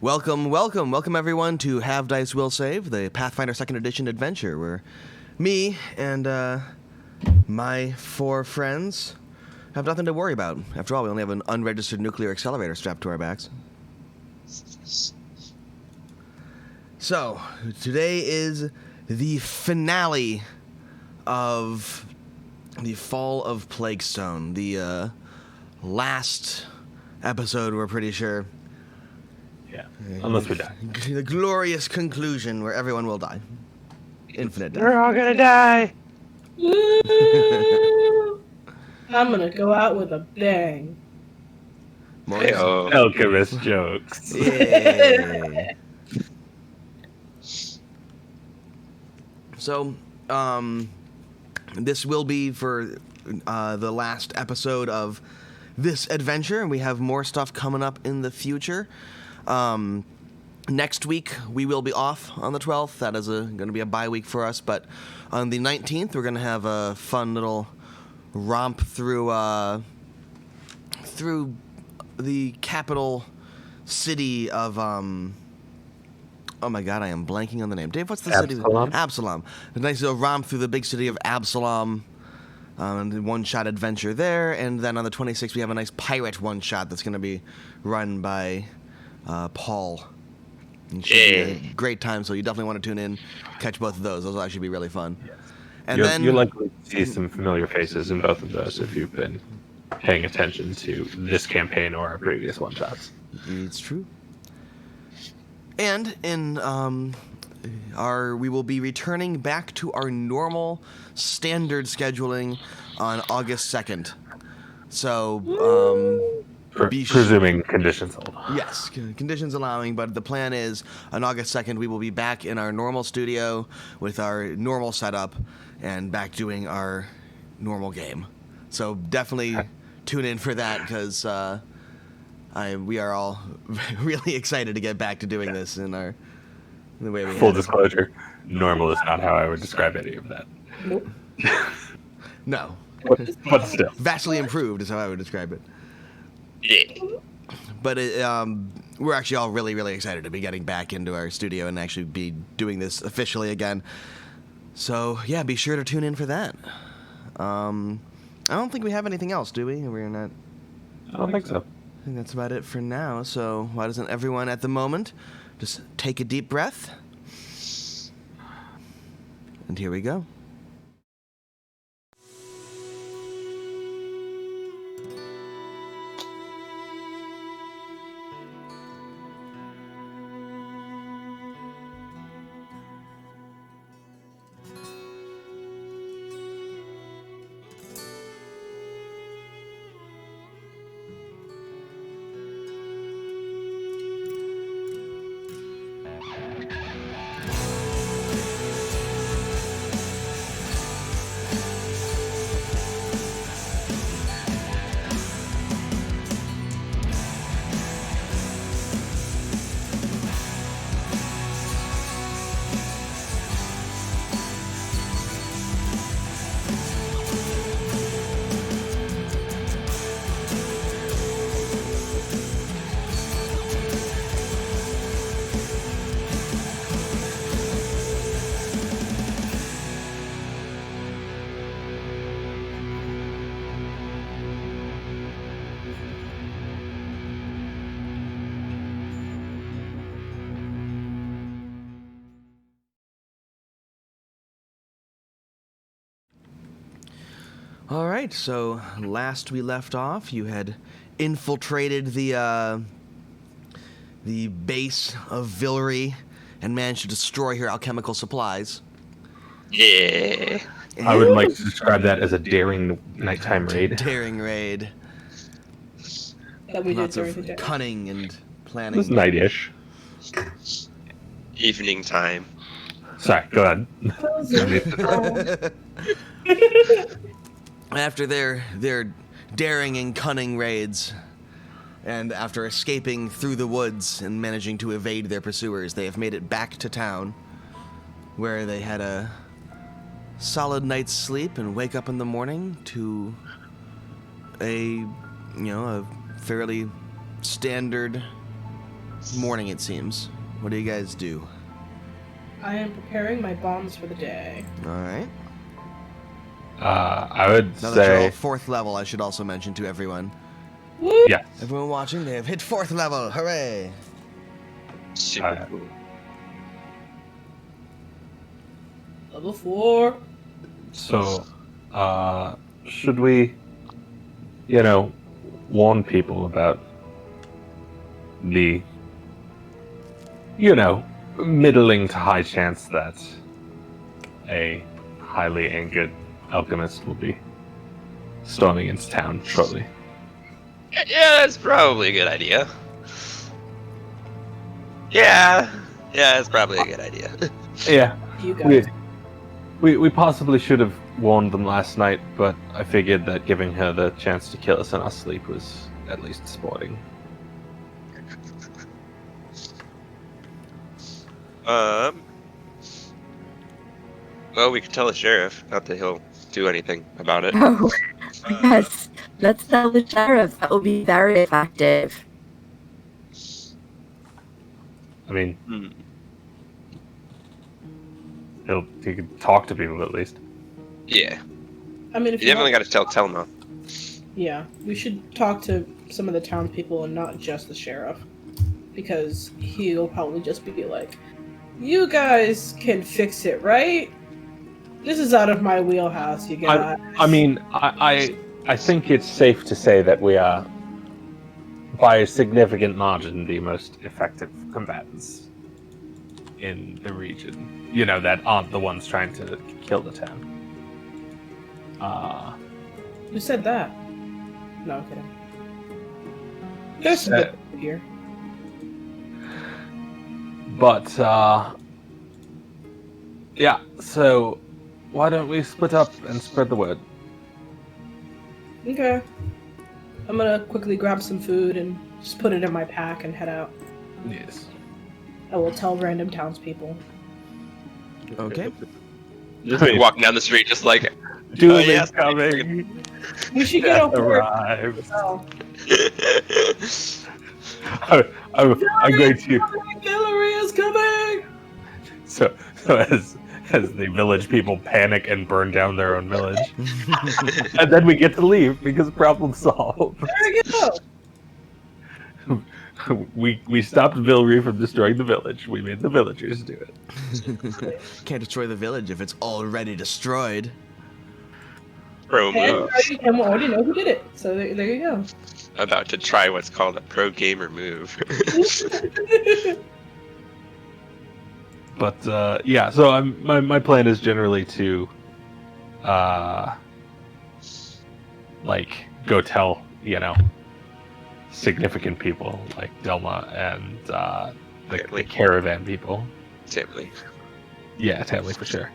Welcome everyone to Have Dice Will Save, the Pathfinder 2nd Edition adventure, where me and my 4 friends have nothing to worry about. After all, we only have an unregistered nuclear accelerator strapped to our backs. So, today is the finale of the Fall of Plaguestone, the last episode, we're pretty sure. Yeah, unless we die. The glorious conclusion where everyone will die. Infinite death. We're all gonna die! Woo! I'm gonna go out with a bang. Alchemist jokes. Yeah. So, this will be for the last episode of this adventure, and we have more stuff coming up in the future. Next week, we will be off on the 12th. That is going to be a bye week for us. But on the 19th, we're going to have a fun little romp through the capital city of... oh my god, I am blanking on the name. Dave, what's the city? Absalom. A nice little romp through the big city of Absalom. And one-shot adventure there. And then on the 26th, we have a nice pirate one-shot that's going to be run by... Paul. It should be a great time, so you definitely want to tune in, catch both of those. Those will actually be really fun. Yes. And you'll likely see some familiar faces in both of those if you've been paying attention to this campaign or our previous one-shots. It's true. And in we will be returning back to our normal standard scheduling on August 2nd. So, presuming conditions hold. Yes, conditions allowing, but the plan is on August 2nd we will be back in our normal studio with our normal setup and back doing our normal game. So definitely tune in for that because we are all really excited to get back to doing this in the way we Full disclosure, normal is not how I would describe any of that. Nope. No. But still. Vastly improved is how I would describe it. Yeah. But we're actually all really, really excited to be getting back into our studio and actually be doing this officially again. So, yeah, be sure to tune in for that. I don't think we have anything else, do we? We're not... I don't think so. I think that's about it for now. So, why doesn't everyone at the moment just take a deep breath? And here we go. All right, so last we left off, you had infiltrated the base of Villery and managed to destroy her alchemical supplies. Yeah. And I would like to describe that as a daring nighttime raid. Daring raid. That we did Lots during of the day. cunning and It planning. was night-ish. Evening time. Sorry, go ahead. After their daring and cunning raids, and after escaping through the woods and managing to evade their pursuers, they have made it back to town, where they had a solid night's sleep and wake up in the morning to a fairly standard morning, it seems. What do you guys do? I am preparing my bombs for the day. All right. I would Now that you're all say 4th level, I should also mention to everyone. Woo! yes. Everyone watching, they have hit 4th level. Hooray! Super cool. Level 4. So, should we, warn people about the, middling to high chance that a highly angered alchemist will be storming into town shortly? Yeah, that's probably a good idea. Yeah, that's probably a good idea. Yeah. You guys. We possibly should have warned them last night, but I figured that giving her the chance to kill us in our sleep was at least sporting. Well, we could tell the sheriff. Not that he'll do anything about it. Oh, yes. Let's tell the sheriff. That will be very effective. I mean, Hmm. he could talk to people at least. Yeah, I mean, if you definitely got to tell Telma. Yeah, we should talk to some of the town people and not just the sheriff. Because he'll probably just be like, you guys can fix it, right? This is out of my wheelhouse, you guys. I mean, I think it's safe to say that we are, by a significant margin, the most effective combatants in the region. That aren't the ones trying to kill the town. Who said that? No, I'm kidding. There's some good here. But, yeah, so why don't we split up and spread the word? Okay. I'm gonna quickly grab some food and just put it in my pack and head out. Yes. I will tell random townspeople. Okay. Just walking down the street, just like, Doom yes, is coming. We should get a horse. Arrives. Oh. I'm going to. Hillary is coming! So as the village people panic and burn down their own village, and then we get to leave because problem solved. There we go! We stopped Villery from destroying the village. We made the villagers do it. Can't destroy the village if it's already destroyed. pro And move. we already know who did it, so there you go. About to try what's called a pro gamer move. But yeah, so my plan is generally to go tell significant people like Delma and the caravan people. Tamley. Yeah, Tamley for sure.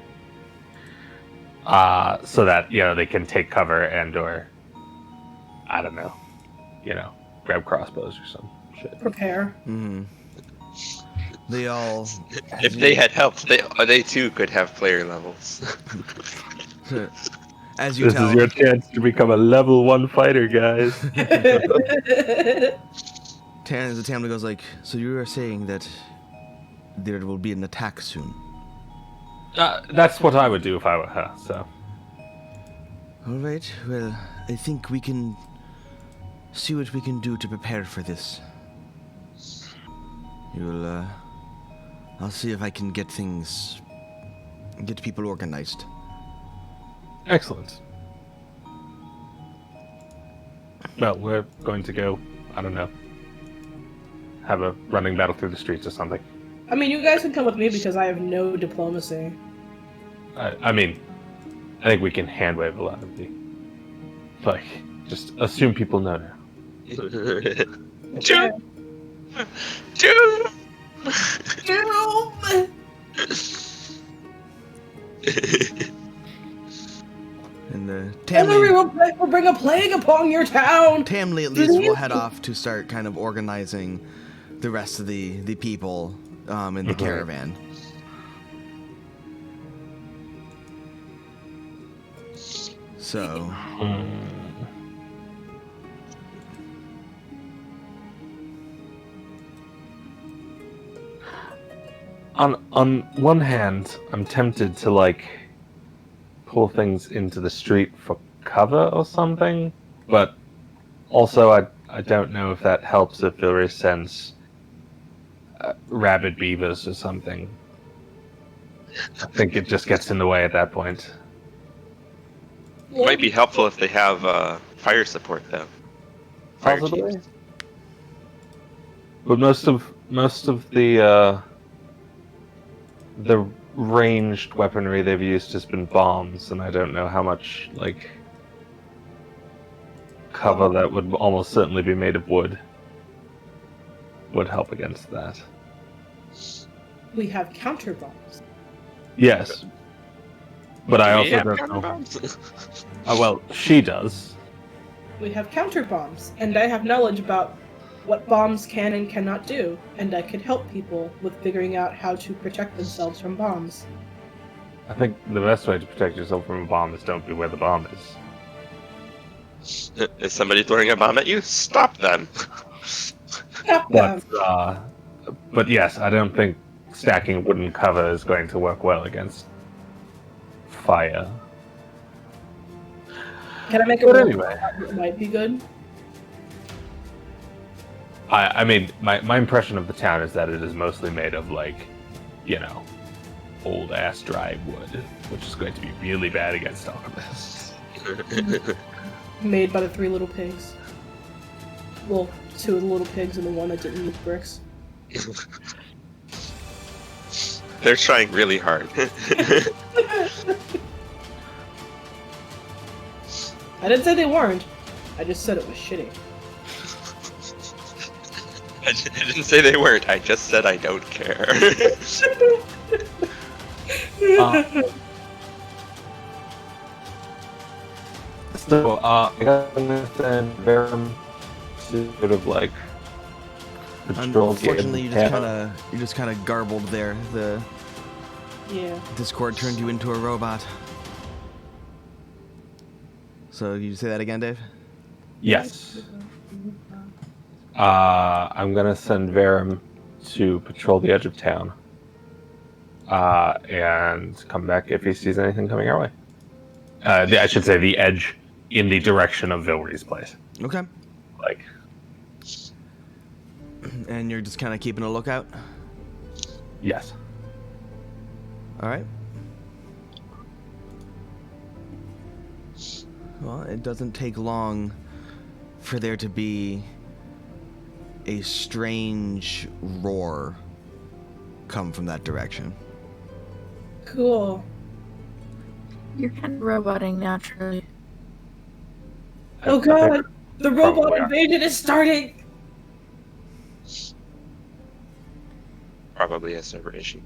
So that they can take cover and or I don't know, grab crossbows or some shit. Prepare. Mm-hmm. They all. If they had helped, they too could have player levels. As you This tell. is your chance to become a level 1 fighter, guys. Tamley goes like, so you are saying that there will be an attack soon? That's what I would do if I were her. So. All right. Well, I think we can see what we can do to prepare for this. You'll. I'll see if I can get people organized. Excellent. Well, we're going to go, I don't know, have a running battle through the streets or something. I mean, you guys can come with me because I have no diplomacy. I mean, I think we can handwave a lot of the... just assume people know now. Doom! And Hillary Tamley, will bring a plague upon your town! Tamley at least will head off to start kind of organizing the rest of the people in the caravan. So. on one hand, I'm tempted to like pull things into the street for cover or something, but also I don't know if that helps if Vilry sends rabid beavers or something. I think it just gets in the way at that point. It might be helpful if they have fire support, though. Fire Possibly. chiefs. But most of the ranged weaponry they've used has been bombs, and I don't know how much like cover that would almost certainly be made of wood would help against that. We have counter bombs. Yes, but I Do we also have don't counter know. bombs? Well, she does. We have counter bombs, and I have knowledge about what bombs can and cannot do, and I could help people with figuring out how to protect themselves from bombs. I think the best way to protect yourself from a bomb is don't be where the bomb is. Is somebody throwing a bomb at you? Stop them. Stop them. But yes, I don't think stacking wooden cover is going to work well against fire. Can I make a But roll? anyway. It might be good. I mean, my impression of the town is that it is mostly made of, like, you know, old-ass dry wood, which is going to be really bad against alchemists. Made by the 3 little pigs. Well, 2 of the little pigs and the one that didn't use bricks. They're trying really hard. I didn't say they weren't. I just said it was shitty. I didn't say they weren't. I just said I don't care. So, I got send Verum to sort of like patrol the Unfortunately, town. you just kind of garbled there. The Yeah. Discord turned you into a robot. So you say that again, Dave? Yes. I'm gonna send Verum to patrol the edge of town. And come back if he sees anything coming our way. I should say the edge in the direction of Vilry's place. Okay. Like, And you're just kind of keeping a lookout? yes. All right. Well, it doesn't take long for there to be a strange roar come from that direction. Cool. You're kind of roboting naturally. Oh I god! think The probably robot are. invasion is starting! Probably a separation.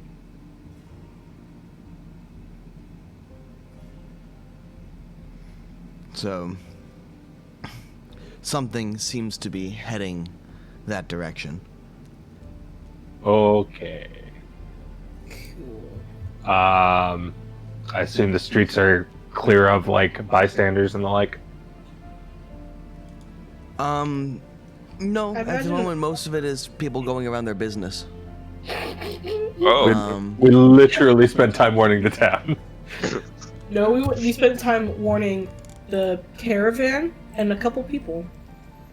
So, something seems to be heading that direction. Okay. Cool. I assume the streets are clear of like bystanders and the like. No, I at the imagine- moment, most of it is people going around their business. Oh, We literally spent time warning the town. No, we spent time warning the caravan and a couple people.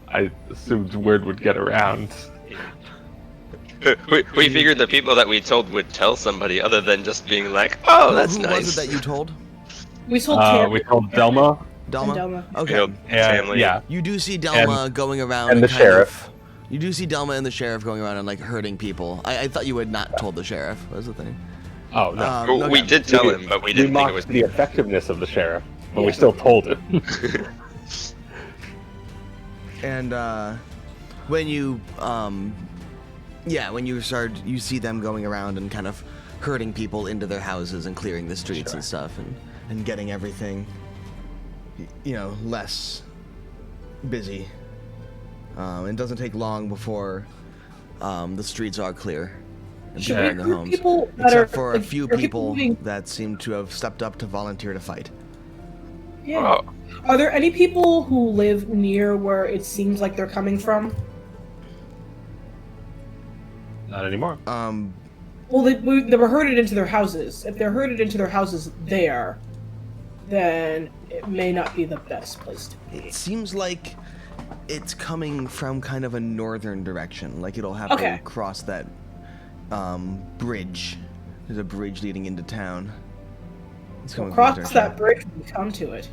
I assumed word would get around. we figured the people that we told would tell somebody other than just being like, "Oh, that's Who nice." was it that you told? We told Tam We told Delma Delma? Delma. Okay. Hailed family. yeah, You do see Delma going around and the kind sheriff. You do see Delma and the sheriff going around and like hurting people. I thought you had not told the sheriff. Was the thing? Oh no. Well, we okay. did tell him, but we didn't think mocked it was. the effectiveness of the sheriff, but we Yeah. still told him. And when you when you see them going around and kind of herding people into their houses and clearing the streets Sure. and stuff and getting everything less busy. It doesn't take long before the streets are clear and Should people we are in their recruit homes. people that Except are for a like, few are people moving- that seem to have stepped up to volunteer to fight. Yeah. Oh, Are there any people who live near where it seems like they're coming from? Not anymore. Well, they were herded into their houses. If they're herded into their houses there, then it may not be the best place to be. It seems like it's coming from kind of a northern direction. Like it'll have to cross that bridge. There's a bridge leading into town. It's coming We'll cross that bridge when we come to it.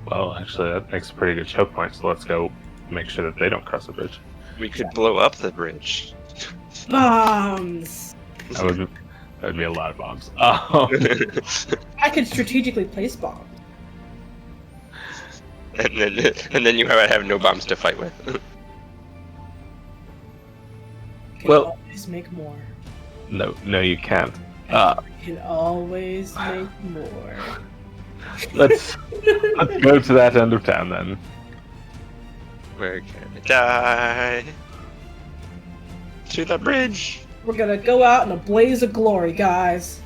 Well, actually, that makes a pretty good choke point, so let's go make sure that they don't cross the bridge. We could blow up the bridge. Bombs! That would be a lot of bombs. I could strategically place bombs. And then you have no bombs to fight with. Can always make more. No, you can't. Can always make more. Let's go to that end of town then. We're gonna die. To the bridge. We're gonna go out in a blaze of glory, guys.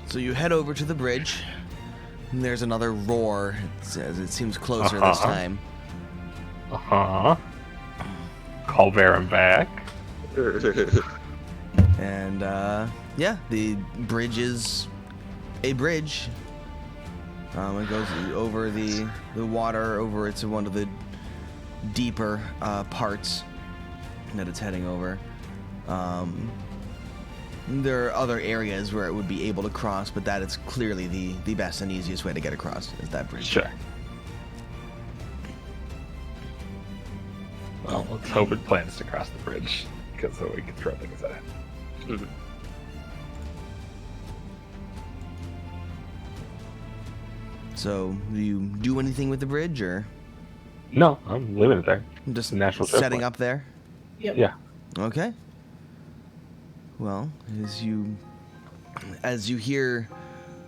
So you head over to the bridge, and there's another roar. It seems closer this time. Call Baron back. And yeah, the bridge is a bridge. It goes over the water, it's one of the deeper parts that it's heading over. There are other areas where it would be able to cross, but that is clearly the best and easiest way to get across is that bridge. Sure. Well, let's hope it plans to cross the bridge, because then we can throw things at it. Mm-hmm. So, do you do anything with the bridge, or? No, I'm leaving it there. Just a natural setting up there? Yep. Yeah. Okay. Well, as you hear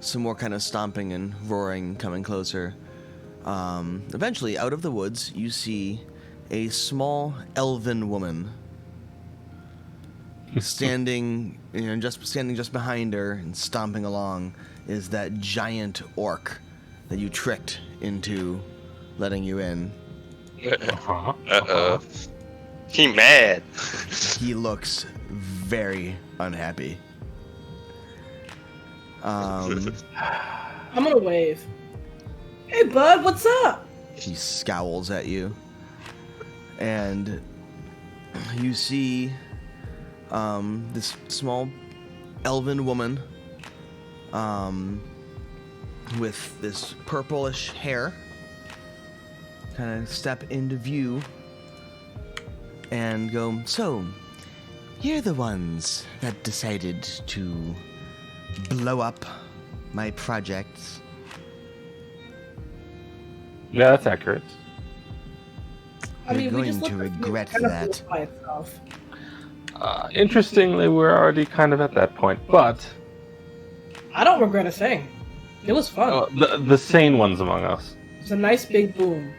some more kind of stomping and roaring coming closer, eventually out of the woods you see a small elven woman standing just behind her and stomping along is that giant orc that you tricked into letting you in. He mad. He looks very unhappy. I'm gonna wave. Hey, bud, what's up? He scowls at you. And you see this small elven woman with this purplish hair kind of step into view and go, so, you're the ones that decided to blow up my projects. Yeah, that's accurate. You're going to regret that. By itself. Interestingly, we're already kind of at that point, but... I don't regret a thing. It was fun. The sane ones among us. It's a nice big boom.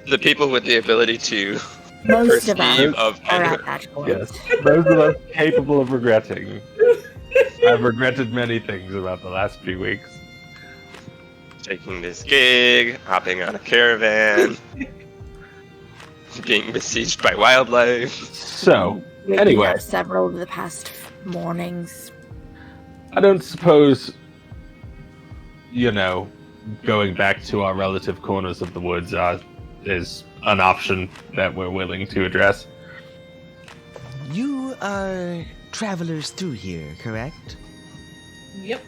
The people with the ability to Most of us of are at that point. Yes, those of us capable of regretting. I've regretted many things about the last few weeks. taking this gig, hopping on a caravan, being besieged by wildlife. So, Waking anyway, up several of the past mornings. I don't suppose, going back to our relative corners of the woods is an option that we're willing to address. You are travelers through here, correct? Yep.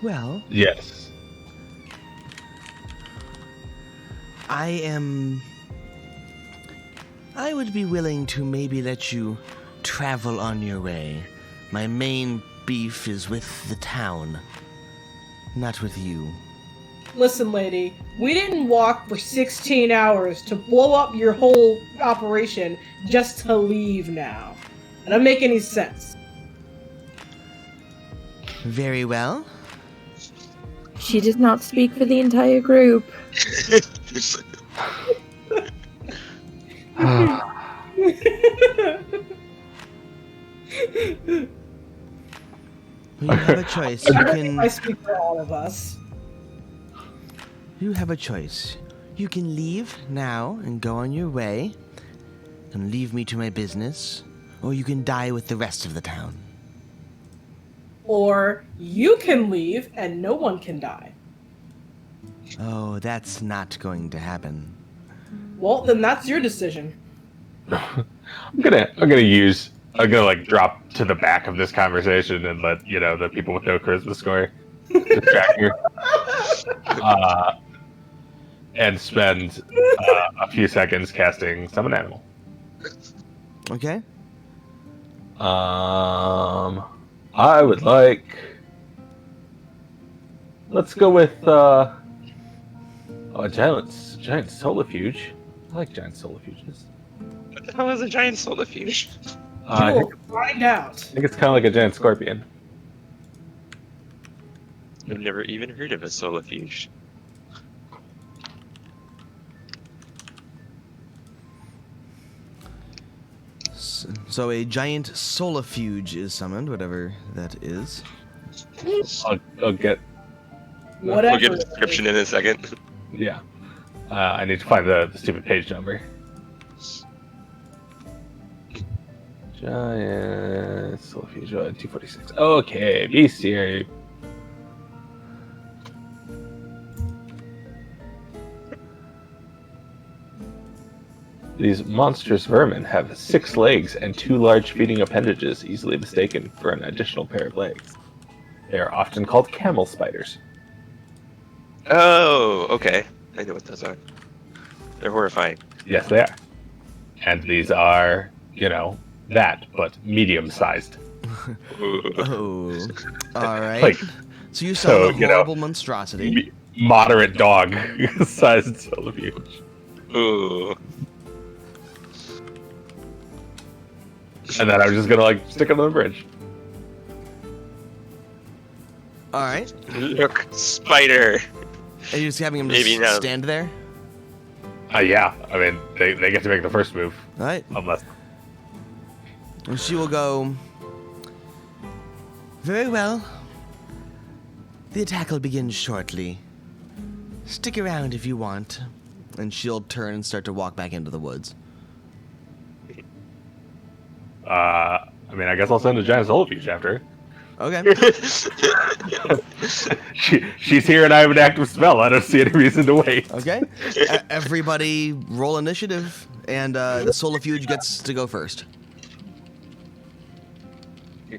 Well, Yes. I would be willing to maybe let you travel on your way. My main beef is with the town, not with you. Listen, lady, we didn't walk for 16 hours to blow up your whole operation just to leave now. That doesn't make any sense. Very well. She did not speak for the entire group. You have a choice. I speak for all of us. You have a choice. You can leave now and go on your way and leave me to my business, Or you can die with the rest of the town. Or you can leave and no one can die. Oh, that's not going to happen. Well, then that's your decision. I'm gonna like drop to the back of this conversation and let the people with no charisma score distract you. And spend a few seconds casting Summon Animal. Okay. I would like. Let's go with a giant solifuge. I like giant solifuges. What the hell is a giant solifuge? I You will find out. think it's kind of like a giant scorpion. I've never even heard of a solifuge. So a giant solifuge is summoned, whatever that is. I'll get. Whatever. We'll get a description in a second. Yeah. I need to find the stupid page number. Giant solifuge 246. Okay, bestiary. These monstrous vermin have 6 legs and 2 large feeding appendages, easily mistaken for an additional pair of legs. They are often called camel spiders. Oh, okay. I know what those are. They're horrifying. Yes, they are. And these are, that, but medium-sized. Oh. All right. Like, so you saw a horrible monstrosity. Moderate dog-sized solifuge. Ooh. And then I was just gonna stick it on the bridge. All right. Look, spider. And you're just having him Maybe just not. stand there? Yeah. I mean, they get to make the first move. All right. Unless... And she will go, very well. The attack will begin shortly. Stick around if you want. And she'll turn and start to walk back into the woods. I mean, I guess I'll send a giant solifuge after her. Okay. She's here and I have an active spell. I don't see any reason to wait. Okay. Everybody roll initiative. And the solifuge gets to go first.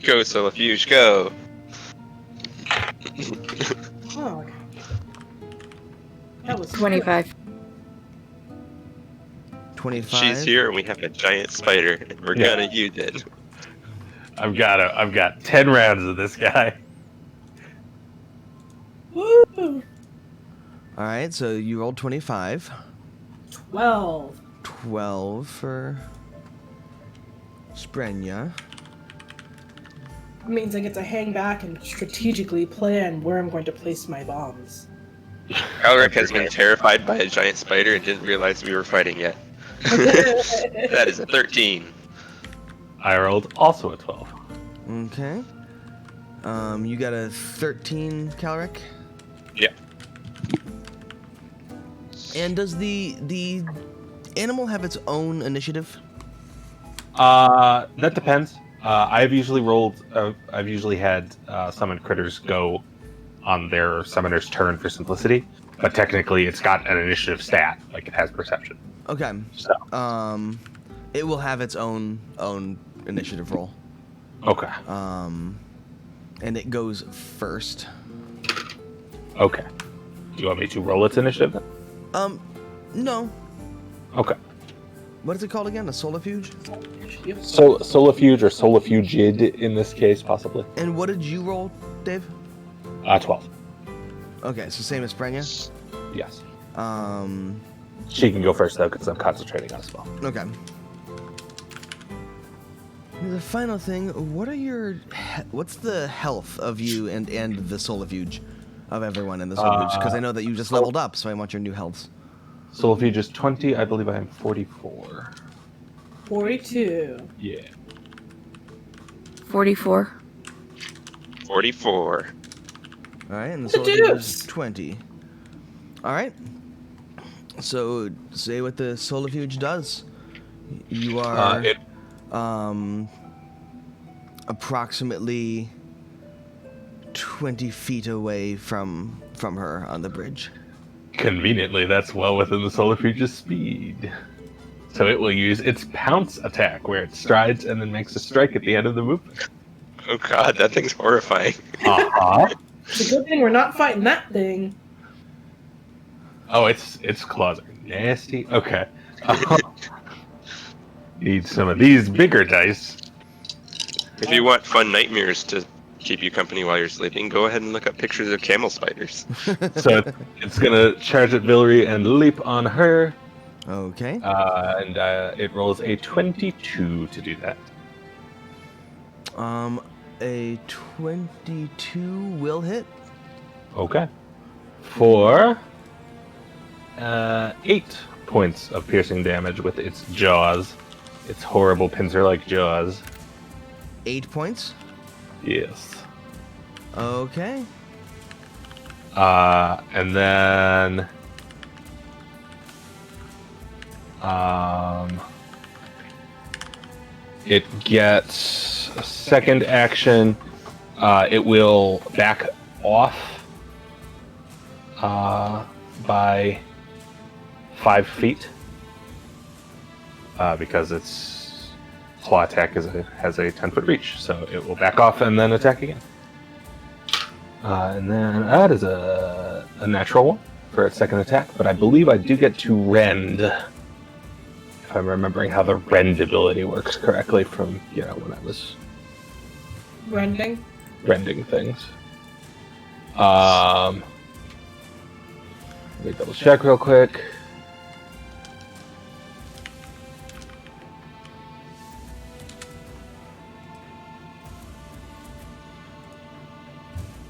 Go, solifuge, go. Oh, okay. That was 25. 25. She's here and we have a giant spider and we're gonna use it. I've got 10 rounds of this guy. Woo! All right, so you rolled 25. 12. 12 for Sprenya. That means I get to hang back and strategically plan where I'm going to place my bombs. Alric has been terrified by a giant spider and didn't realize we were fighting yet. That is a 13. I rolled also a 12. Okay. You got a 13, Calric? Yeah. And does the animal have its own initiative? That depends. I've usually had summoned critters go on their summoner's turn for simplicity, but technically it's got an initiative stat, like it has perception. Okay. So. It will have its own initiative roll. Okay. And it goes first. Okay. Do you want me to roll its initiative then? No. Okay. What is it called again? A solifuge? Yep. So solifuge or solifugid in this case, possibly. And what did you roll, Dave? 12. Okay, so same as Sprenya? Yes. Um, She can go first though, because I'm concentrating on a spell. okay. The final thing, what's the health of you and the solifuge of everyone in the solifuge? Because I know that you just leveled up, so I want your new healths. Solifuge is 20, I believe I am 44. 42. Yeah. 44. 44. All right, and the The solifuge deuce! is 20. All right. So say what the solifuge does. You are. approximately 20 feet away from her on the bridge. Conveniently, that's well within the solar creature's speed. So it will use its pounce attack, where it strides and then makes a strike at the end of the movement. Oh god, that thing's horrifying. Uh-huh. It's a good thing we're not fighting that thing. Oh, its claws are nasty. Okay. Need some of these bigger dice. If you want fun nightmares to keep you company while you're sleeping, go ahead and look up pictures of camel spiders. So it's gonna charge at Villery and leap on her. Okay. And it rolls a 22 to do that. A 22 will hit. Okay. For 8 points of piercing damage with its jaws. Its horrible pincer-like jaws. 8 points. Yes. Okay. And then it gets a second action. It will back off by 5 feet because its claw attack has a 10-foot reach, so it will back off and then attack again. And then that is a natural one for its second attack, but I believe I do get to rend. If I'm remembering how the rend ability works correctly from, when I was Rending. rending things. Let me double check real quick.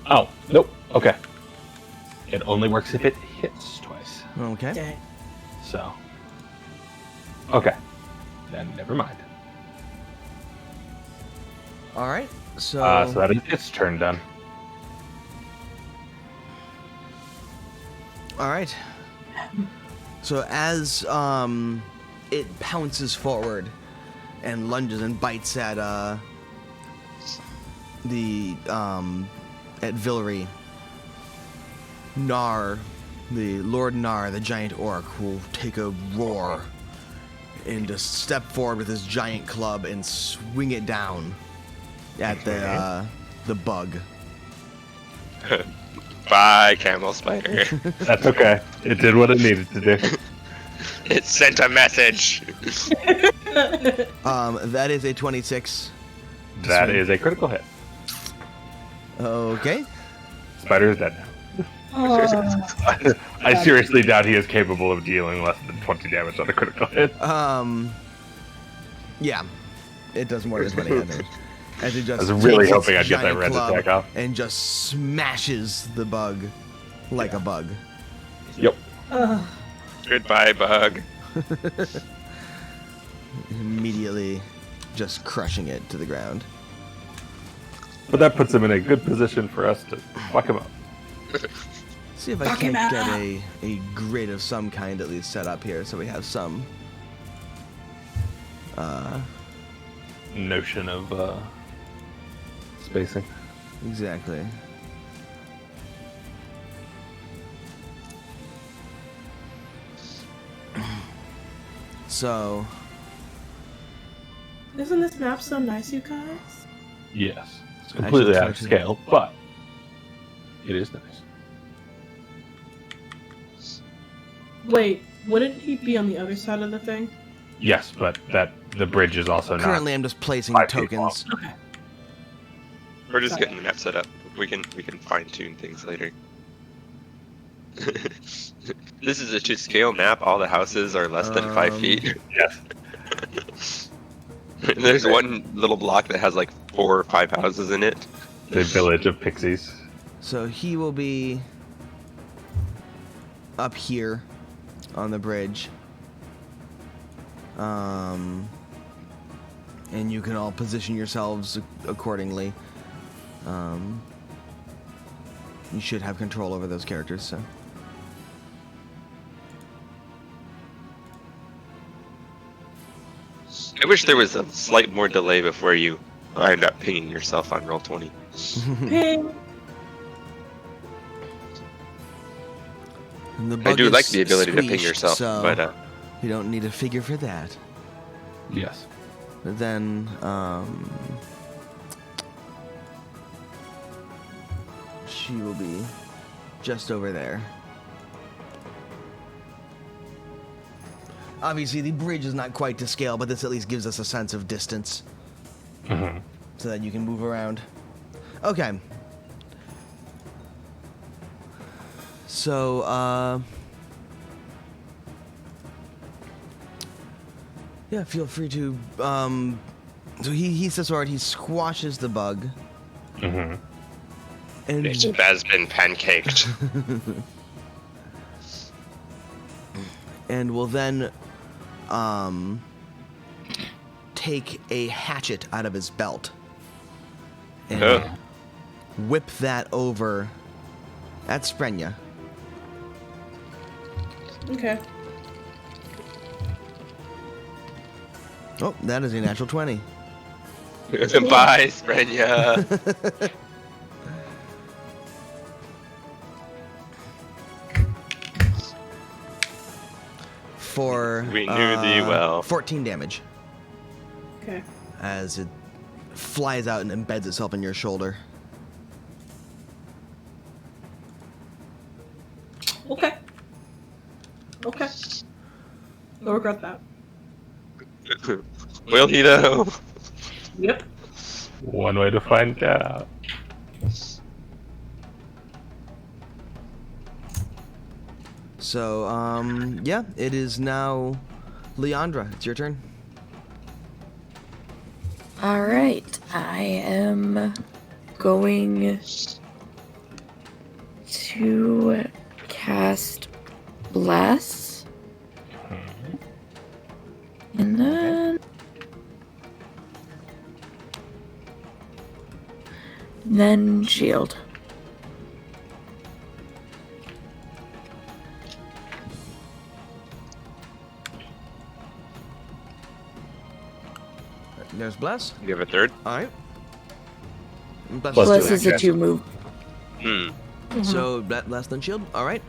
Oh, nope. Okay. It only works if it hits twice. Okay. Dang. So. Okay. Then never mind. All right. So So that is its turn done. all right. So as it pounces forward and lunges and bites at Villery, Nar, the Lord Nar, the giant orc, will take a roar and just step forward with his giant club and swing it down at the bug. Bye, camel spider. That's okay. It did what it needed to do. It sent a message. That is a 26. That is a critical hit. Okay. Spider is dead now. I seriously doubt he is capable of dealing less than 20 damage on a critical hit. Yeah, it does more than 20 damage. As he just I was really takes its hoping I'd get that giant red club attack off. and just smashes the bug like a bug. Yep. Goodbye, bug. Immediately just crushing it to the ground. But that puts him in a good position for us to fuck him up. See if I can't get a grid of some kind at least set up here so we have some Notion of spacing. exactly. So Isn't this map so nice, you guys? Yes. It's completely Actually, out of scale, but it is nice. Wait, wouldn't he be on the other side of the thing? Yes, but the bridge is also currently not. I'm just placing 5 feet tokens. Okay. We're just getting the map set up. We can fine tune things later. This is a to scale map. All the houses are less than 5 feet. Yes. There's one little block that has like 4 or 5 houses in it. The village of pixies. So he will be up here on the bridge. And you can all position yourselves accordingly. You should have control over those characters, so. I wish there was a slight more delay before you end up pinging yourself on Roll20. Ping. And the I bug do is like the ability to ping squeezed, yourself, so but you don't need a figure for that. Yes. But then, she will be just over there. Obviously, the bridge is not quite to scale, but this at least gives us a sense of distance. Mm-hmm. So that you can move around. Okay. So, yeah, feel free to, so he says, alright, he squashes the bug. Mm-hmm. And Bishop has been pancaked. and will then, take a hatchet out of his belt. And Oh. whip that over at Sprenya. Okay. Oh, that is a natural 20. Bye, Sprenya. For We knew thee well. 14 damage Okay. as it flies out and embeds itself in your shoulder. Okay. Okay. I'll regret that. Will he though? Yep. One way to find out. So, yeah, it is now Leandra. It's your turn. All right, I am going to cast Bless. And then Shield. There's Bless. You have a third? Alright. Bless Bless do is a action. 2 move. So, Bless then Shield. Alright.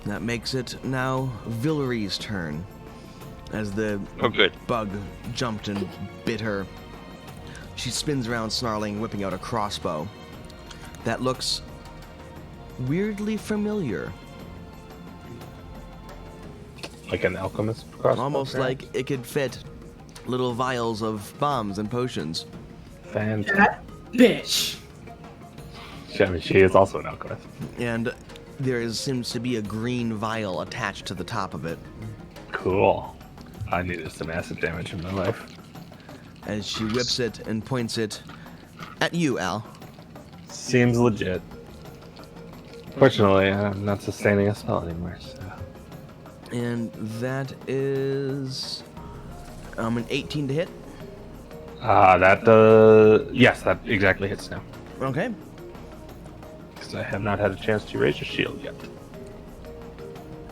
That makes it now Villery's turn. As the Oh, good. bug jumped and bit her. She spins around, snarling, whipping out a crossbow. That looks weirdly familiar. Like an alchemist crossbow? Almost perhaps? like it could fit little vials of bombs and potions. Fantastic. That bitch. I mean, she is also an alchemist. And seems to be a green vial attached to the top of it. Cool. I needed some acid damage in my life. As she whips it and points it at you, Al. Seems legit. Fortunately, I'm not sustaining a spell anymore, so... And that is an 18 to hit. Yes, that exactly hits now. Okay. Because I have not had a chance to raise your shield yet.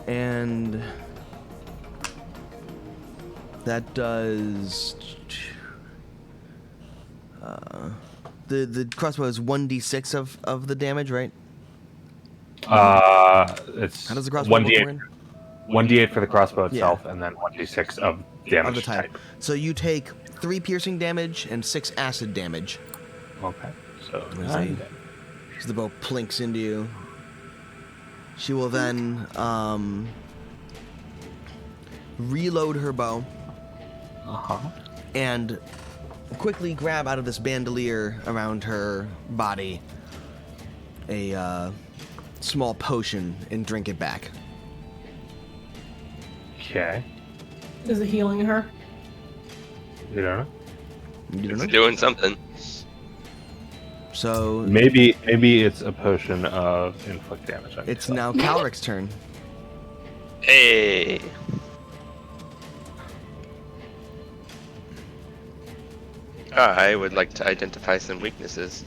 And that does the crossbow is 1d6 of the damage, right? It's How does the crossbow work? 1d8. 1d8 for the crossbow Yeah. itself, and then 1d6 of damage Of the type. So you take 3 piercing damage and 6 acid damage. Okay, so Let's 9 see. As the bow plinks into you. She will then reload her bow Uh-huh. and quickly grab out of this bandolier around her body a small potion and drink it back. Okay. Is it healing her? You don't know? You don't It's know? doing something. So Maybe it's a potion of inflict damage on it's yourself. now Calric's turn. Hey. I would like to identify some weaknesses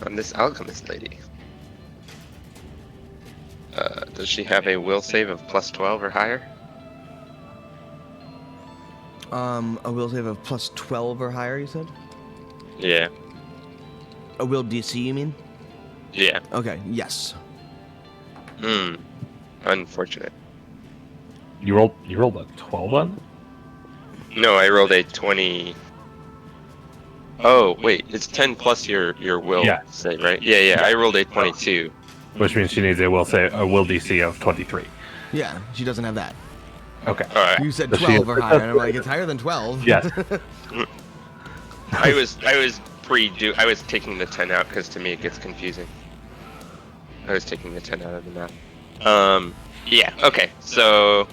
on this alchemist lady. Does she have a will save of plus 12 or higher? A will save of plus 12 or higher, you said? Yeah. A will DC, you mean? Yeah. Okay, yes. Unfortunate. You rolled a 12 on? No, I rolled a 20. Oh, wait, it's 10 plus your will save, right? Yeah, I rolled a 22. Which means she needs a will DC of 23. Yeah, she doesn't have that. Okay. All right. You said 12 or higher, and I'm like, it's higher than 12. Yes. I was taking the 10 out because to me it gets confusing. I was taking the 10 out of the map. Yeah, okay. So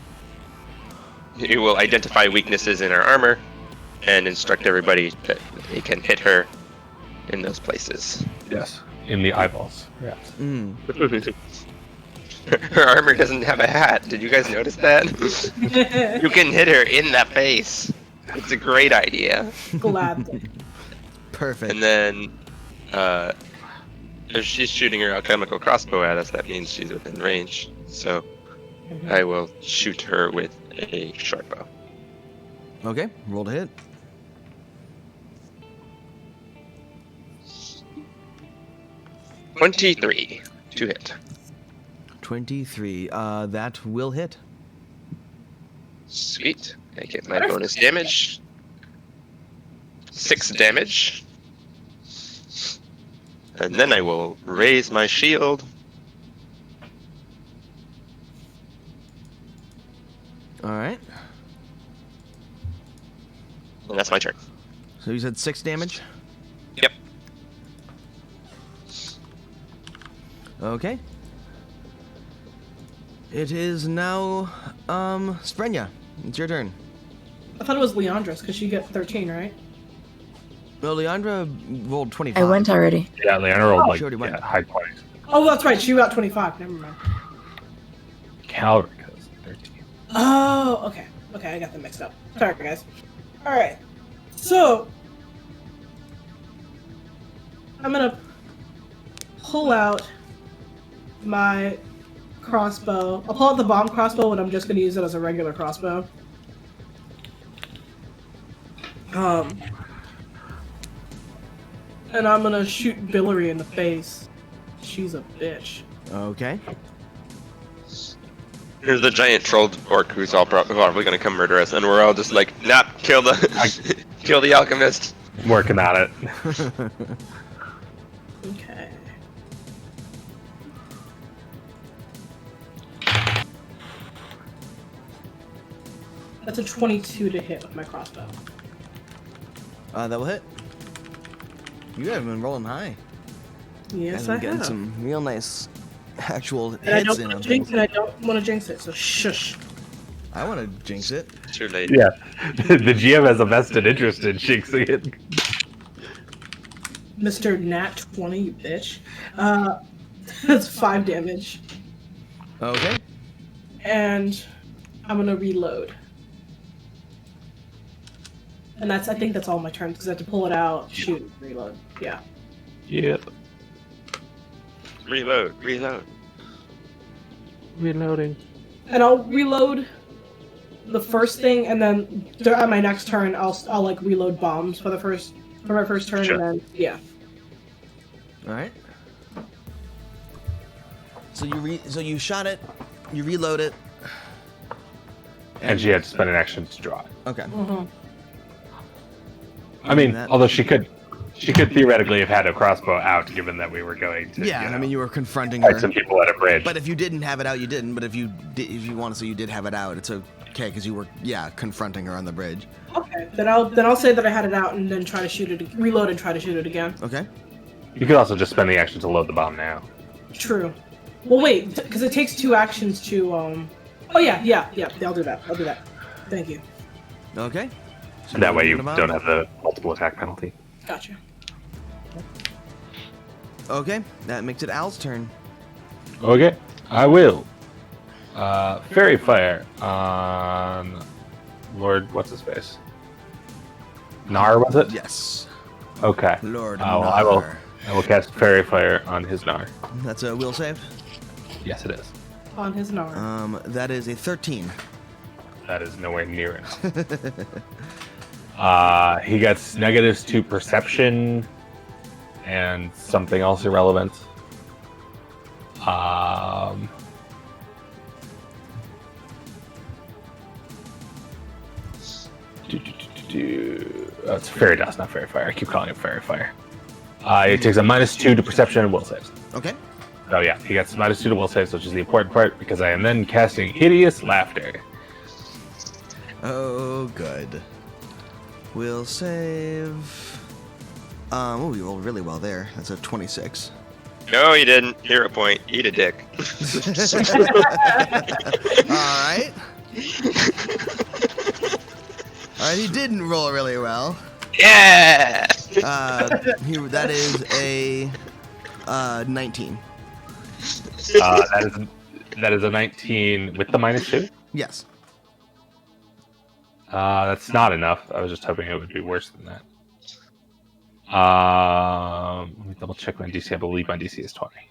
you will identify weaknesses in her armor and instruct everybody that they can hit her in those places. Yes. In the eyeballs. Yes. Her armor doesn't have a hat. Did you guys notice that? You can hit her in the face. It's a great idea. Gladly. Perfect. And then, if she's shooting her alchemical crossbow at us, that means she's within range. So, I will shoot her with a short bow. Okay, roll to hit. $23 to hit. 23. That will hit. Sweet. I get my bonus damage. 6 damage. And then I will raise my shield. All right. And that's my turn. So you said 6 damage? Yep. Okay. It is now, Sprenya. It's your turn. I thought it was Leandra's because she got 13, right? Well, Leandra rolled 25. I went already. Yeah, Leandra rolled She already went. high 20s. Oh, that's right. She got 25. Never mind. Calric has 13. Oh, okay. Okay, I got them mixed up. Sorry, guys. All right. So, I'm gonna pull out my crossbow. I'll pull out the bomb crossbow, and I'm just gonna use it as a regular crossbow. And I'm gonna shoot Billary in the face. She's a bitch. Okay. Here's the giant troll orc who's probably gonna come murder us, and we're all just like, nah, kill the alchemist. I'm working on it. Okay. That's a 22 to hit with my crossbow. That will hit. You have been rolling high. Yes, Been I getting have. some real nice actual And I hits don't in want on to jinx things. it. I don't want to jinx it. So shush. I want to jinx it. Too late. Yeah. The GM has a vested interest in jinxing it. Mr. Nat 20, you bitch. That's 5 damage. Okay. And I'm gonna reload. And I think that's all my turns because I have to pull it out, shoot, reload. Yeah. Yep. Reload. Reloading. And I'll reload the first thing, and then on my next turn, I'll like reload bombs for my first turn, Sure. and then yeah. All right. So you shot it, you reload it, And she had to spend an action to draw it. Okay. Mm-hmm. I mean, That- although she could theoretically have had a crossbow out, given that we were going to. Yeah, I mean you were confronting fight her. some people at a bridge. But if you didn't have it out, you didn't. But if you want to say you did have it out, it's okay because you were confronting her on the bridge. Okay. Then I'll say that I had it out, and then try to shoot it, reload, and try to shoot it again. Okay. You could also just spend the action to load the bomb now. True. Well, wait, because it takes 2 actions to Oh yeah. I'll do that. Thank you. Okay. So That way you load the bomb. don't have the multiple attack penalty. Gotcha. Okay, that makes it Al's turn. Okay, I will. Fairy Fire on Lord, what's his face? Nar, was it? Yes. Okay. Lord Well, Nar. I will cast Fairy Fire on his Nar. That's a will save. Yes, it is. on his arm. That is a 13. That is nowhere near enough. He gets negatives to perception and something else irrelevant. It's fairy dust, not fairy fire. I keep calling it fairy fire. It takes a -2 to perception and will saves. Okay. Oh yeah, he gets -2 to will saves, which is the important part because I am then casting hideous laughter. Oh, good. Will save. Oh, you rolled really well there. That's a 26. No, you didn't. Hero point. Eat a dick. Alright. Alright, he didn't roll really well. Yeah! That is a 19. That is a 19 with the -2. Yes. That's not enough. I was just hoping it would be worse than that. Let me double check my DC. I believe my DC is 20.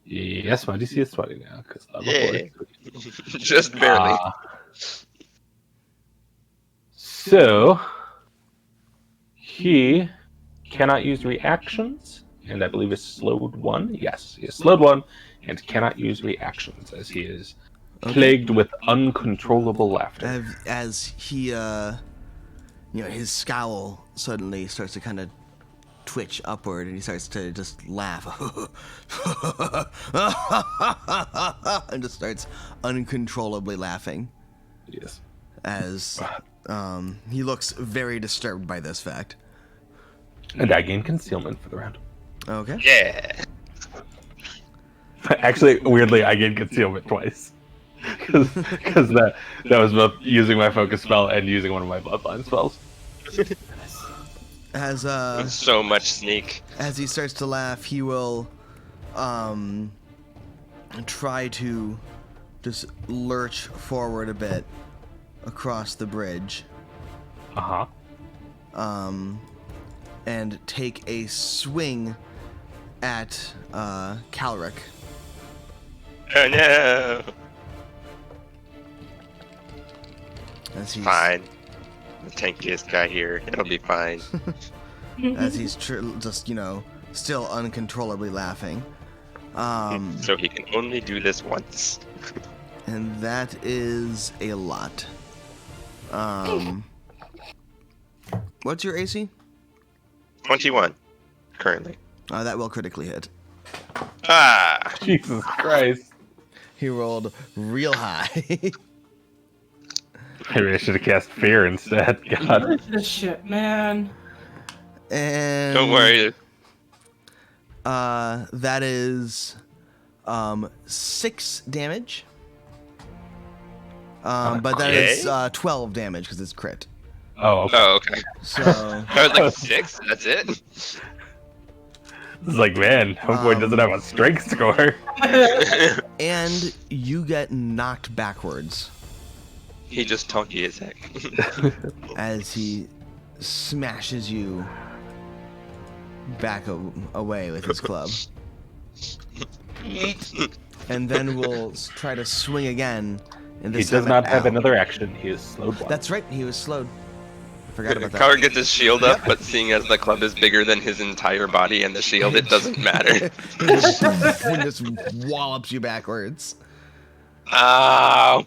Yes, my DC is 20 now. Yeah. Just barely. So, he cannot use reactions, and I believe is slowed 1. Yes, he is slowed 1, and cannot use reactions, as he is plagued with uncontrollable laughter. As he, his scowl suddenly starts to kind of twitch upward, and he starts to just laugh. And just starts uncontrollably laughing. Yes. As he looks very disturbed by this fact. And I gain concealment for the round. Okay. Yeah. Actually, weirdly, I gain concealment twice. Because that was both using my focus spell and using one of my bloodline spells. As With so much sneak. As he starts to laugh, he will try to just lurch forward a bit across the bridge. Uh-huh. And take a swing at Calric. Oh no! As he's, fine. The tankiest guy here. It'll be fine. As he's just, still uncontrollably laughing. So he can only do this once. And that is a lot. What's your AC? 21, currently. That will critically hit. Ah! Jesus Christ. He rolled real high. Maybe I should have cast Fear instead. God. This shit, man. And Don't worry. That is 6 damage. But that is 12 damage because it's crit. Oh, okay. Oh, okay. So I was like 6. That's it. It's like, man, homeboy doesn't have a strength score. and you get knocked backwards He just tonky his heck. as he smashes you back away with his club. And then we'll try to swing again. And He this does time not at have Al. another action. He is slowed 1. That's right, he was slowed. Forgot about that. Coward gets his shield up, but seeing as the club is bigger than his entire body and the shield, it doesn't matter. He just wallops you backwards. Ow!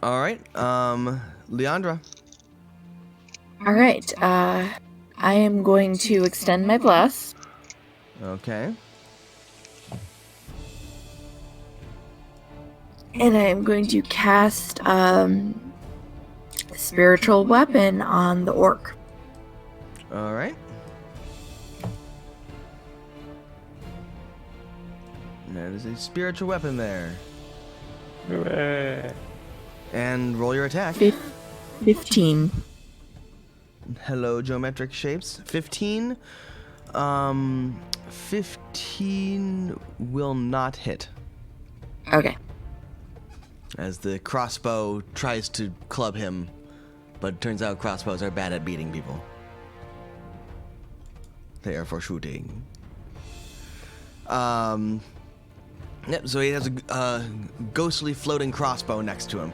All right, Leandra. All right. I am going to extend my bless. Okay. And I am going to cast spiritual weapon on the orc. All right. That is a spiritual weapon there. Hooray. And roll your attack. 15. Hello, geometric shapes. 15. 15 will not hit. Okay. As the crossbow tries to club him, but it turns out crossbows are bad at beating people. They are for shooting. Yep, so he has a ghostly floating crossbow next to him.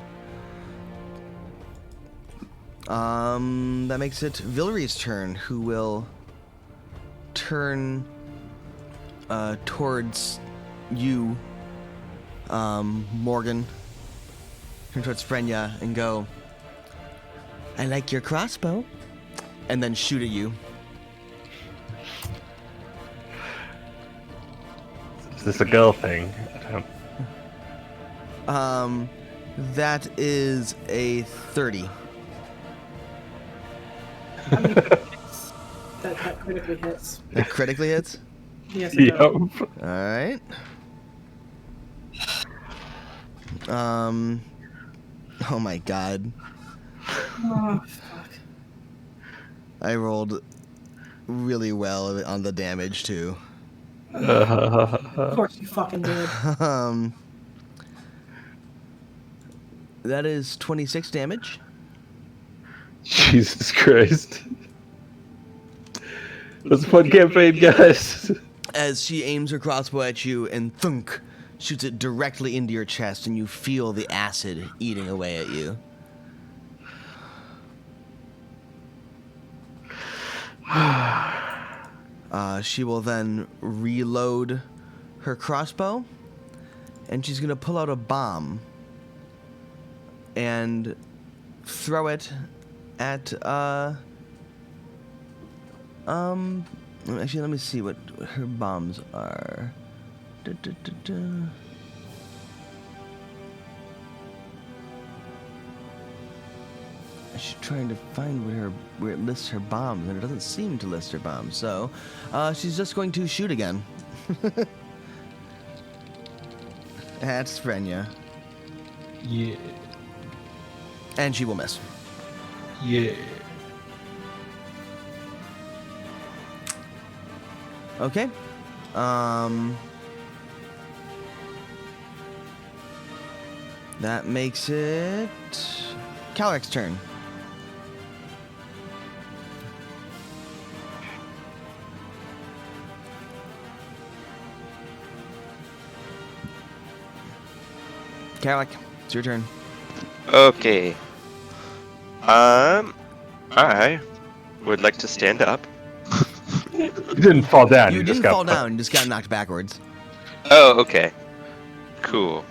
That makes it Villery's turn, who will turn towards you, Morgan. Turn towards Frenya and go, I like your crossbow. And then shoot at you. Is this a girl thing? That is a 30. I mean, that critically hits. That critically hits? Yes, it does. Alright. Oh my god. Oh, fuck. I rolled really well on the damage too. Of course you fucking did. That is 26 damage. Jesus Christ. That's a fun campaign, guys. As she aims her crossbow at you and thunk, shoots it directly into your chest, and you feel the acid eating away at you. She will then reload her crossbow, and she's gonna pull out a bomb and throw it at actually, let me see what her bombs are. She's trying to find where it lists her bombs, and it doesn't seem to list her bombs. So, she's just going to shoot again. At Frenya. Yeah. And she will miss. Yeah. Okay. That makes it Calric's turn. Calric, it's your turn. Okay. I would like to stand up. You didn't fall down. You just didn't got fall down, you just got knocked backwards. Oh, okay. Cool.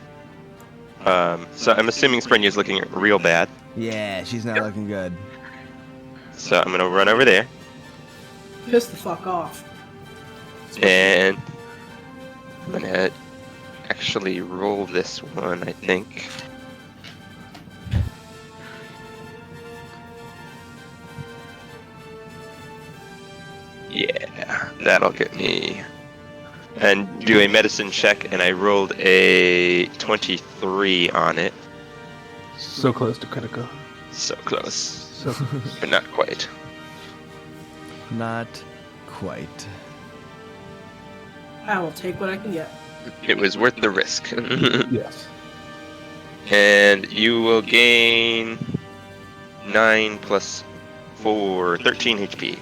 So I'm assuming Sprenya's looking real bad. Yeah, she's not looking good. So I'm gonna run over there. Piss the fuck off. And I'm gonna actually roll this one, I think. Yeah, that'll get me. And do a medicine check, and I rolled a 23 on it. So close to critical. So close, So but not quite. Not quite. I will take what I can get. It was worth the risk. yes. And you will gain 9 plus 4, 13 HP.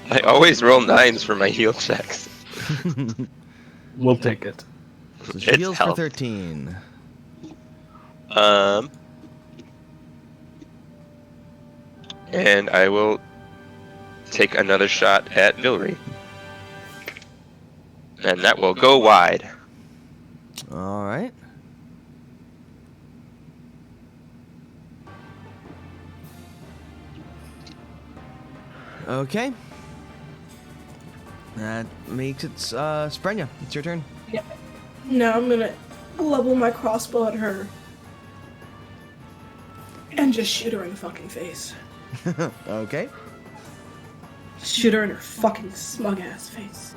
I always roll 9s for my heal checks. We'll take it. So she heals for 13. And I will take another shot at Villery. And that will go wide. Alright. Okay. That makes it Sprenya. It's your turn. Yeah. Now I'm gonna level my crossbow at her. And just shoot her in the fucking face. Okay. Shoot her in her fucking smug ass face.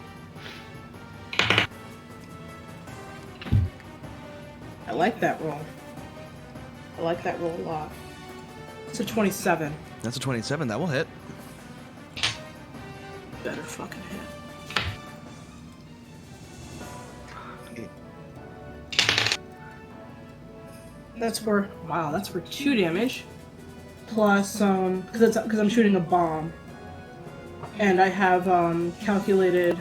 I like that roll. I like that roll a lot. It's a 27. That's a 27. That will hit. Better fucking hit. That's for, wow, that's for 2 damage. Plus, because I'm shooting a bomb. And I have calculated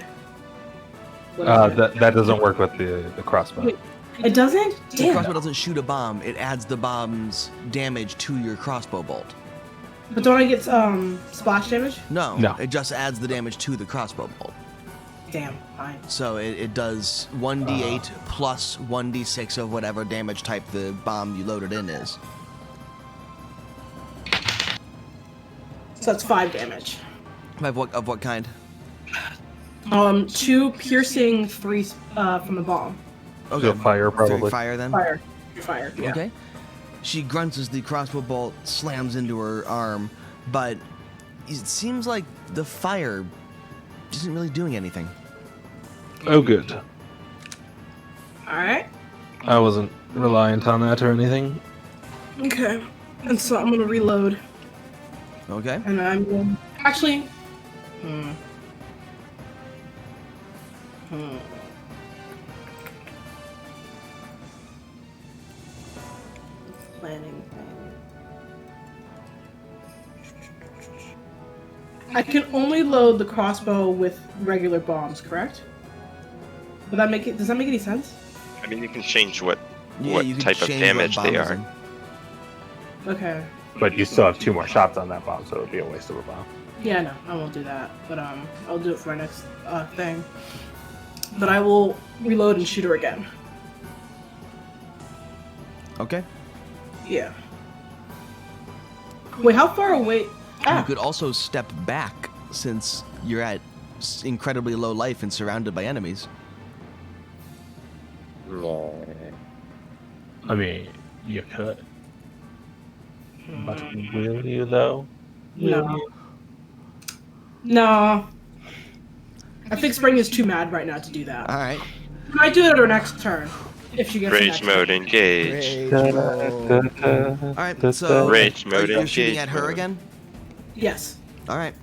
That doesn't work with the crossbow. Wait, it doesn't? The Damn. crossbow doesn't shoot a bomb. It adds the bomb's damage to your crossbow bolt. But don't I get splash damage? No, No. it just adds the damage to the crossbow bolt. Damn, fine. So it does 1d8 plus 1d6 of whatever damage type the bomb you loaded in is. So that's 5 damage. Of what kind? 2 piercing, 3 from the bomb. Okay. So fire, probably. Fire then? Fire. Fire, yeah. Okay. She grunts as the crossbow bolt slams into her arm, but it seems like the fire isn't really doing anything. Oh, good. Alright. I wasn't reliant on that or anything. Okay. And so I'm gonna reload. Okay. And I'm going... Actually... Planning thing. I can only load the crossbow with regular bombs, correct? Would that make it? Does that make any sense? I mean, you can change what Yeah, you can type of change damage what they bomb is are. in. Okay. But you still have 2 more shots on that bomb, so it would be a waste of a bomb. Yeah, no, I won't do that. But I'll do it for my next thing. But I will reload and shoot her again. Okay. Yeah. Wait, how far away? You could also step back since you're at incredibly low life and surrounded by enemies. I mean, you could. But will you, though? No. No. I think Spring is too mad right now to do that. All right. We might do it at her next turn. If she gets the Rage next mode turn. engage. All right. So Rage mode you're shooting engage at her mode. again. Yes. All right.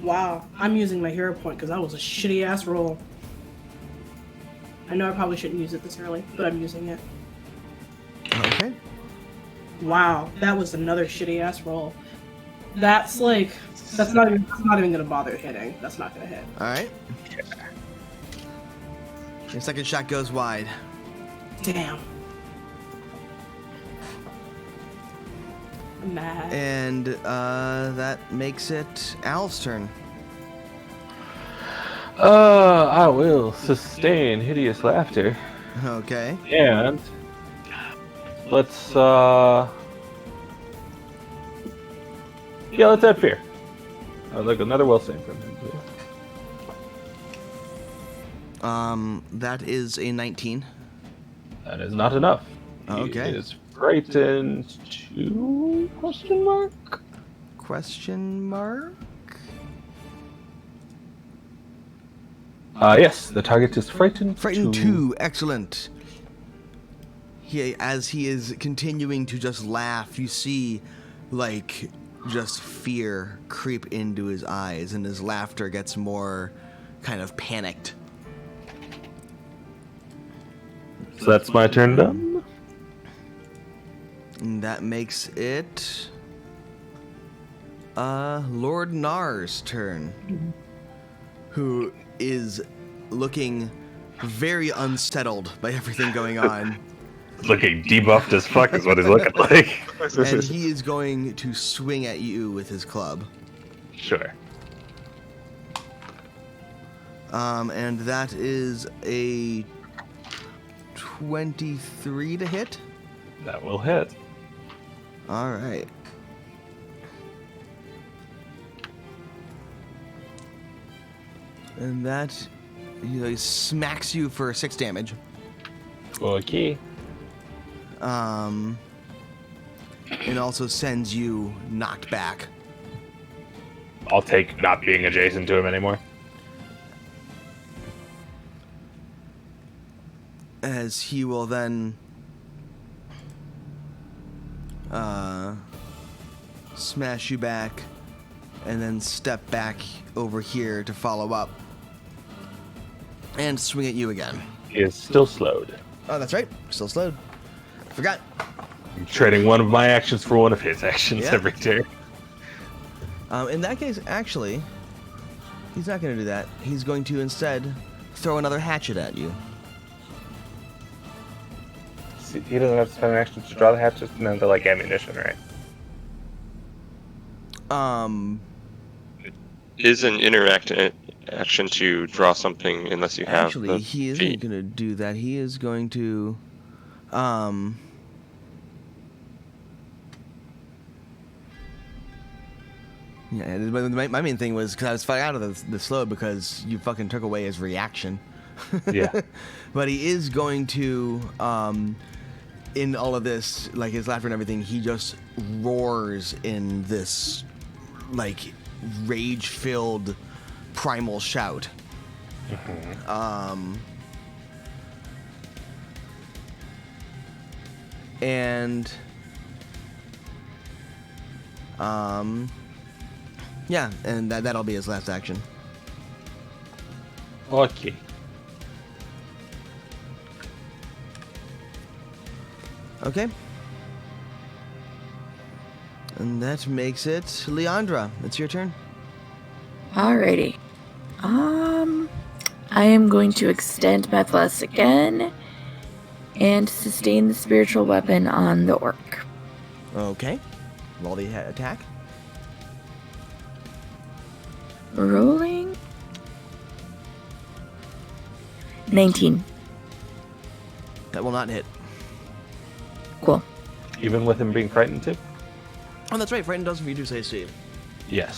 Wow. I'm using my hero point because that was a shitty ass roll. I know I probably shouldn't use it this early, but I'm using it. Okay. Wow, that was another shitty ass roll. That's like, that's not even gonna bother hitting. That's not gonna hit. All right. Your second shot goes wide. Damn. I'm mad. And that makes it Al's turn. I will sustain hideous laughter. Okay. And let's let's add fear. I'd like another will save from him, please. That is a 19. That is not enough. Okay. He is frightened to question mark? Question mark? Yes, the target is frightened. Frightened 2. Excellent. As he is continuing to just laugh, you see, like, just fear creep into his eyes, and his laughter gets more kind of panicked. So that's my turn done. And that makes it Lord Nar's turn, who is looking very unsettled by everything going on. Looking debuffed as fuck is what he's looking like. And he is going to swing at you with his club. Sure. And that is a 23 to hit. That will hit. All right. And that, he smacks you for 6 damage. Okay. And also sends you knocked back. I'll take not being adjacent to him anymore. As he will then smash you back and then step back over here to follow up and swing at you again. He is still slowed. Oh, that's right. Still slowed. Forgot. I'm trading one of my actions for one of his actions Yeah. every turn. In that case, actually, He's not going to do that. He's going to instead throw another hatchet at you. See, he doesn't have to spend an action to draw the hatchets, and then they're like ammunition, right? Is an action to draw something unless you have. Actually, he isn't going to do that. He is going to, yeah, my main thing was because I was fighting out of the slow because you fucking took away his reaction. Yeah. But he is going to, in all of this, like his laughter and everything, he just roars in this, like, rage-filled primal shout. Mm-hmm. And yeah, and that'll be his last action. Okay. Okay. And that makes it Leandra. It's your turn. Alrighty. I am going to extend my plus again and sustain the spiritual weapon on the orc. Okay. Roll the attack. Rolling. 19. That will not hit. Cool. Even with him being frightened too? Oh, that's right. Frightened doesn't reduce AC. Yes.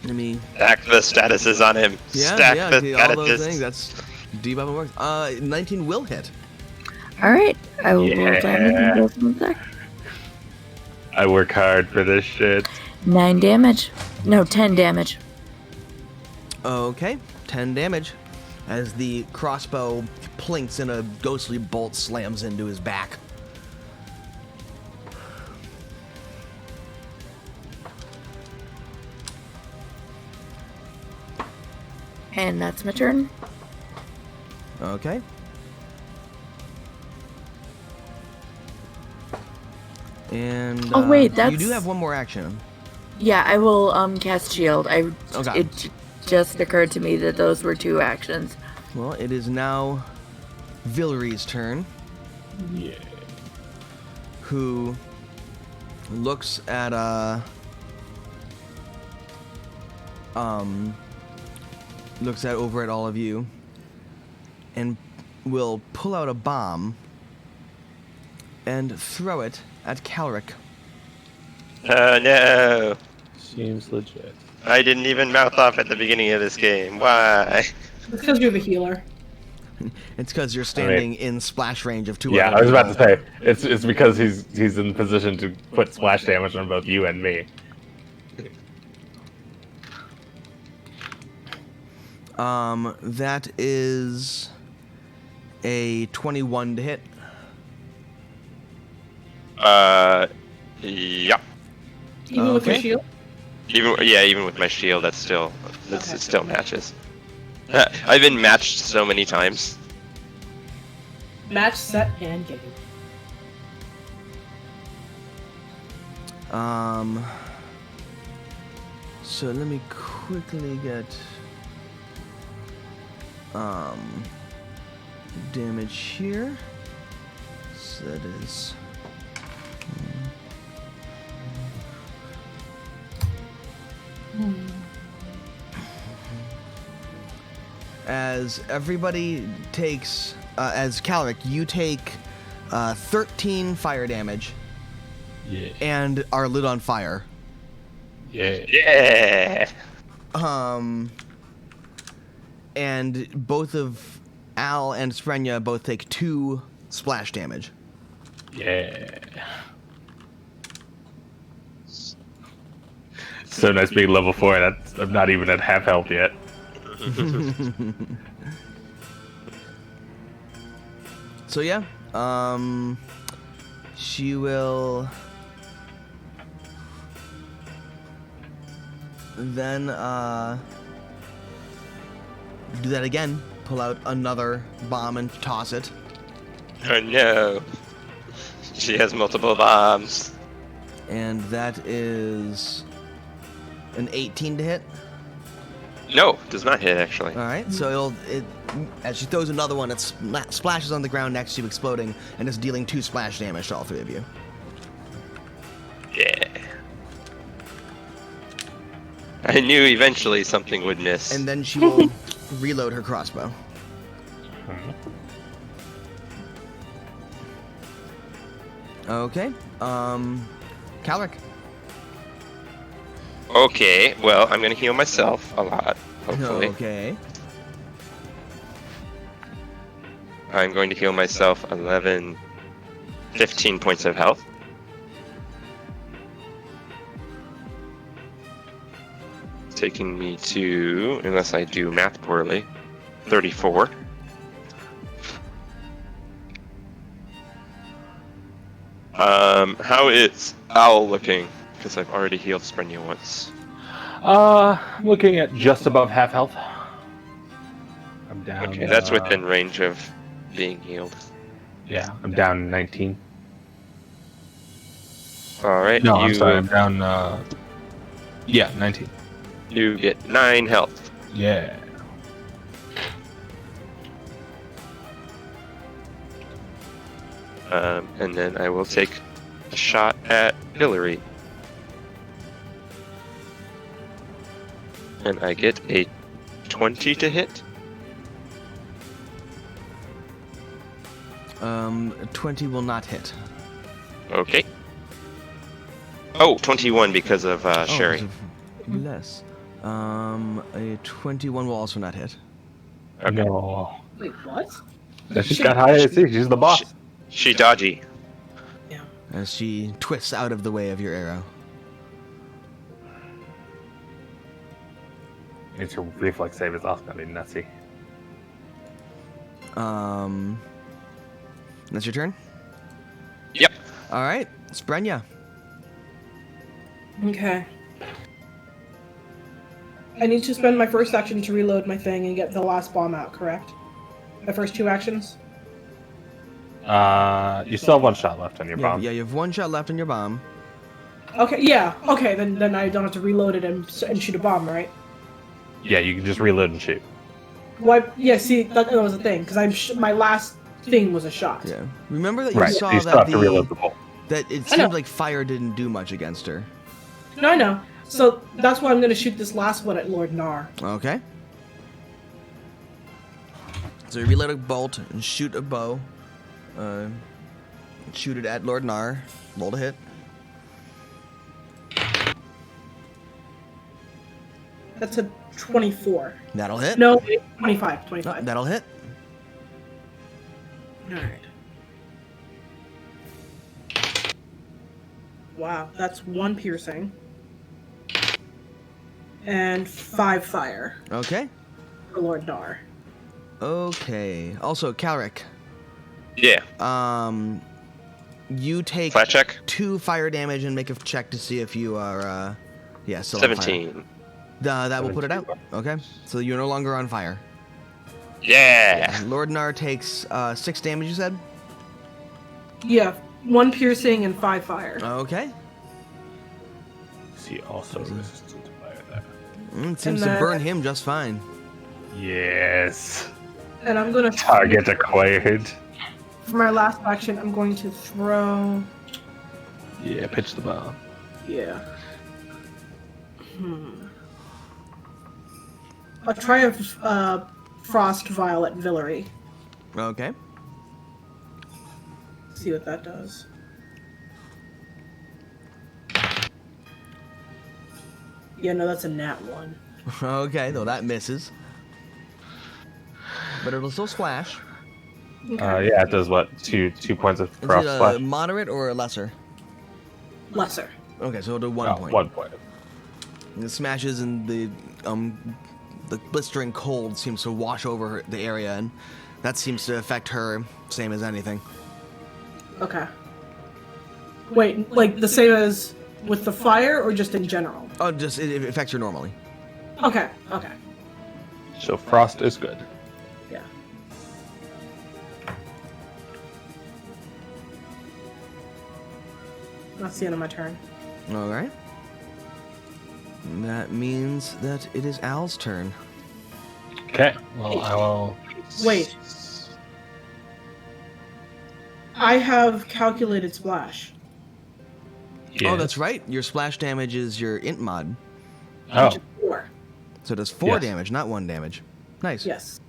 Let me. Stack the statuses on him. Yeah, Stack yeah. the Okay, all those statuses. things. That's debuff and works. 19 will hit. Alright. I will roll Yeah. damage and go from the I work hard for this shit. 9 damage. No, 10 damage. Okay, 10 damage. As the crossbow plinks and a ghostly bolt slams into his back. And that's my turn. Okay. And Oh, wait, you that's- do have one more action. Yeah, I will cast shield. Okay. It just occurred to me that those were 2 actions. Well, it is now Villery's turn, Yeah. who looks at over at all of you and will pull out a bomb and throw it at Calric. Oh no. Seems legit. I didn't even mouth off at the beginning of this game. Why? It's because you're the healer. It's because you're standing in splash range of 2 Yeah, other I was about to people. say it's because he's in position to put splash damage on both you and me. That is a 21 to hit. Yeah. Even with your Okay. shield. Even with my shield, it still matches. I've been matched so many times. Match, set, and game. So let me quickly get damage here. So that is as everybody takes as Calric, you take 13 fire damage Yeah. and are lit on fire. Yeah. Yeah. And both of Al and Sprenya both take 2 splash damage. Yeah. So nice being level 4. I'm not even at half health yet. So yeah, she will then do that again. Pull out another bomb and toss it. Oh no. She has multiple bombs. And that is An 18 to hit. No, does not hit actually. All right, so as she throws another one, it splashes on the ground next to you, exploding, and is dealing 2 splash damage to all 3 of you. Yeah. I knew eventually something would miss. And then she will reload her crossbow. Okay. Calric. Okay, well, I'm gonna heal myself a lot, hopefully. Okay. I'm going to heal myself 15 points of health. Taking me to, unless I do math poorly, 34. How is Owl looking? Because I've already healed Sprenya once. Looking at just above half health. I'm down. Okay, that's within range of being healed. Yeah, I'm down 19. Alright, No, I'm sorry, I'm down, 19. You get 9 health. Yeah. And then I will take a shot at Hillary. And I get a 20 to hit. 20 will not hit. Okay. Oh, 21 because of Sherry. Less. A 21 will also not hit. Okay. No. Wait, what? She's got high AC. She's the boss. She dodgy. Yeah. As she twists out of the way of your arrow. It's her reflex save is also gonna be nutsy. That's your turn? Yep. All right, Sprenya. Okay. I need to spend my first action to reload my thing and get the last bomb out, correct? My first 2 actions? You still have 1 shot left on your bomb. Yeah, you have 1 shot left on your bomb. Okay, yeah. Okay, then I don't have to reload it and shoot a bomb, right? Yeah, you can just reload and shoot. Why? Yeah, see, that was the thing, because my last thing was a shot. Yeah. Remember that you Right, saw you still that have to reload the bolt. that it I know. seemed like fire didn't do much against her. No, I know. So that's why I'm going to shoot this last one at Lord Nar. Okay. So you reload a bolt and shoot a bow. Shoot it at Lord Nar. Roll to hit. That's a 24. That'll hit. No, wait, 25. 25. No, that'll hit. Alright. Wow, that's 1 piercing. And 5 fire Okay. for Lord Nar. Okay. Also, Calric. Yeah. You take Flat check. 2 fire damage and make a check to see if you are, still on fire. 17. That will put it out. Okay. So you're no longer on fire. Yeah. Lord Nar takes 6 damage, you said? Yeah, 1 piercing and 5 fire. Okay. She also resistant to fire there. It seems And to burn him just fine. Yes. And I'm going to... Target acquired. For my last action, I'm going to throw... Yeah, pitch the bomb. Yeah. I'll try a Frost Vial at Villery. Okay. See what that does. Yeah, no, that's a nat 1. Okay, though that misses. But it'll still splash. Okay. Yeah, it does what? Two points of Is frost it a splash? moderate or a lesser? Lesser. Okay, so it'll do 1 point. 1 point. And it smashes and the blistering cold seems to wash over the area, and that seems to affect her same as anything. Okay. Wait, like the same as with the fire, or just in general? Oh, just it affects her normally. Okay, okay. So frost is good. Yeah. That's the end of my turn. All right. That means that it is Al's turn. Okay. Well, I will. Wait. I have calculated splash. Yeah. Oh, that's right. Your splash damage is your int mod. Oh. Which is 4. So it does 4 Yes. damage, not 1 damage. Nice. Yes.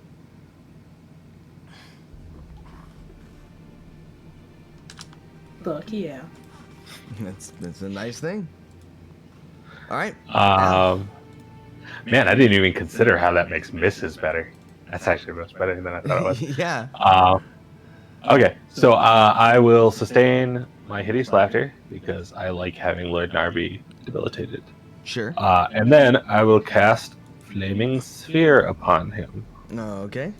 Fuck yeah. That's a nice thing. All right. Man, I didn't even consider how that makes misses better. That's actually much better than I thought it was. Yeah. Okay, so I will sustain my hideous laughter because I like having Lord Narby debilitated. Sure. And then I will cast Flaming Sphere upon him. Okay.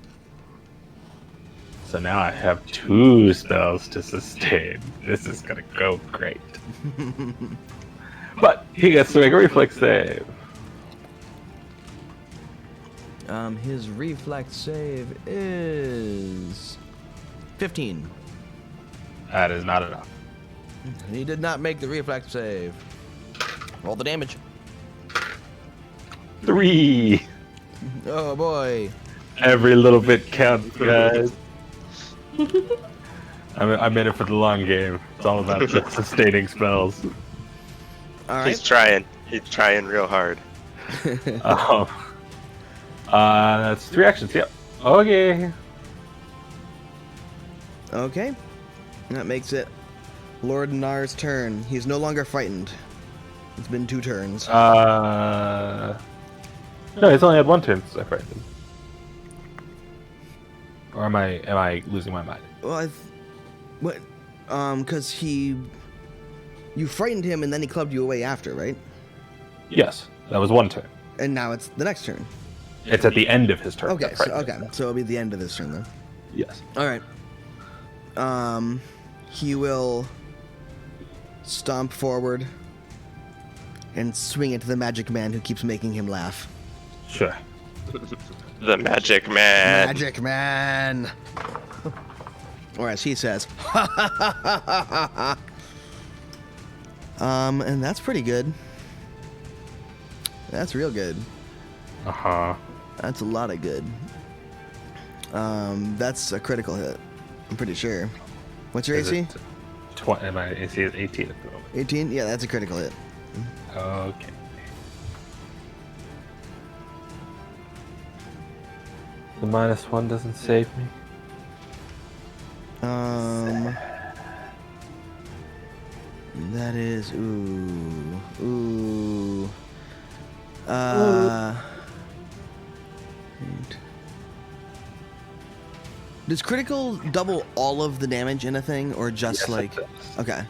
So now I have 2 spells to sustain. This is gonna go great. But he gets to make a reflex save. His reflex save is 15. That is not enough. He did not make the reflex save. Roll the damage. 3. Oh boy. Every little bit counts, guys. I'm in it for the long game. It's all about the sustaining spells. All right. He's trying. He's trying real hard. That's 3 actions. Yep. Okay. Okay. That makes it Lord Nar's turn. He's no longer frightened. It's been 2 turns. No, he's only had 1 turn since I frightened him. Or am I losing my mind? Well, because you frightened him and then he clubbed you away after, right? Yes, that was 1 turn. And now it's the next turn. It's at the end of his turn. Okay, that so, frightened him. it'll be the end of this turn then. Yes. All right. He will stomp forward and swing into the magic man who keeps making him laugh. Sure. The Magic Man. Magic man. Or as he says, and that's pretty good. That's real good. Uh-huh. That's a lot of good. That's a critical hit. I'm pretty sure. What's your AC? My AC is 18 at the moment. 18? Yeah, that's a critical hit. Okay. The -1 doesn't save me. That is ooh. Does critical double all of the damage in a thing, or just Yes, like? it does. Okay.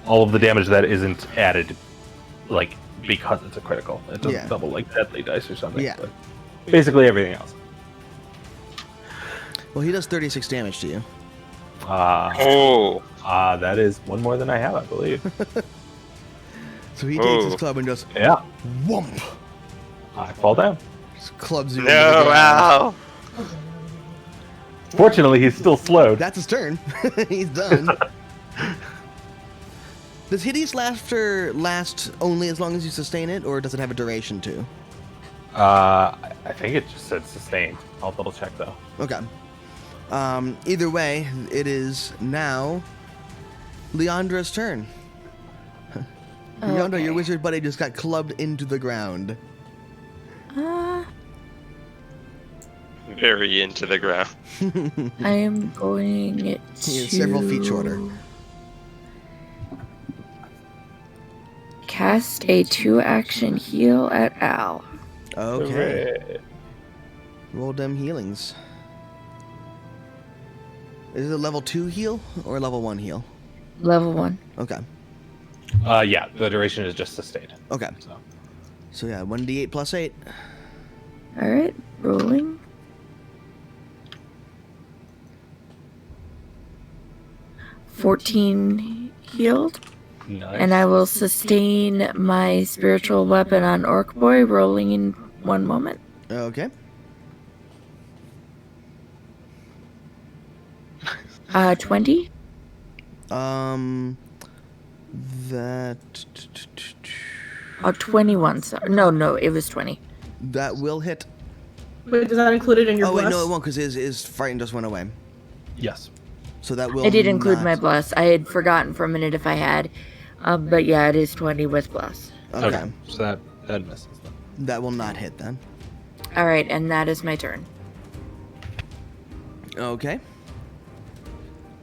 All of the damage that isn't added, like, because it's a critical. It doesn't Yeah. double like deadly dice or something. Yeah. But basically everything else. Well, he does 36 damage to you. Oh. That is 1 more than I have, I believe. So he takes his Oh. club and goes Yeah. whomp. I fall down. Just clubs you. No, into the ground. Al. Fortunately, he's still slowed. That's his turn. He's done. Does hideous laughter last only as long as you sustain it, or does it have a duration too? I think it just said sustained. I'll double check though. Okay. Either way, it is now Leandra's turn. Leandra, your wizard buddy just got clubbed into the ground. Very into the ground. I am going to... He is several feet shorter. Cast a 2-action heal at Al. Okay. Hooray. Roll them healings. Is it a level 2 heal or a level 1 heal? Level 1. Okay. Yeah, the duration is just sustained. Okay. So yeah, 1d8 plus 8. Alright, rolling. $14 healed. Nice. And I will sustain my spiritual weapon on Orc Boy, rolling in 1 moment. Okay. 20. That Oh, 21. No, it was 20. That will hit. Wait, does that include it in your Oh wait, bless? no, it won't because his frighten just went away. Yes. So that will. I did include not... my bless. I had forgotten for a minute if I had. But yeah, it is 20 with bless. Okay. So that misses them. That will not hit then. All right, and that is my turn. Okay.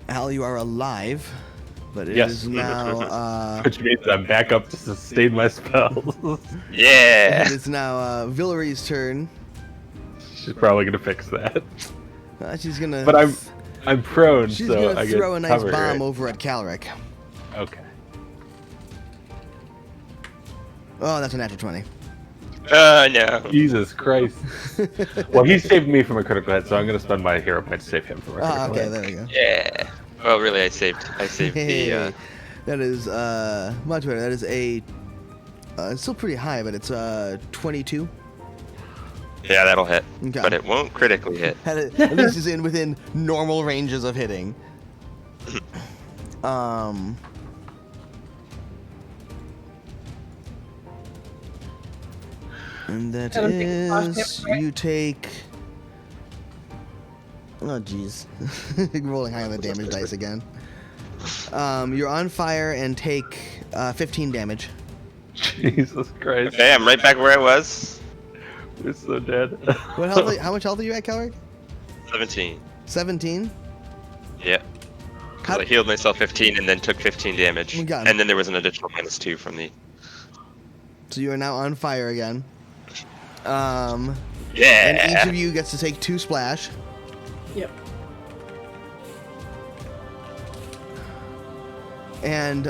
Al, you are alive, but it Yes. is now. Which means I'm back up to sustain my spells. Yeah. It is now Villery's turn. She's probably gonna fix that. She's gonna. But I'm prone, She's so gonna I throw a get nice cover, bomb right? over at Calric. Okay. Oh, that's a natural 20. No. Jesus Christ. Well, he saved me from a critical hit, so I'm gonna spend my hero point to save him from a critical Oh, okay, hit. there we go. Yeah. Well, really, I saved Hey, the. that is much better. That is a. It's still pretty high, but it's 22. Yeah, that'll hit. Okay. But it won't critically hit. At least is within normal ranges of hitting. And that I don't think it's flash is damage, right? you take. Oh jeez, rolling high on the damage dice again. You're on fire and take 15 damage. Jesus Christ. Okay, I'm right back where I was. We're so dead. What health? How much health are you at, Calric? 17. 17. Yeah. How- I healed myself 15 and then took 15 damage. We got him. And then there was an additional -2 from the. So you are now on fire again. And each Yeah. of you gets to take 2 splash. Yep. And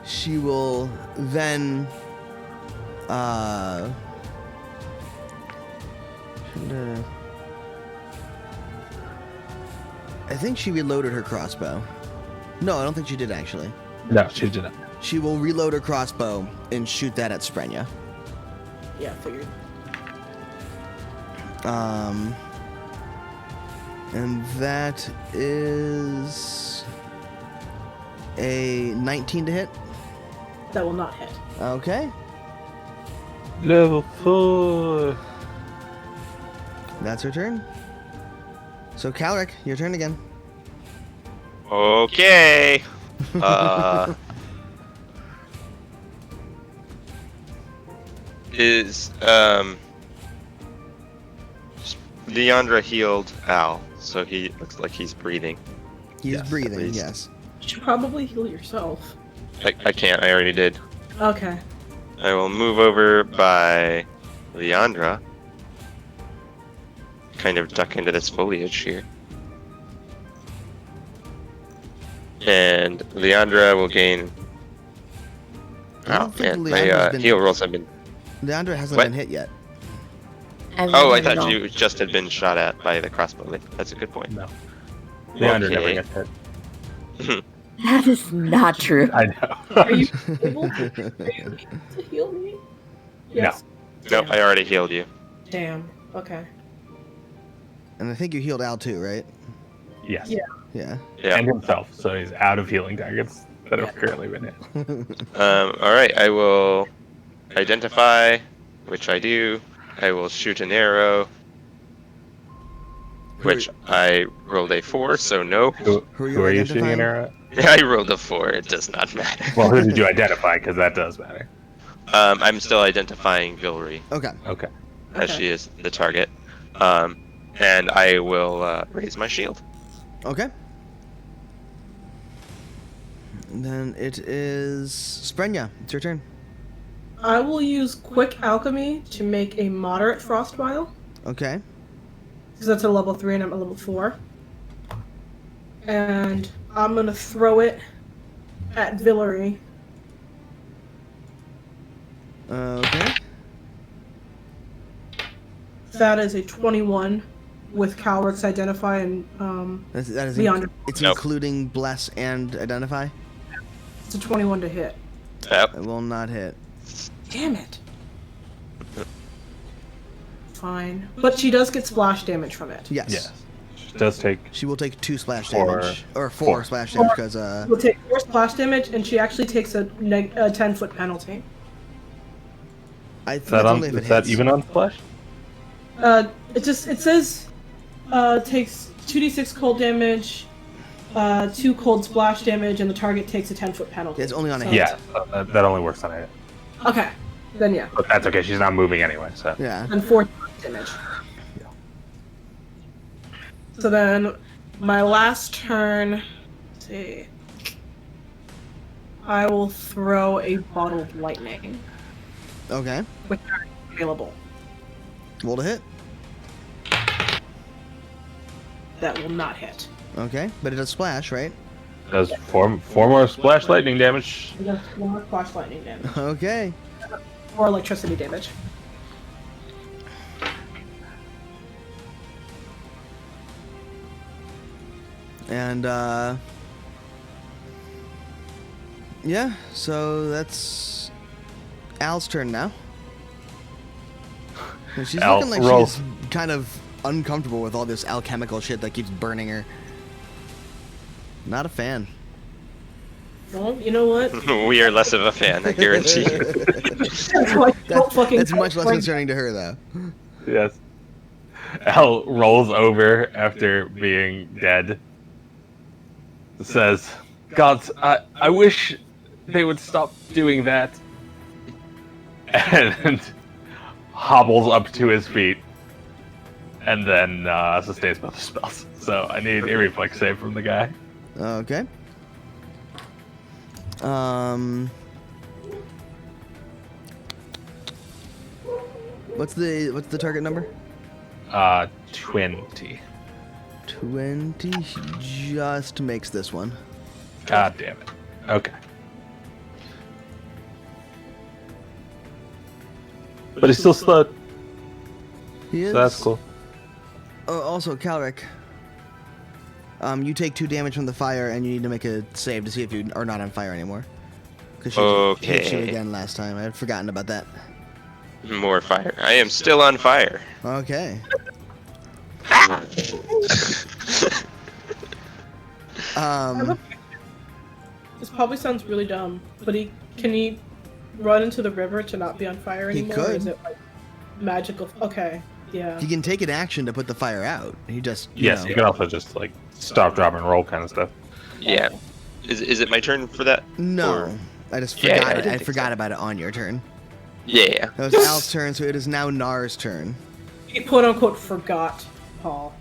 she will then I think she reloaded her crossbow. No, I don't think she did actually. No, she didn't. She will reload her crossbow and shoot that at Sprenya. Yeah, figured. And that is a 19 to hit. That will not hit. Okay. Level 4. That's her turn. So Calric, your turn again. Okay. Is Leandra healed Al, so he looks like he's breathing. He's Yes, at breathing, least. yes. You should probably heal yourself. I can't. I already did. Okay. I will move over by Leandra. Kind of duck into this foliage here. And Leandra will gain. I don't Oh think man, Leandra's my been- heal rolls have been. Leandra hasn't What? been hit yet. Oh, I haven't hit at thought all. you just had been shot at by the crossbow. That's a good point. No. Leandra never Okay. gets hit. That is not true. I know. Are you able to heal me? Yes. Nope, I already healed you. Damn. Okay. And I think you healed Al too, right? Yes. Yeah. Yeah. Yeah. And himself, so he's out of healing targets that have currently been hit. All right, I will identify, which I do. I will shoot an arrow, which I rolled a 4, so no. Who are you Are you shooting an identifying? arrow? I rolled a 4. It does not matter. Well, who did you identify? Because that does matter. I'm still identifying Villery Okay. Okay. as Okay. she is the target, and I will raise my shield. Okay. And then it is Sprenya. It's your turn. I will use Quick Alchemy to make a moderate frost vial. Okay. Because that's a level 3 and I'm a level 4. And I'm gonna throw it at Villery. Okay. That is a 21 with Calric's Identify and That is Leandra. it's Nope. including bless and identify. It's a 21 to hit. Yep. It will not hit. Damn it. Fine. But she does get splash damage from it. Yes. Yes. She does take. She will take 2 splash Four. damage. Or 4 splash damage, because, Will take 4 splash damage, and she actually takes a 10-foot penalty. I think Is that's only if it is that hits. even on splash? It says takes 2d6 cold damage, 2 cold splash damage, and the target takes a 10-foot penalty. It's only on a hit. Yeah, that only works on a hit. Okay, then yeah. But that's okay. She's not moving anyway, so. Yeah. And 4 damage. So then, my last turn. Let's see. I will throw a bottle of lightning, Okay. which are available. Roll to hit. That will not hit. Okay. But it does splash, right? Does four more splash lightning damage. It does 4 splash lightning damage. Okay. Or electricity damage. And, yeah, so that's Al's turn now. And she's Al, looking like roll. she's kind of uncomfortable with all this alchemical shit that keeps burning her. Not a fan. Well, you know what? We are less of a fan, I guarantee you. That's much less concerning to her, though. Yes. Al rolls over after being dead. Says, "Gods, I wish they would stop doing that." And hobbles up to his feet. And then sustains both spells. So I need a reflex save from the guy. Okay. What's the target number? 20. 20. He just makes this one. God damn it. Okay. But he's still slowed, He is. so that's cool. Oh, also, Calric. You take 2 damage from the fire, and you need to make a save to see if you are not on fire anymore. Because she hit you Okay. again last time. I had forgotten about that. More fire. I am still on fire. Okay. This probably sounds really dumb, but can he run into the river to not be on fire He anymore? could. Or is it like magical? Okay, yeah. He can take an action to put the fire out. He just Yes, you can also just like stop, drop, and roll kind of stuff. Yeah. Is it my turn for that? No, Or- I just Yeah, forgot I it. didn't I think forgot so. about it on your turn. Yeah. That was Al's turn, so it is now Nar's turn. He quote unquote forgot, Paul.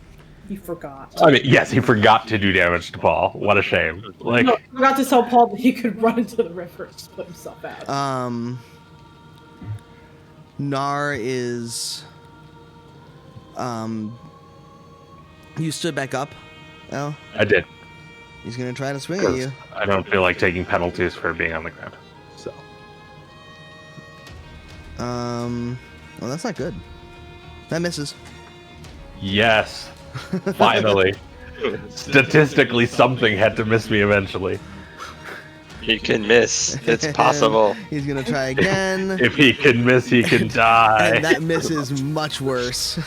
He forgot. I mean, yes, he forgot to do damage to Paul. What a shame. Like, No, he forgot to tell Paul that he could run into the river and split himself out. Nar is you stood back up, Al. I did. He's gonna try to swing at 'Cause you. I don't feel like taking penalties for being on the ground. So, Well, that's not good. That misses. yes, finally. Statistically, something had to miss me eventually. You can miss. It's possible. He's gonna try again. If he can miss, he can die. And that miss is much worse.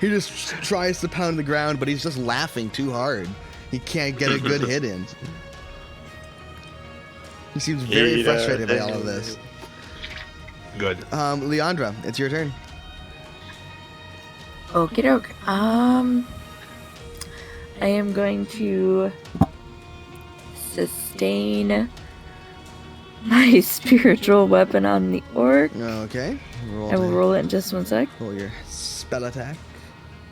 He just tries to pound the ground, but he's just laughing too hard. He can't get a good hit in. He seems very frustrated by all of this. Good. Leandra, it's your turn. Okie doke. I am going to sustain my spiritual weapon on the orc. Okay. I will roll it in just 1 sec. Roll your spell attack.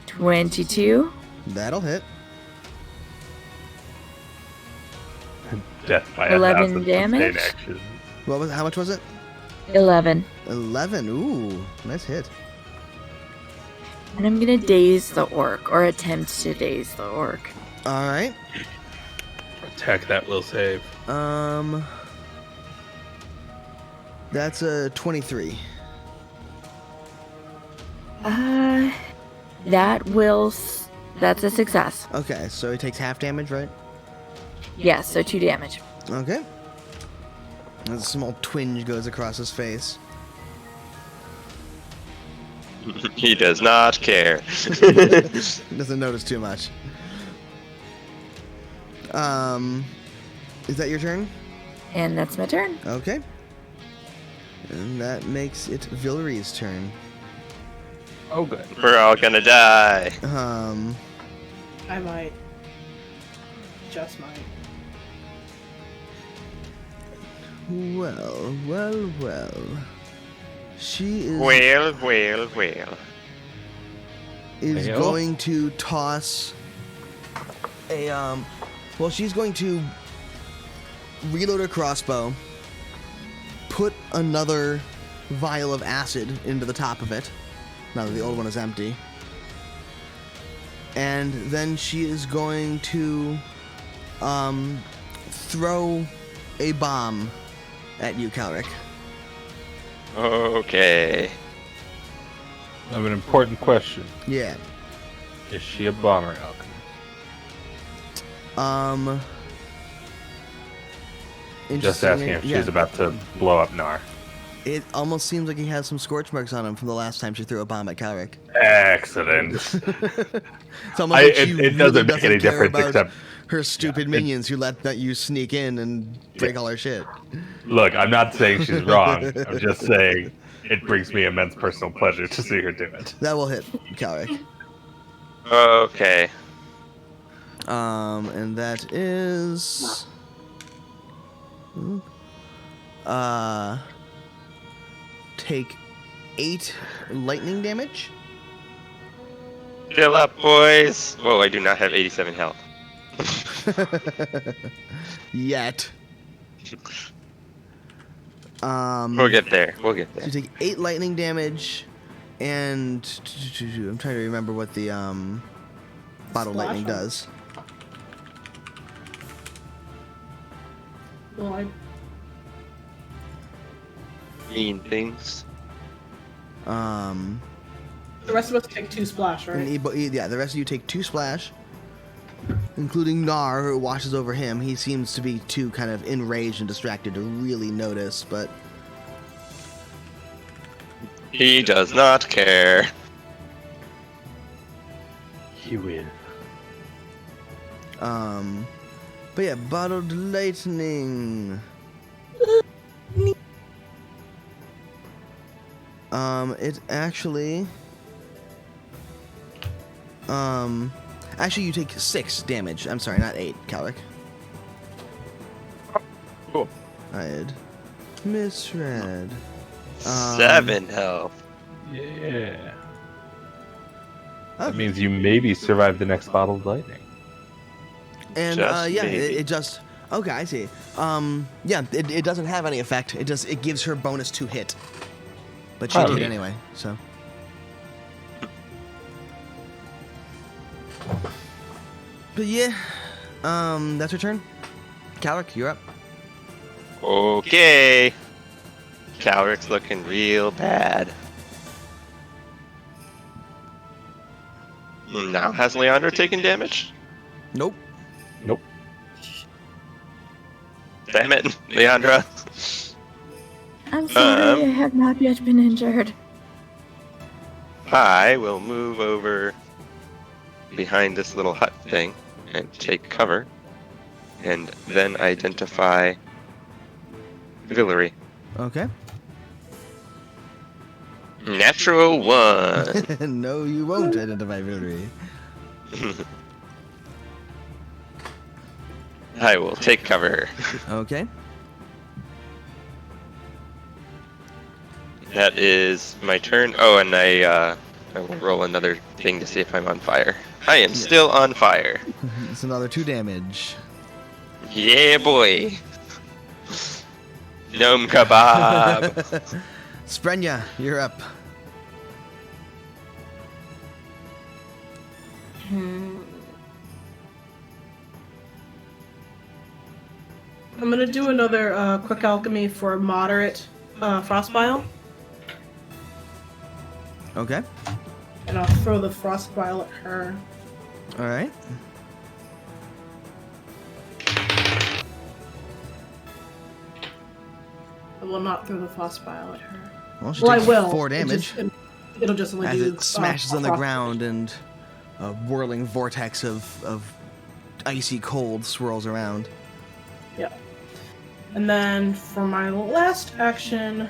22. That'll hit. Death by 11 1,000 damage? sustained actions. How much was it? 11. 11. Ooh, nice hit. And I'm gonna daze the orc, or attempt to daze the orc. All right. Attack that will save. That's a 23. That's a success. Okay, so he takes half damage, right? Yes, so 2 damage. Okay. A small twinge goes across his face. He does not care. Doesn't notice too much. Is that your turn? And that's my turn. Okay. And that makes it Villery's turn. Oh, good. We're all gonna die. I might. Just might. Well. She is Well. is Well. going to toss a well, she's going to reload her crossbow, put another vial of acid into the top of it, now that the old one is empty, and then she is going to throw a bomb at you, Calric. Okay. I have an important question. Yeah. Is she a bomber alchemist? Just asking if she's about to blow up Nar. It almost seems like he has some scorch marks on him from the last time she threw a bomb at Calric. Excellent. It's almost like she it doesn't make any care difference about except... her stupid minions who let you sneak in and break all her shit. Look, I'm not saying she's wrong. I'm just saying it brings me immense personal pleasure to see her do it. That will hit Calric. Okay. And that is... take 8 lightning damage. Fill up, boys. Whoa, I do not have 87 health. Yet. We'll get there. So you take 8 lightning damage, and I'm trying to remember what the bottle Splash lightning on. does. Well, Mean things. the rest of us take 2 splash, right? Yeah, the rest of you take 2 splash, including Nar, who washes over him. He seems to be too kind of enraged and distracted to really notice, but He does not care. He will. but yeah, bottled lightning. It actually, actually you take 6 damage. I'm sorry, not 8, Calric. Cool. I had misread. 7 health. Yeah. That Okay. means you maybe survive the next bottle of lightning. And Just yeah, maybe. it just okay. I see. Yeah, it doesn't have any effect. It gives her bonus to hit, but she Oh, did neat. anyway. So. But yeah, that's her turn. Calric, you're up. Okay. Calric's looking real bad. Now has Leandra taken damage? Nope. Nope. Damn it, Leandra. I'm sorry, I have not yet been injured. I will move over behind this little hut thing and take cover, and then identify Villery. Okay. Natural 1. No, you won't identify Villery. I will take cover. Okay. That is my turn. Oh, and I will roll another thing to see if I'm on fire. I am still on fire. It's another 2 damage. Yeah, boy. Gnome kebab. Sprenya, you're up. I'm gonna do another quick alchemy for moderate frost bile, Okay. and I'll throw the frost bile at her. All right. I will not throw the frost bile at her. Well, she Well, I takes will. 4 It damage. just- It'll just only as do it smashes on the cross- ground and a whirling vortex of icy cold swirls around. Yeah. And then for my last action,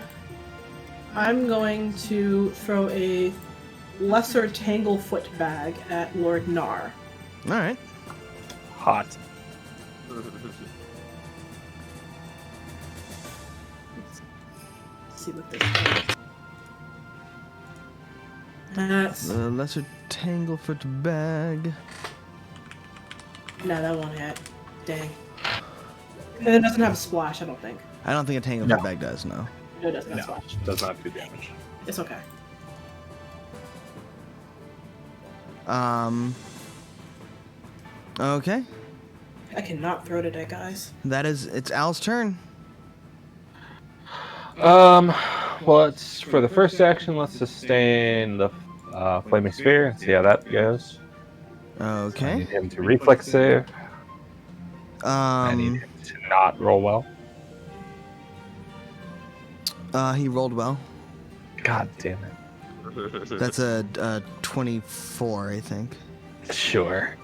I'm going to throw a lesser Tanglefoot bag at Lord Nar. All right. Hot. Let's see what this does. That's The lesser Tanglefoot bag. no, that won't hit. Dang. And it doesn't have a splash, I don't think. I don't think a Tanglefoot bag does, no. No, it doesn't have No, splash. does not do damage. It's okay. Okay. I cannot throw today, guys. It's Al's turn. Well, for the first action, let's sustain the flaming sphere and see how that goes. I Okay. need him to reflex save. I need him to not roll well. He rolled well. God damn it. That's a 24, I think. Sure.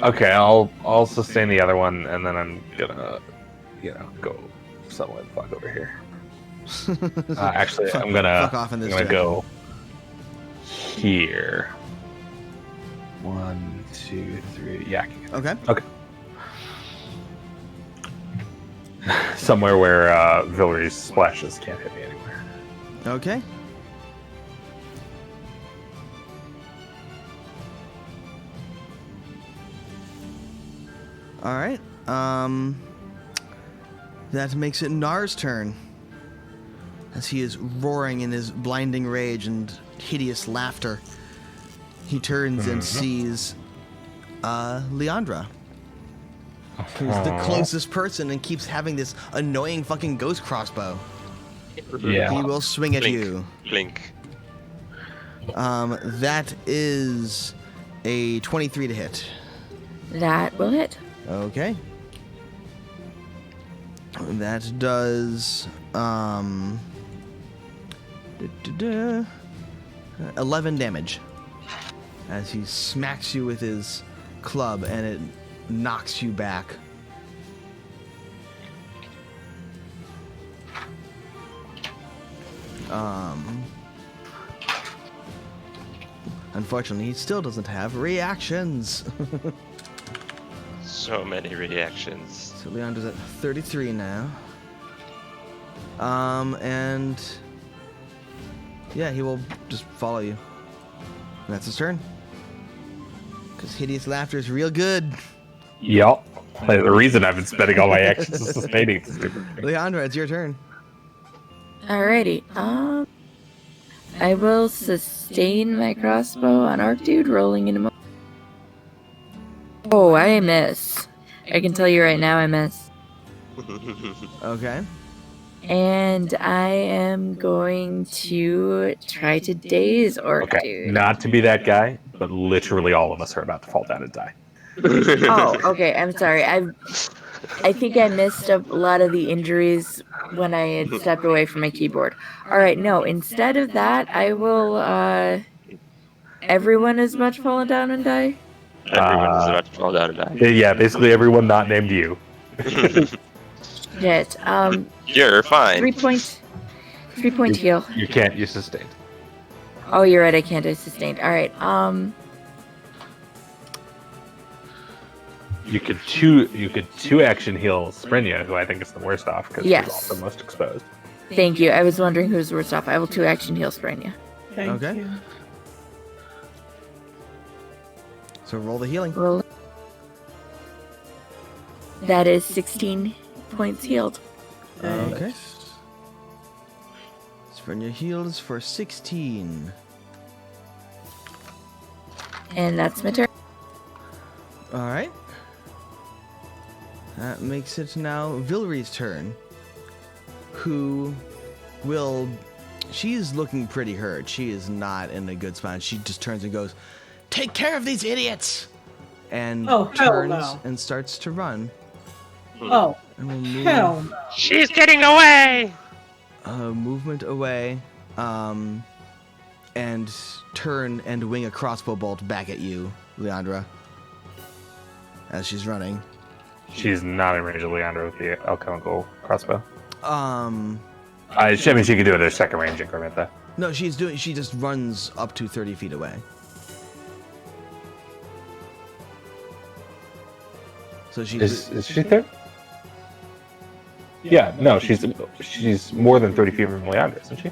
Okay, I'll sustain the other one, and then I'm gonna, go somewhere the fuck over here. Actually, I'm gonna Fuck off in this I'm gonna direction. go here. 1, 2, 3. Yeah. Okay. Okay. Somewhere where Villery's splashes can't hit me anywhere. Okay. All right. That makes it Nar's turn. As he is roaring in his blinding rage and hideous laughter, he turns and sees Leandra, who's the closest person and keeps having this annoying fucking ghost crossbow. Yeah. He will swing at Blink. you. Blink. That is a 23 to hit. That will hit. Okay. That does 11 damage as he smacks you with his club and it knocks you back. Unfortunately, he still doesn't have reactions. So many reactions. So Leandra's at 33 now. And yeah, he will just follow you. And that's his turn. Because hideous laughter is real good. Yup. The reason I've been spending all my actions sustaining this stupid thing. Leandra, it's your turn. Alrighty. I will sustain my crossbow on Arc Dude, rolling into. Oh, I miss. I can tell you right now, I miss. Okay. And I am going to try to daze Orc Okay, Dude. not to be that guy, but literally all of us are about to fall down and die. Oh, okay. I'm sorry. I think I missed a lot of the injuries when I had stepped away from my keyboard. All right, no. Instead of that, I will. Everyone is about to fall down and die. Everyone is about to fall down and die. Yeah, basically everyone not named you. Shit. You're fine. 3-point heal. You can't use sustained. Oh, you're right. I can't do sustained. All right. You could two action heal Sprinya, who I think is the worst off because Yes. she's also most exposed. Thank you. I was wondering who's worst off. I will 2 action heal Sprania. Thank Okay. you. So roll the healing. Roll. That is 16 points healed. Okay. Sprinya heals for 16. And that's my turn. Alright. That makes it now Villery's turn. Who will... She is looking pretty hurt. She is not in a good spot. She just turns and goes, "Take care of these idiots!" And Oh, hell turns no. and starts to run. Oh, And will move hell no. She's getting away! movement away. and turn and wing a crossbow bolt back at you, Leandra, as she's running. She's not in range of Leandra with the alchemical crossbow. I mean, she can do it at a second range increment, though. No, she just runs up to 30 feet away. So she's... Is she there? Yeah, no, she's more than 30 feet from Leandra, isn't she?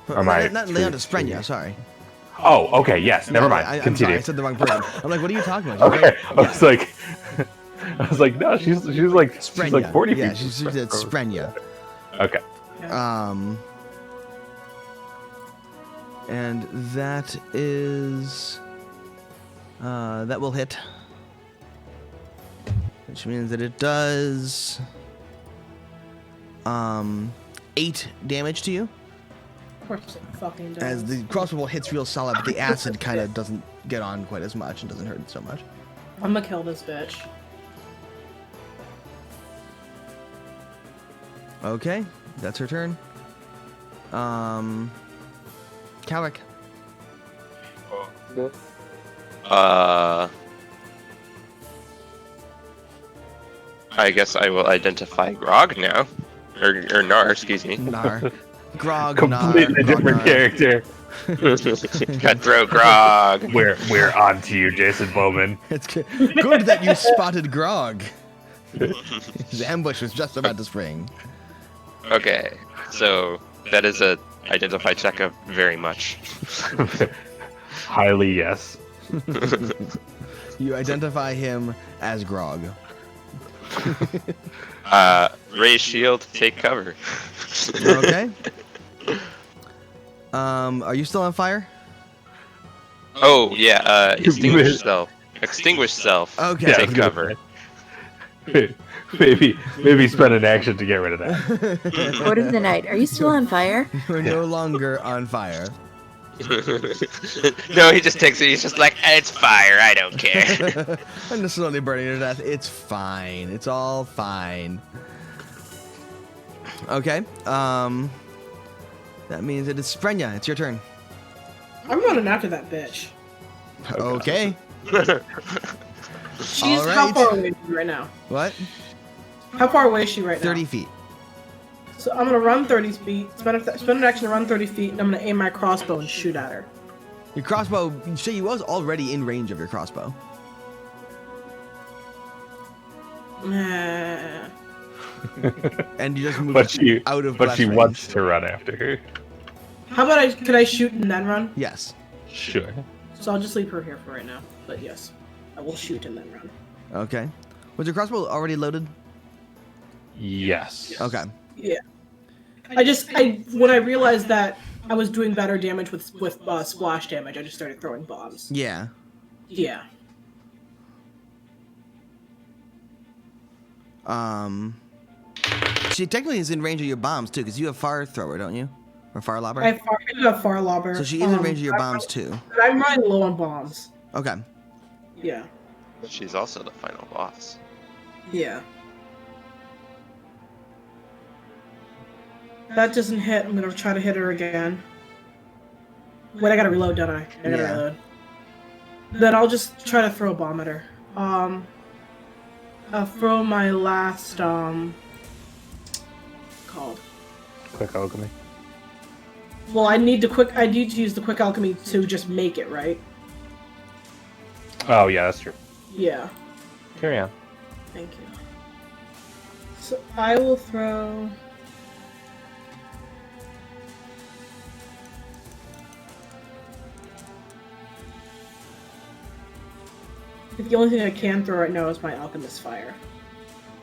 Or not Leandra, Sprenya, sorry. Oh, okay, yes, never mind. I'm Continue. sorry, I said the wrong person. I'm like, what are you talking about? Okay, I was like, no, she's like 40 feet. Yeah, she's at Sprenya. Okay. And that is... that will hit. Which means that it does... 8 damage to you. Of course it fucking does. As the crossbow hits real solid, but the acid kind of doesn't get on quite as much and doesn't hurt so much. I'm gonna kill this bitch. Okay, that's her turn. Cowrick. I guess I will identify Grog now. Or Nar, excuse me. Nar. Grog, Completely different character. Cutthroat Grog. We're on to you, Jason Bowman. It's good that you spotted Grog. His ambush was just about to spring. Okay, so that is a identify check of very much. Highly yes. You identify him as Grog. Raise shield, take cover. Okay. Are you still on fire? Oh yeah, extinguish self. Extinguish self. Okay. Take cover. Maybe spend an action to get rid of that. What of the night? Are you still on fire? You're no longer on fire. No, he just takes it. He's just like, it's fire. I don't care. I'm just slowly burning to death. It's fine. It's all fine. Okay. That means it is Sprenya. It's your turn. I'm running after that bitch. Okay. She's All right. how far away is she right now? What? How far away is she right now? 30 feet. So I'm gonna run 30 feet, spend an action to run 30 feet, and I'm gonna aim my crossbow and shoot at her. Your crossbow, she was already in range of your crossbow. Nah. And you just moved out of But she blast wants range. to run after her. How about could I shoot and then run? Yes. Sure. So I'll just leave her here for right now. But yes, I will shoot and then run. Okay. Was your crossbow already loaded? Yes. Okay. Yeah. When I realized that I was doing better damage with splash damage, I just started throwing bombs. Yeah. Yeah. She technically is in range of your bombs too, because you have fire thrower, don't you? Or fire lobber? I do have far lobber. So she is in range of your bombs too. But I'm running low on bombs. Okay. Yeah. She's also the final boss. Yeah. That doesn't hit. I'm gonna try to hit her again. Wait, I gotta reload, don't I? I gotta reload. Then I'll just try to throw a bomb at her. I'll throw my last, called. Quick alchemy. Well, I need to use the quick alchemy to just make it, right? Oh yeah, that's true. Yeah. Carry on. Thank you. So I will throw. The only thing I can throw right now is my alchemist fire.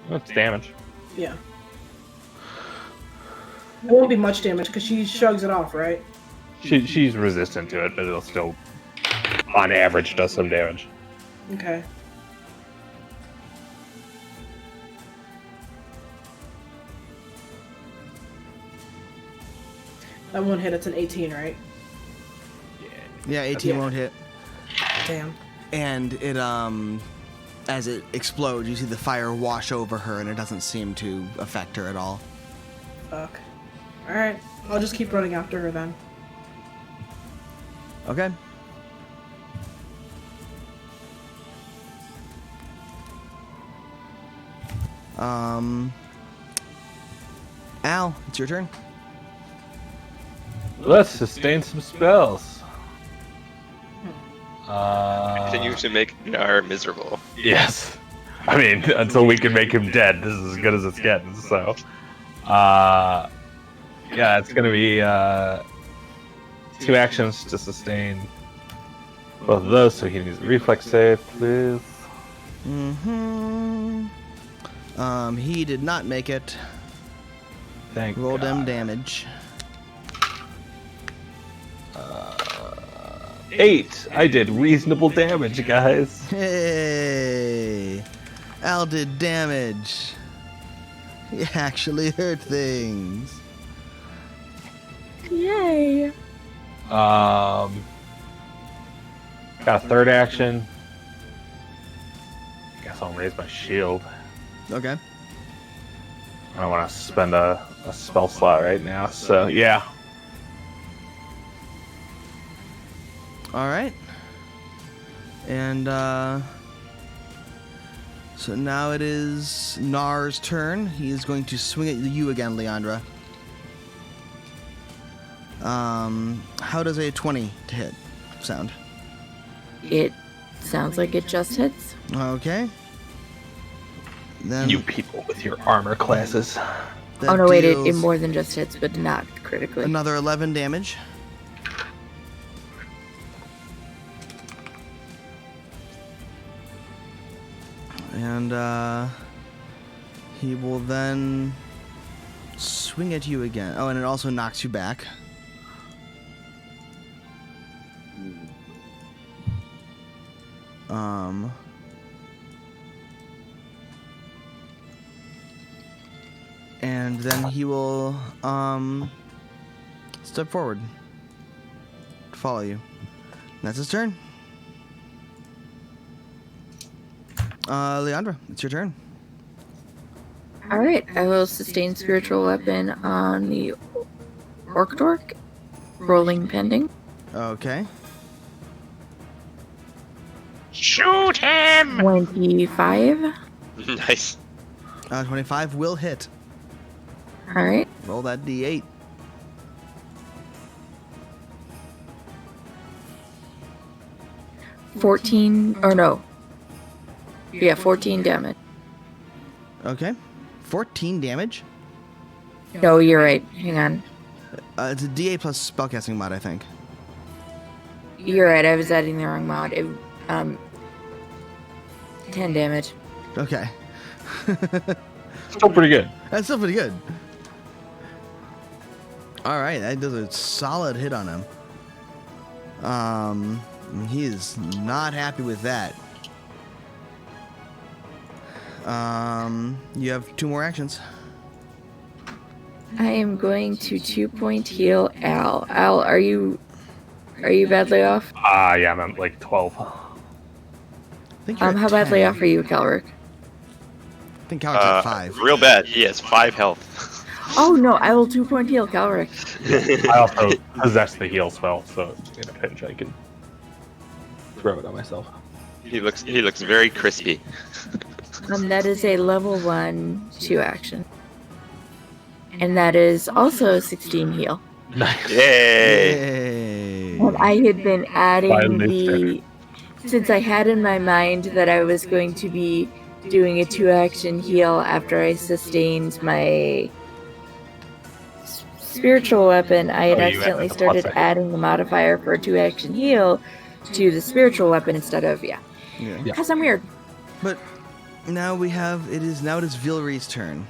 That's damage. Yeah. It won't be much damage because she shrugs it off, right? She's resistant to it, but it'll still, on average, does some damage. Okay. That won't hit. It's an 18, right? Yeah, 18 won't hit. Damn. And it as it explodes, you see the fire wash over her, and it doesn't seem to affect her at all. Fuck. Alright, I'll just keep running after her then. Okay. Al, it's your turn. Let's sustain some spells. Continue to make Nar miserable. Yes. I mean, until we can make him dead, this is as good as it's getting, so. Yeah, it's gonna be 2 actions to sustain both of those, so he needs a reflex save, please. He did not make it. Thank Roll God. them damage. 8! I did reasonable damage, guys. Hey! Al did damage. He actually hurt things. Yay! Got a 3rd action. Guess I'll raise my shield. Okay. I don't want to spend a spell slot right now, so yeah. Alright. And, so now it is Nar's turn. He is going to swing at you again, Leandra. How does a 20 to hit sound? It sounds like it just hits. Okay. Then You people with your armor classes. that Oh no, wait, it deals more than just hits, but not critically. another 11 damage. And he will then swing at you again. Oh, and it also knocks you back. And then he will step forward to follow you. And that's his turn. Leandra, it's your turn. Alright, I will sustain spiritual weapon on the orc dork. Rolling pending. Okay. Shoot him! 25. Nice. 25 will hit. Alright. Roll that d8. $14, or no. Yeah, 14 damage. Okay. 14 damage. No, you're right. Hang on. It's a d8 plus spellcasting mod, I think. You're right, I was adding the wrong mod. 10 damage. Okay. Still pretty good. That's still pretty good. All right, that does a solid hit on him. He is not happy with that. You have 2 more actions. I am going to 2-point heal Al. Al, are you badly off? Yeah, I'm at like 12. I think you're at How badly 10. off are you, Calric? I think Calric's at 5. Real bad. He has 5 health. Oh no, I will 2-point heal Calric. I also possess the heal spell, so in a pinch I can throw it on myself. He looks very crispy. That is a level 1 2 action. And that is also 16 heal. Nice. Yay! Yay. And I had been adding Finally since I had in my mind that I was going to be doing a 2-action heal after I sustained my spiritual weapon, I had Oh, you accidentally added the plus started adding the modifier for a 2-action heal to the spiritual weapon instead of, Yeah. Because I'm weird. But now it is Vilry's turn.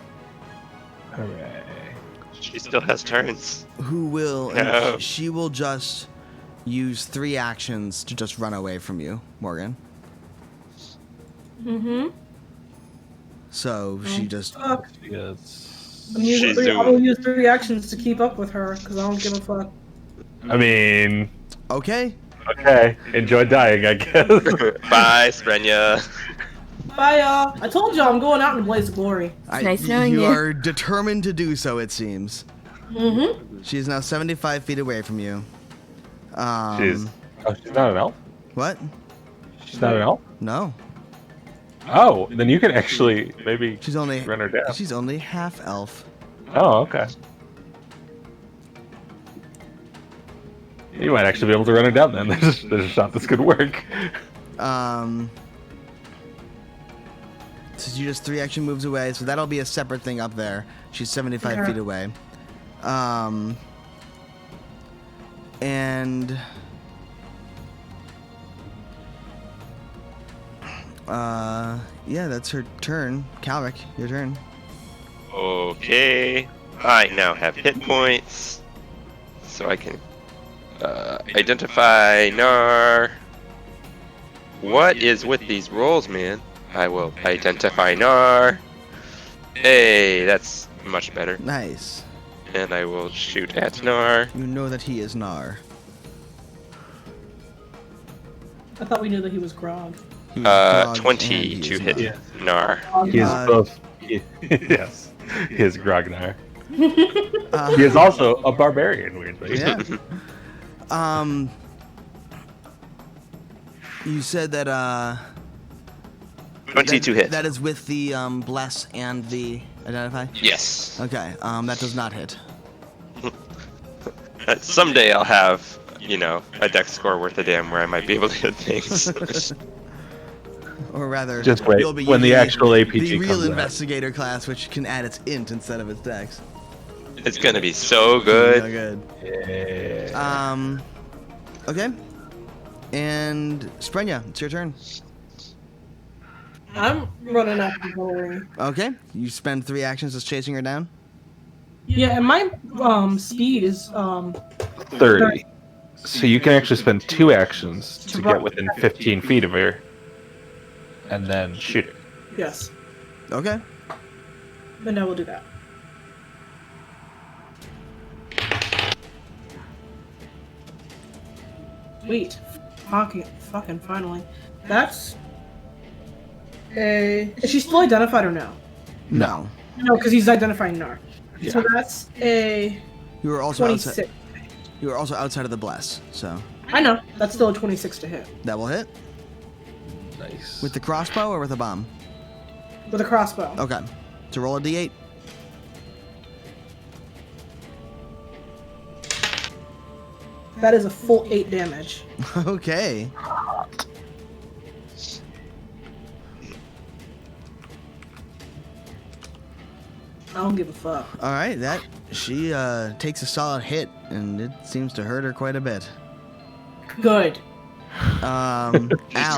Hooray. She still has turns. Who will, No. and she will just use 3 actions to just run away from you, Morgan. Mm-hmm. So she just, Yes. She's I will use 3 actions to keep up with her, because I don't give a fuck. I mean, okay. okay. Enjoy dying, I guess. Bye, Sprenya. Bye, y'all. I told y'all I'm going out in a blaze of glory. nice knowing you. you. are determined to do so, it seems. Mm-hmm. She's now 75 feet away from you. She's not an elf? What? She's not an elf? No. Oh, then you can actually maybe She's only run her down. She's only half elf. Oh, okay. You might actually be able to run her down then. There's a shot this could work. So you just 3 action moves away, so that'll be a separate thing up there. She's 75 feet away. And yeah, that's her turn. Calric, your turn. Okay. I now have hit points, so I can identify Nar. What is with these rolls, man? I will identify Nar. Hey, that's much better. Nice. And I will shoot at Nar. You know that he is Nar. I thought we knew that he was Grog. He is Grog 20 and he to is hit Nar. Nar. He is both. Yes, he is Grognar. Uh, He is also a barbarian, weirdly. Yeah. You said that 20 to hit. That is with the bless and the identify. Yes. Okay. That does not hit. Someday I'll have, a dex score worth a damn where I might be able to hit things. Or rather, Just wait you'll be when the using actual APG the real comes out. investigator class, which can add its int instead of its dex. It's gonna be so good. So good. Yeah. Okay. And Sprenya, it's your turn. I'm running after Hillary. Okay. You spend 3 actions just chasing her down. Yeah, and my speed is 30. So you can actually spend 2 actions to get within 15 feet of her, and then shoot her. yes. Okay. Then I will do that. Wait, fucking finally. That's a. Is she still identified or no? No. No, because he's identifying Nar. Yeah. So that's a You were also 26. outside. You were also outside of the bless, so I know. That's still a 26 to hit. that will hit Nice. with the crossbow or with a bomb. With a crossbow. Okay. To roll a d8. That is a full 8 damage. Okay. I don't give a fuck. All right. That she takes a solid hit, and it seems to hurt her quite a bit. Good. She's Al,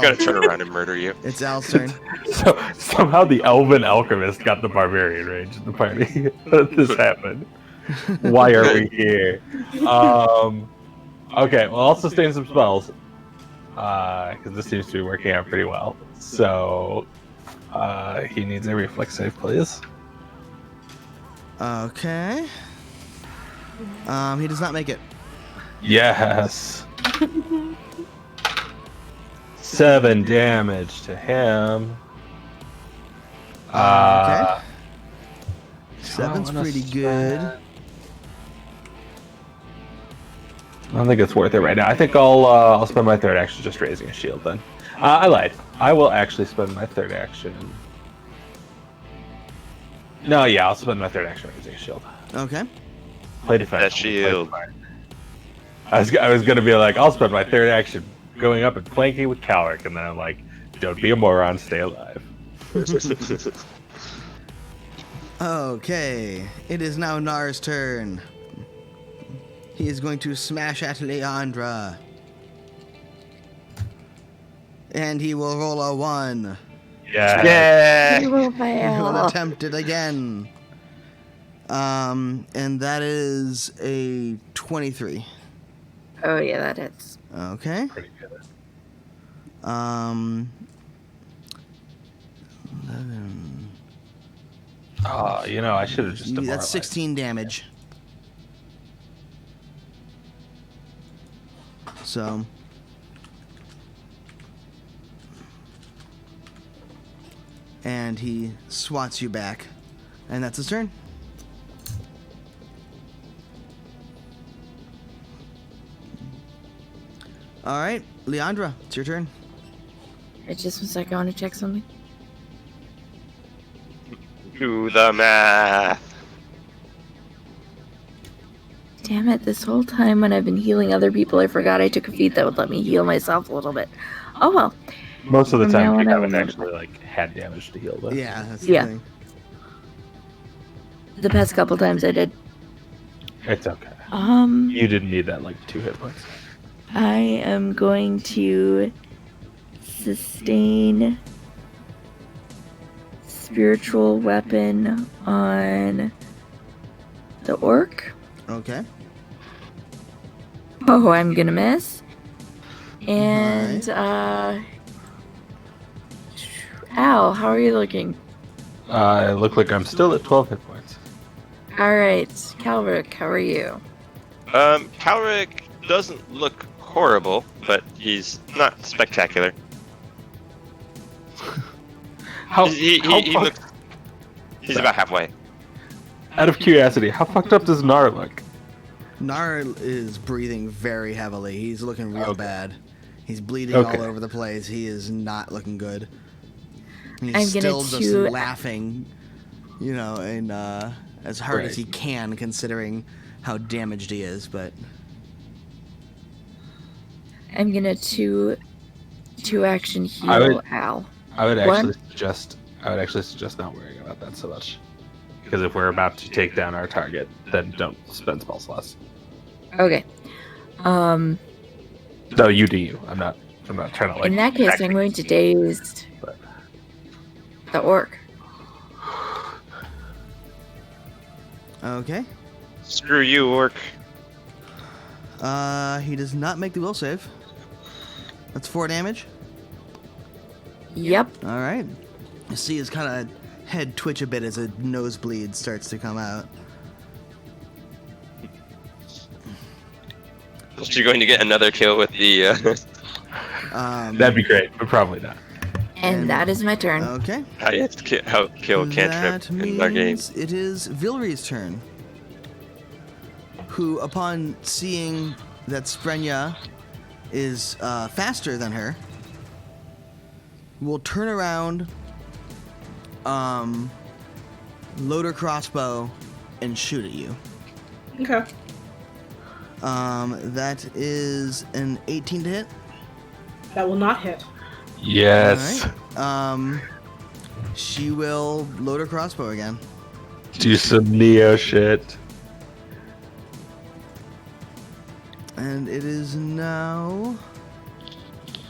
gonna turn around and murder you. it's Al's turn. So somehow the elven alchemist got the barbarian range in the party. This happened. Why are we here? Okay, well, I'll sustain some spells because this seems to be working out pretty well. So he needs a reflex save, please. Okay. He does not make it. Yes. 7 damage to him. Okay. I 7's wanna pretty spend- good. I don't think it's worth it right now. I think I'll spend my 3rd action just raising a shield then. I lied. I will actually spend my 3rd action. No, yeah, I'll spend my 3rd action raising a shield. Okay. Play defense. That shield. I was gonna be like, I'll spend my 3rd action going up and flanking with Calric, and then I'm like, don't be a moron, stay alive. Okay. It is now Nar's turn. He is going to smash at Leandra. And he will roll a 1. Yeah. You will He will fail. attempt it again. And that is a 23. Oh yeah, that hits. Okay. Pretty good. 11. Oh, I should have just demoralized. That's 16 damage. So. And he swats you back. And that's his turn. All right, Leandra, it's your turn. Just one second, I want to check something. Do the math. Damn it, this whole time when I've been healing other people, I forgot I took a feat that would let me heal myself a little bit. Oh well. Most of the From time, now you on, I haven't will actually like had damage to heal with. Yeah, that's the Yeah. thing. The past couple times I did. It's okay. Um, You didn't need that like 2 hit points. I am going to sustain spiritual weapon on the orc. Okay. Oh, I'm gonna miss. And Al, how are you looking? I look like I'm still at 12 hit points. All right, Calric, how are you? Calric doesn't look horrible, but he's not spectacular. He looks. He's about halfway. Out of curiosity, how fucked up does Nar look? Nar is breathing very heavily. He's looking real bad. He's bleeding Okay. all over the place. He is not looking good. He's I'm still gonna just chew- laughing, you know, and as hard as he can, considering how damaged he is. But I'm gonna two action heal I would- Al. I would What? actually suggest not worrying about that so much. Because if we're about to take down our target, then don't spend spell slots. Okay. No, you do you. I'm not trying to like. In that case, I'm going to daze the orc. okay. Screw you, orc. He does not make the will save. That's 4 damage. Yep. All right. You see his kind of head twitch a bit as a nosebleed starts to come out. You're going to get another kill with the. That'd be great, but probably not. And that is my turn. Okay. highest kill cantrip That in our game. means it is Vilry's turn, who, upon seeing that Sprenya is faster than her, will turn around, load her crossbow, and shoot at you. Okay. That is an 18 to hit. That will not hit. Yes. All right. She will load her crossbow again. Do some Neo shit. And it is now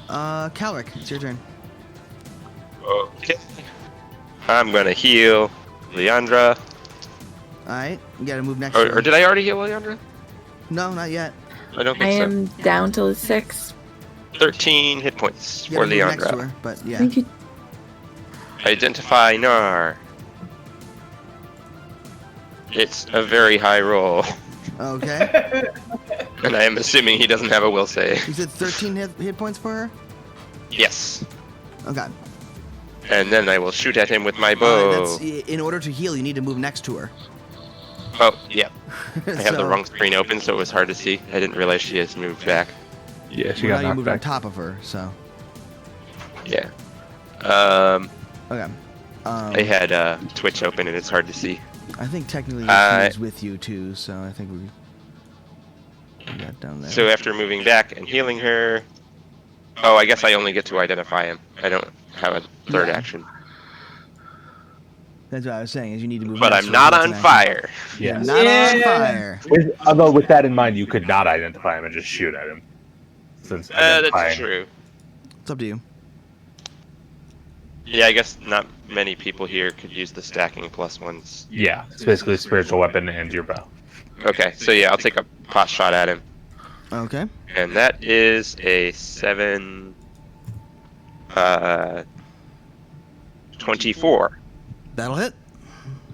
Calric, it's your turn. Okay. I'm gonna heal Leandra. Alright, you gotta move next to her. Or did I already heal Leandra? No, not yet. I don't I think am down to 6. so. 13 hit points You for gotta move next to Leandra. her, but yeah. Thank you. Identify Nar. It's a very high roll, Okay. and I am assuming he doesn't have a will save. You said 13 hit points for her? Yes. Okay. And then I will shoot at him with my bow. In order to heal, you need to move next to her. Oh, yeah. I have the So- wrong screen open, so it was hard to see. I didn't realize she has moved back. Yeah, she Well, got now you knocked moved on back. top of her, so. Yeah. Okay. I had Twitch open, and it's hard to see. I think technically she's with you too, so I think we got down there. So after moving back and healing her... Oh, I guess I only get to identify him. I don't have a third Yeah. action. That's what I was saying, is you need to move But next I'm to her, not so on it's an action. fire. Yes. Not on Yeah. fire. Although with that in mind, you could not identify him and just shoot at him. Since That's identifying- true. It's up to you. Yeah, I guess not many people here could use the stacking +1s. Yeah, it's basically a spiritual weapon and your bow. Okay, so yeah, I'll take a pot shot at him. Okay. And that is a 7... 24. That'll hit.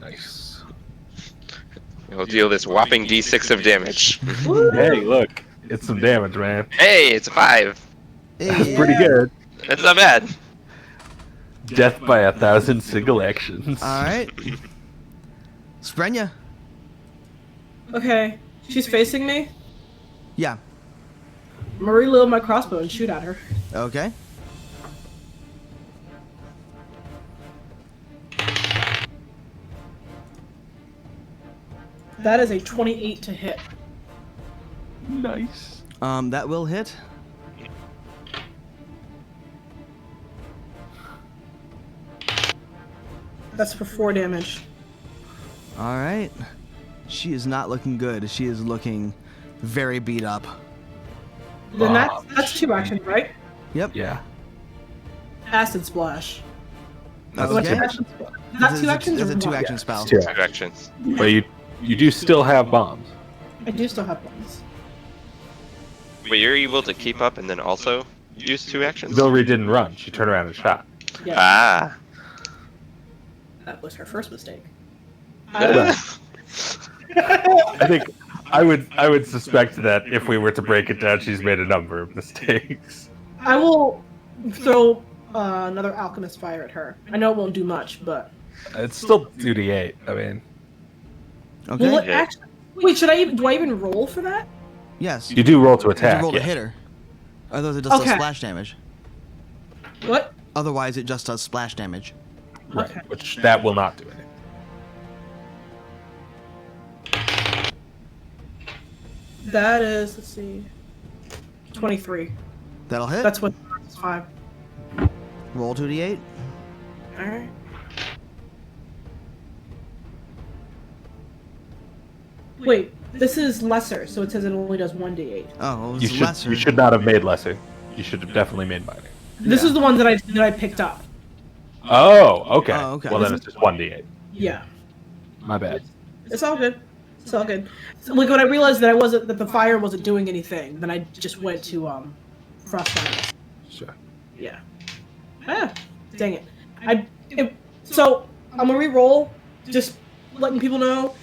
Nice. He'll deal this whopping d6 of damage. Hey, look, it's some damage, man. Hey, it's a 5. That's Hey. pretty good. That's not bad. Death by 1,000 single actions. Alright. Sprenya. Okay. She's facing me? Yeah. gonna reload my crossbow and shoot at her. Okay. That is a 28 to hit. Nice. That will hit. That's for 4 damage. All right. She is not looking good. She is looking very beat up. Then that's 2 actions, right? Yep. Yeah. Acid splash. That's Okay. two Is actions. that 2 actions That's or a 2 one? action spell. Two Two actions. actions. But you do still have bombs. I do still have ones. But you're able to keep up and then also use 2 actions? Vilry didn't run. She turned around and shot. Yeah, Ah. that was her first mistake. I think I would suspect that if we were to break it down, she's made a number of mistakes. I will throw another alchemist fire at her. I know it won't do much, but It's still 2d8. I mean, Okay. will it Yeah. actually? Wait, do I even roll for that? Yes. you do roll to You attack. roll to Yeah. hit her. Otherwise, it just does Okay. splash damage. What? Otherwise, it just does splash damage. Right. Okay. Which that will not do anything. That is, let's see, 23. That'll hit. That's what 5. Roll 2d8. All right. Wait, this is lesser, so it says it only does 1d8. Oh, You it's should lesser. you should not have made lesser. You should have definitely made minor. This is the one that I picked up. Oh, okay. Oh, okay. Well, then it's just 1d8. Yeah, My bad. it's all good. It's all good. So, like when I realized that the fire wasn't doing anything, then I just went to frostbite. Sure. Yeah. Ah, dang it. So I'm gonna re-roll, just letting people know.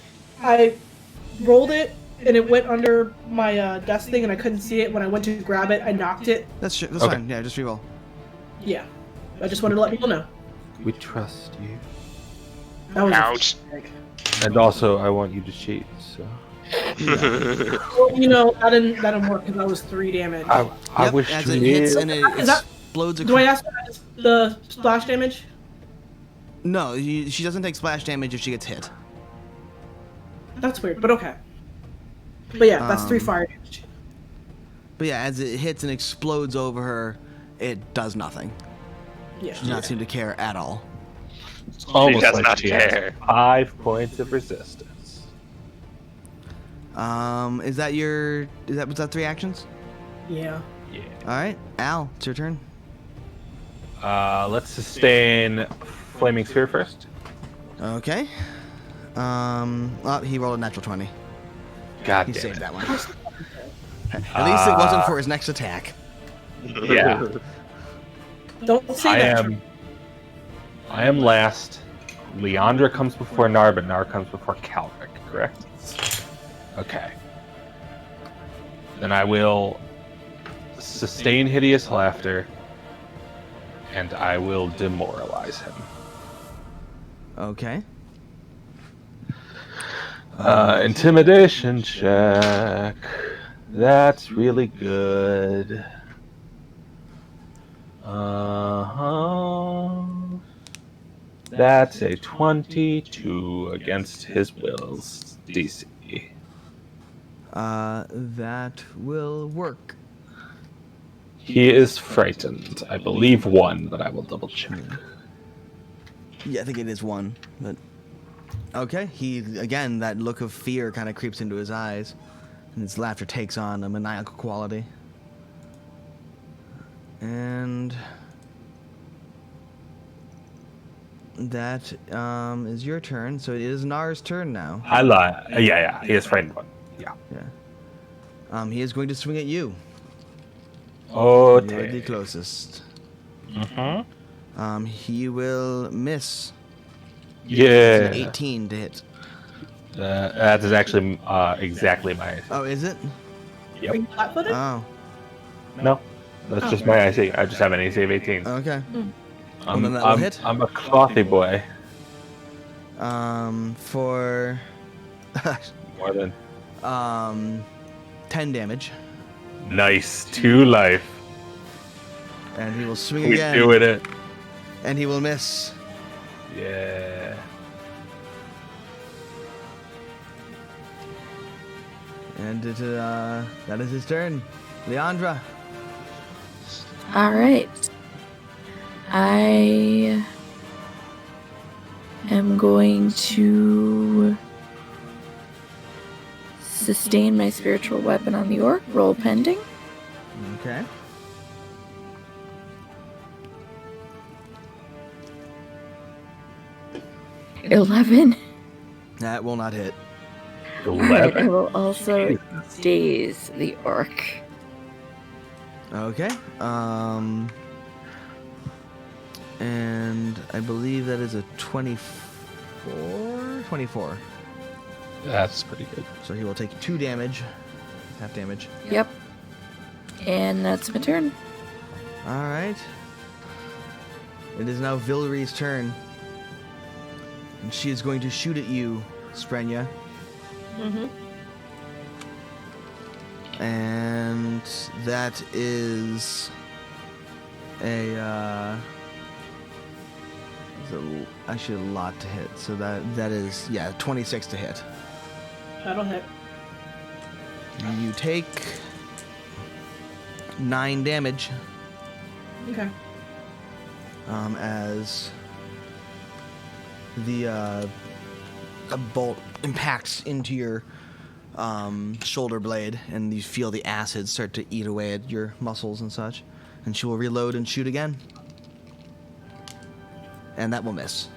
I rolled it and it went under my desk thing and I couldn't see it. When I went to grab it, I knocked it. That's Okay. fine. Yeah, just reroll. Yeah. I just wanted to let people know. We trust you. That was Ouch. And also, I want you to cheat. So Well, you know, that didn't work because I was 3 damage. I Yep, wish as to it hits live. and it Is that- explodes. Do I ask for the splash damage? No, she doesn't take splash damage if she gets hit. That's weird, but okay. But yeah, that's 3 Um, fire damage. But yeah, as it hits and explodes over her, it does nothing. Yeah. She does not seem to care at all. It's almost does like not she has care. 5 points of resistance. Was that 3 actions? Yeah. Yeah. All right, Al, it's your turn. Let's sustain Flaming Sphere first. Okay. He rolled a natural 20. God He damn saved it. that one. At least it wasn't for his next attack. Yeah. Don't say I that. am last. Leandra comes before Nar, but Nar comes before Calric, correct? Okay. Then I will sustain Hideous Laughter, and I will demoralize him. Okay. Intimidation check. That's really good. That's a 22 against his will's DC. That will work. He is frightened. I believe 1, but I will double check. Yeah, I think it is 1, but okay. Again, that look of fear kind of creeps into his eyes, and his laughter takes on a maniacal quality. And that is your turn. So it is Nar's turn now. I lie. Yeah, he is frightened 1. Yeah. Yeah. He is going to swing at you. Oh, You're the dang. closest. Mm-hmm. He will miss. Yeah. It's an 18 to hit. That is actually exactly my AC. Oh, is it? Are Yep. you flat-footed? Oh, No, that's just my AC. I just have an AC of 18. okay. I'm, then that will I'm, hit. I'm a clothy boy. For More than 10 damage. Nice. 2 life. And he will swing We again. doing it. And he will miss. Yeah. And that is his turn. Leandra. All right. I am going to sustain my spiritual weapon on the orc. Roll pending. Okay. $11. That will not hit. Alright, I 11. will also daze the orc. Okay. And I believe that is a 24? 24. That's pretty good. So he will take 2 damage. Half damage. Yep. And that's my turn. Alright. It is now Villery's turn. And she is going to shoot at you, Sprenya. Mm-hmm. And that is actually a lot to hit. So that is 26 to hit. That'll hit. You take 9 damage Okay. as the a bolt impacts into your shoulder blade, and you feel the acid start to eat away at your muscles and such. And she will reload and shoot again. And that will miss.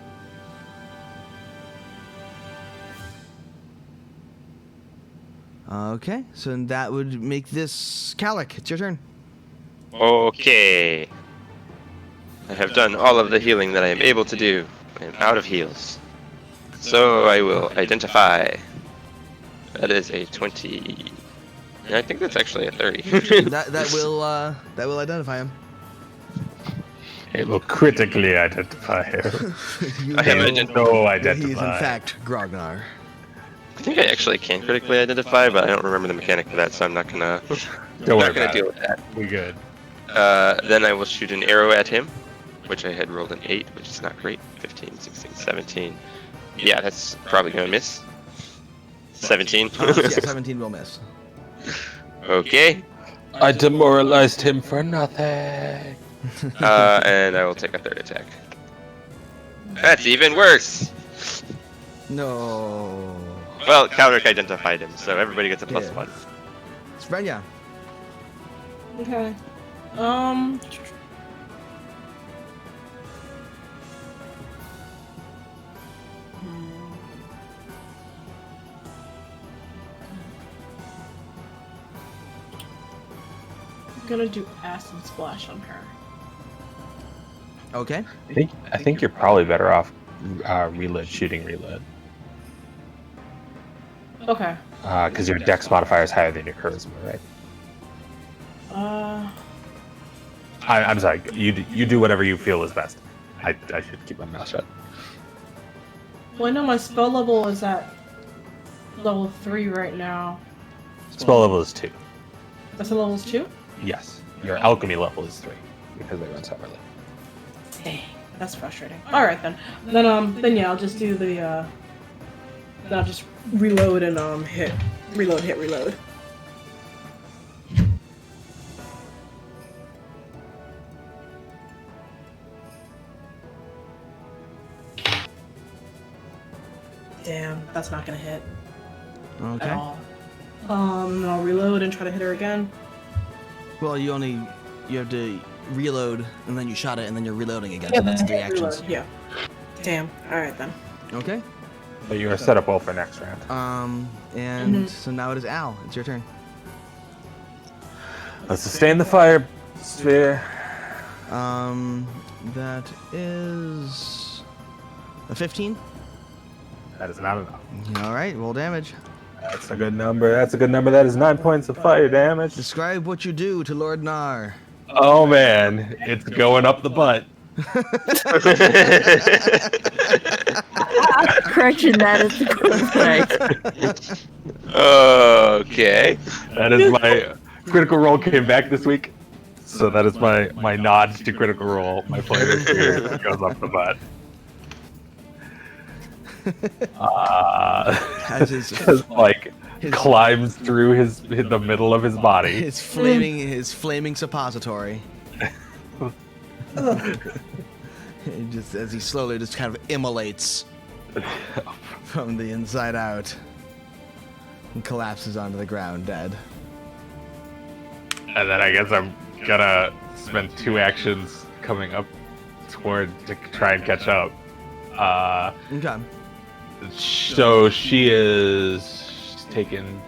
Okay, so that would make this Calic. It's your turn. Okay. I have done all of the healing that I am able to do. I am out of heals. So I will identify. That is a 20. I think that's actually a 30. that will identify him. It will critically identify him. You I have know No that he is in identify. fact Grognar. I think I actually can critically identify, but I don't remember the mechanic for that, so I'm not gonna. Don't worry not gonna about deal it. with that. We good. Then I will shoot an arrow at him, which I had rolled an 8, which is not great. 15, 16, 17. Yeah, that's probably gonna miss. 17. Yeah, 17 will miss. Okay. I demoralized him for nothing. And I will take a 3rd attack. That's even worse. No. Well, Cowrick identified him, so everybody gets a Yeah. +1. Sprenya. Okay. I'm gonna do acid splash on her. Okay. I think you're probably better off shooting reload. Okay. Because your dex modifier is higher than your charisma, right? I'm sorry. You do whatever you feel is best. I should keep my mouth shut. Well, I know my spell level is at level 3 right now. Spell level is 2. That's a level 2? Yes. Your alchemy level is 3 because they run separately. Dang, that's frustrating. Alright then. Then yeah, I'll just do the then I'll just reload and hit reload. Damn, that's not gonna hit at Okay. all. And I'll reload and try to hit her again. Well, you have to reload, and then you shot it, and then you're reloading again. So that's 3 actions. Reload, yeah. Damn. Alright then. Okay. But you are set up well for next round. And so now it is Al. It's your turn. Let's sustain the fire sphere. That is a 15. That is not enough. All right, roll damage. That's a good number. That is 9 points of fire damage. Describe what you do to Lord Nar. Oh man, it's going up the butt. Correction, that is the correct. Okay. That is my Critical Role came back this week, so that is my nod to Critical Role. My player experience goes up the butt. Just like climbs through the middle of his body. His flaming suppository. Just as he slowly just kind of immolates from the inside out and collapses onto the ground dead. And then I guess I'm gonna spend 2 actions coming up to try and catch up. Okay. So she's taken.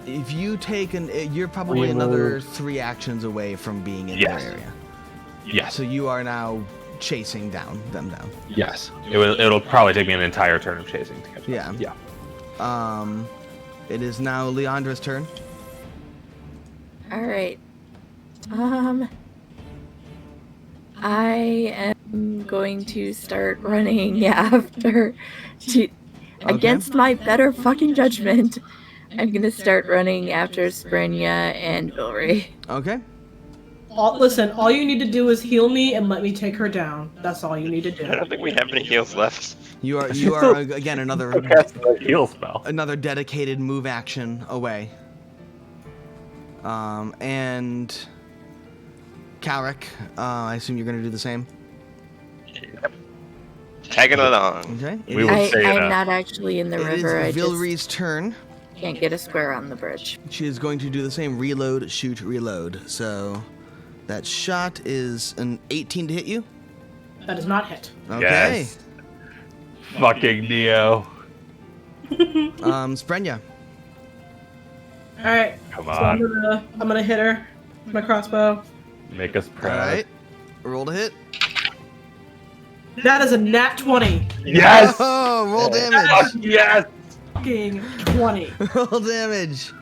If you take you're probably another 3 actions away from being in their area. Yes. So you are now chasing them down. Yes. It'll probably take me an entire turn of chasing to catch up. Yeah. Yeah. It is now Leandra's turn. All right. I am going to start running after. Against my better fucking judgment, I'm gonna start running after Sprenya and Vilry. Okay. Listen, all you need to do is heal me and let me take her down. That's all you need to do. I don't think we have any heals left. You are again another heal spell. Another dedicated move action away. And Calric, I assume you're going to do the same. Yep. Tagging along. Okay. I'm not actually in the river. It is Vilry's turn. Can't get a square on the bridge. She is going to do the same. Reload, shoot, reload. So that shot is an 18 to hit you. That does not hit. Okay. Yes. Fucking Neo. Sprenya. All right. Come So on. I'm gonna hit her with my crossbow. Make us proud. All right. Roll to hit. That is a nat 20. Yes. Oh, roll damage. Yes. Fucking 20. Roll damage.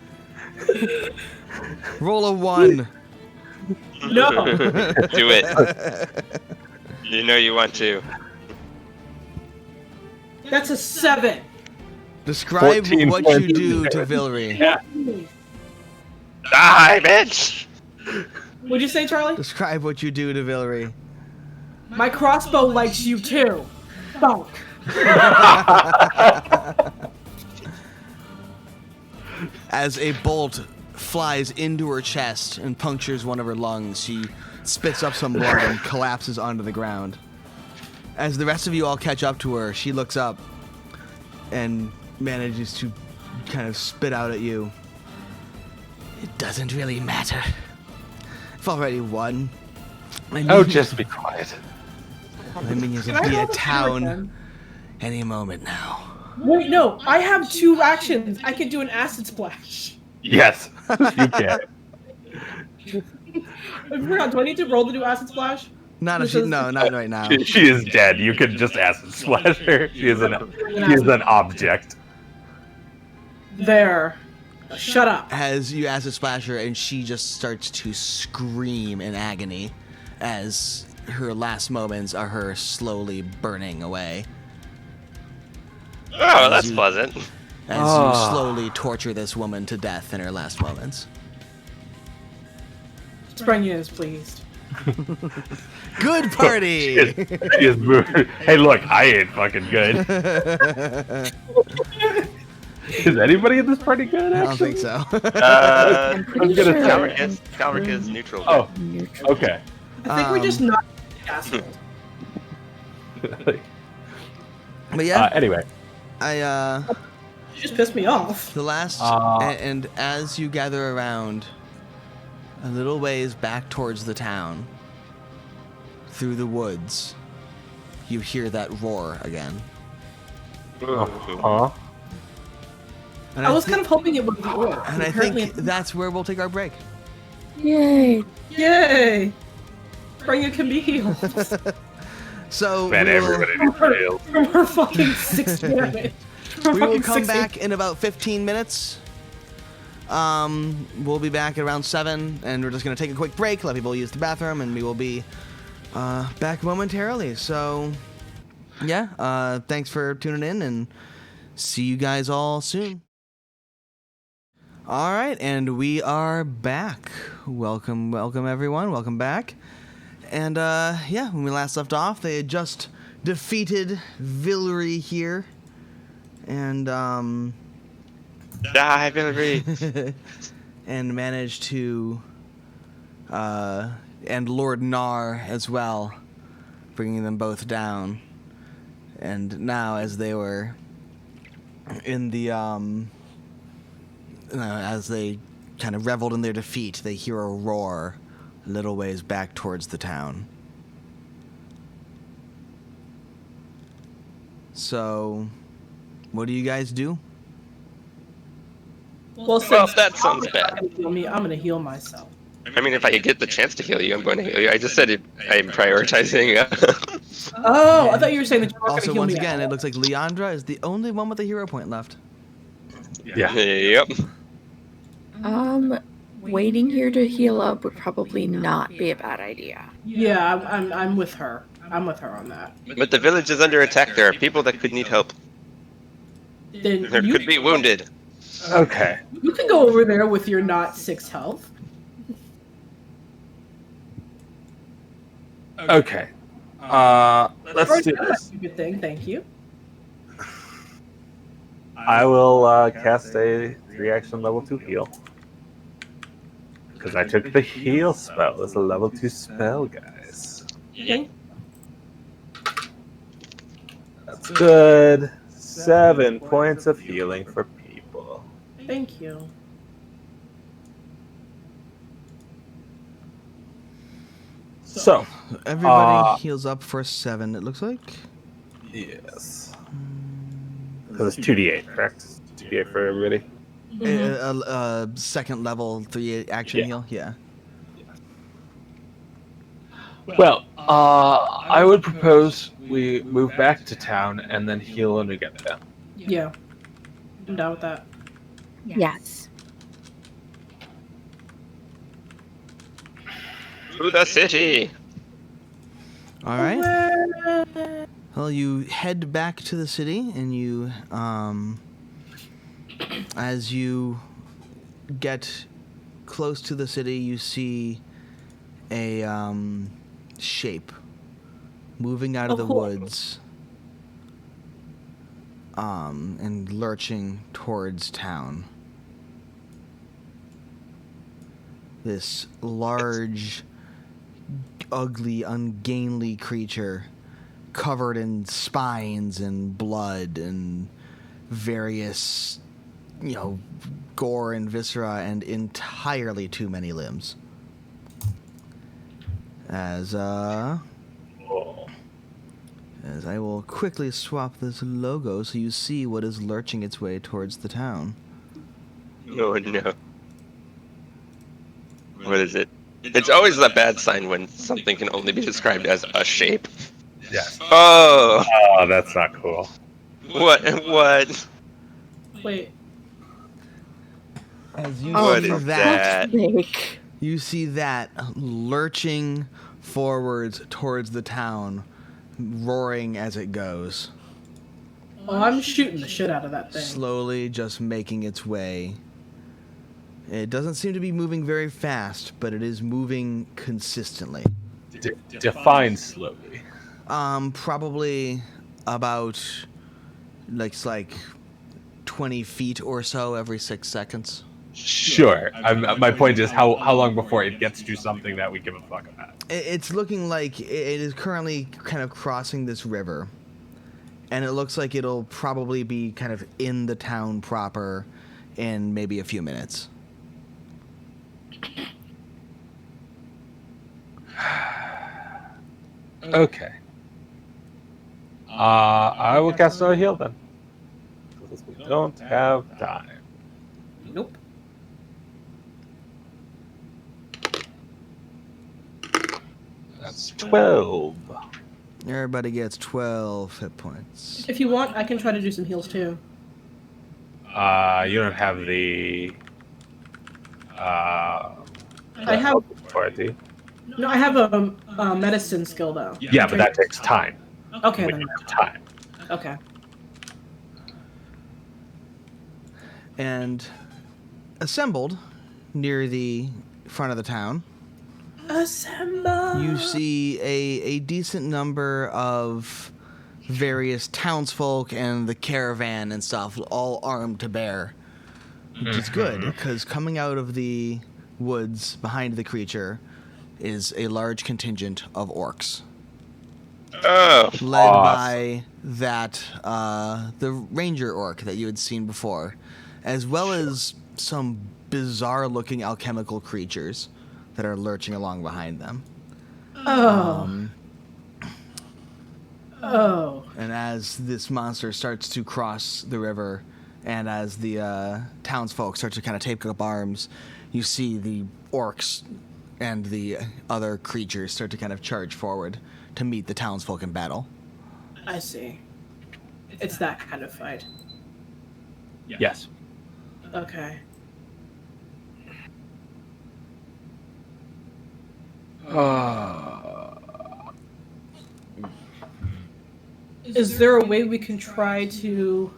Roll a 1. No. Do it. You know you want to. That's a 7. Describe 14 what you do to Vilry. Yeah. Die, bitch! What'd you say, Charlie? Describe what you do to Vilry. My crossbow likes you too. Bonk. As a bolt flies into her chest and punctures one of her lungs, she spits up some blood and collapses onto the ground. As the rest of you all catch up to her, she looks up and manages to kind of spit out at you. It doesn't really matter. I've already won. Just be quiet. I mean, you can be a town any moment now. Wait, no. I have 2 actions. I can do an acid splash. Yes, you can. I forgot. Do I need to roll to do acid splash? Not right now. She is dead. You can just acid splash her. She is an object. There. Shut up. As you acid splash her, and she just starts to scream in agony as her last moments are her slowly burning away. Oh, that's pleasant. As you slowly torture this woman to death in her last moments. Sprenya is pleased. Good party! She is moved. Hey, look, I ain't fucking good. Is anybody in this party good? Actually? I don't think so. I'm pretty sure. Calric is neutral. Oh, okay. I think we just not assholes. But yeah. Anyway. You just pissed me off. The last, and as you gather around a little ways back towards the town, through the woods, you hear that roar again. Huh? And I was kind of hoping it would be orc. And I think that's where we'll take our break. Yay! Yay! Sprenya can be healed. So Man, everybody needs to heal. From her fucking 6 damage. we will come back in about 15 minutes. We'll be back at around 7, and we're just going to take a quick break, let people use the bathroom, and we will be back momentarily. So, yeah, thanks for tuning in, and see you guys all soon. All right, and we are back. Welcome everyone. Welcome back. And when we last left off, they had just defeated Villery here, and Die, Villery. and managed to and Lord Nar as well, bringing them both down. And now, as they were in the as they kind of reveled in their defeat, they hear a roar a little ways back towards the town. So, what do you guys do? Well, That sounds bad. I'm gonna heal myself. I mean, if I get the chance to heal you, I'm going to heal you. I just said I'm prioritizing. Oh, I thought you were saying that you were Also, gonna heal once me. again, it looks like Leandra is the only one with a hero point left. Yeah. Yep. Waiting here to heal up would probably not be a bad idea. Yeah, I'm with her. I'm with her on that. But the village is under attack. There are people that could need help. Then There could be wounded. Okay. You can go over there with your not 6 health. Okay. Let's do this. Good thing, thank you. I will cast a 3-action level 2 heal. Because I took the heal spell. It's a level 2 spell, guys. Okay. That's good. 7 points of healing for people. Thank you. So, Everybody heals up for 7, it looks like. yes. Because it's 2d8, correct? 2d8 for everybody? Second level 3 action heal, yeah. Well, I would propose we move back to town and then heal when we get there. Yeah. I'm down with that. Yes. To the city. All right. Well, you head back to the city, and you, as you get close to the city, you see a shape moving out of the woods, and lurching towards town. This large, ugly, ungainly creature covered in spines and blood and various, gore and viscera and entirely too many limbs. As I will quickly swap this logo so you see what is lurching its way towards the town. Oh no. What is it? It's always a bad sign when something can only be described as a shape. Yes. Oh! Oh, that's not cool. What? Wait. As you What see is that, that? you see that lurching forwards towards the town, roaring as it goes. Oh, I'm shooting the shit out of that thing. Slowly just making its way. It doesn't seem to be moving very fast, but it is moving consistently. Define slowly. Probably about like 20 feet or so every 6 seconds. Sure. My point is how long before it gets to something that we give a fuck about. It's looking like it is currently kind of crossing this river. And it looks like it'll probably be kind of in the town proper in maybe a few minutes. Okay. I will cast another heal then. Because we don't have time. Nope. That's 12. Everybody gets 12 hit points. If you want, I can try to do some heals too. You don't have the I have. authority. No, I have a medicine skill though. Yeah, but that takes time. Okay. We Then. don't have time. Okay. And assembled near the front of the town, Assemble! you see a decent number of various townsfolk and the caravan and stuff, all armed to bear, which is good, because coming out of the woods behind the creature is a large contingent of orcs. Oh. Led by that, the ranger orc that you had seen before, as well as some bizarre-looking alchemical creatures that are lurching along behind them. Oh. And as this monster starts to cross the river, and as the townsfolk start to kind of take up arms, you see the orcs and the other creatures start to kind of charge forward to meet the townsfolk in battle. I see. It's that kind of fight. Yes. Okay. Is there a way we can try to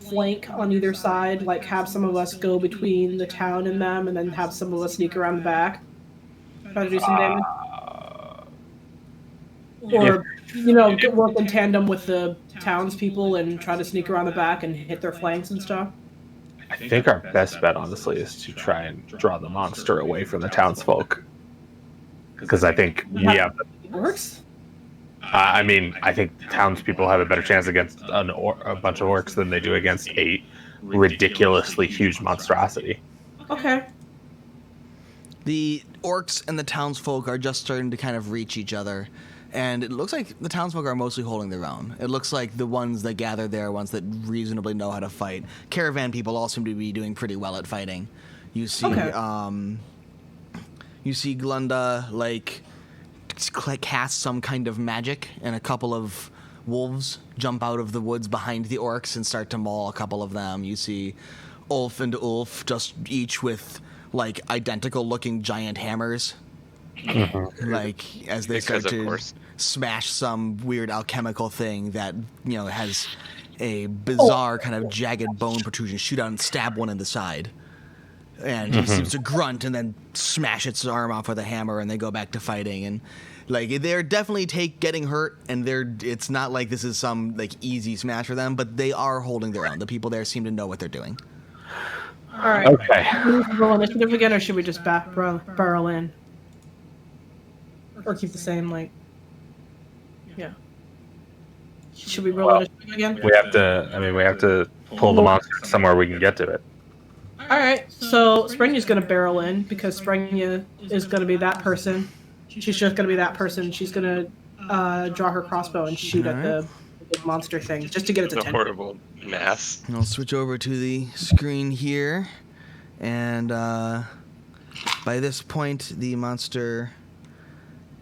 flank on either side? Like, have some of us go between the town and them, and then have some of us sneak around the back? Try to do some damage? Or, work in tandem with the townspeople and try to sneak around the back and hit their flanks and stuff? I think our best bet, honestly, is to try and draw the monster away from the townsfolk. Because I think we have... Works? I think townspeople have a better chance against a bunch of orcs than they do against a ridiculously huge monstrosity. Okay. The orcs and the townsfolk are just starting to kind of reach each other, and it looks like the townsfolk are mostly holding their own. It looks like the ones that gather there are ones that reasonably know how to fight. Caravan people all seem to be doing pretty well at fighting. You see, you see Glunda, cast some kind of magic, and a couple of wolves jump out of the woods behind the orcs and start to maul a couple of them. You see Ulf and Ulf just each with identical looking giant hammers, as they start to smash some weird alchemical thing that has a bizarre kind of jagged bone protrusion, shoot out and stab one in the side. And he seems to grunt and then smash its arm off with a hammer, and they go back to fighting. And they're definitely getting hurt, and it's not like this is some easy smash for them, but they are holding their own. The people there seem to know what they're doing. All right. Okay. Roll initiative again, or should we just barrel in, or keep the same Yeah. Should we roll initiative again? We have to pull the monster somewhere we can get to it. All right, so Sprenya's going to barrel in, because Sprenya is going to be that person. She's just going to be that person. She's going to draw her crossbow and shoot at the big monster thing, just to get its attention. The horrible mass. I'll switch over to the screen here, and by this point, the monster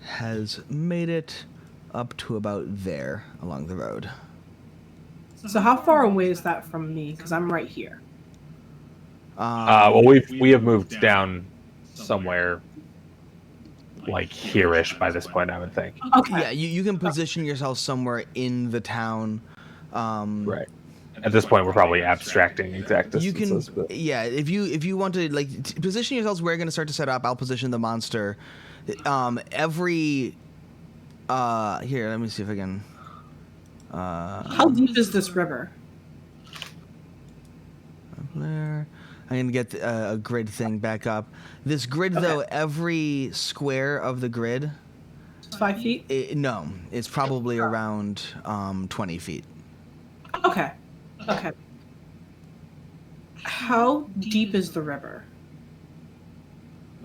has made it up to about there along the road. So how far away is that from me? Because I'm right here. We have moved down somewhere here-ish by this point, I would think. Okay. Yeah, you can position yourself somewhere in the town. Right. At this point, we're probably abstracting exact distances. If you want to position yourselves where you're going to start to set up, I'll position the monster. Here, let me see if I can. How deep is this river? Up there. I'm going to get a grid thing back up. This grid, though, every square of the grid... 5 feet? No, it's probably around 20 feet. Okay. How deep is the river?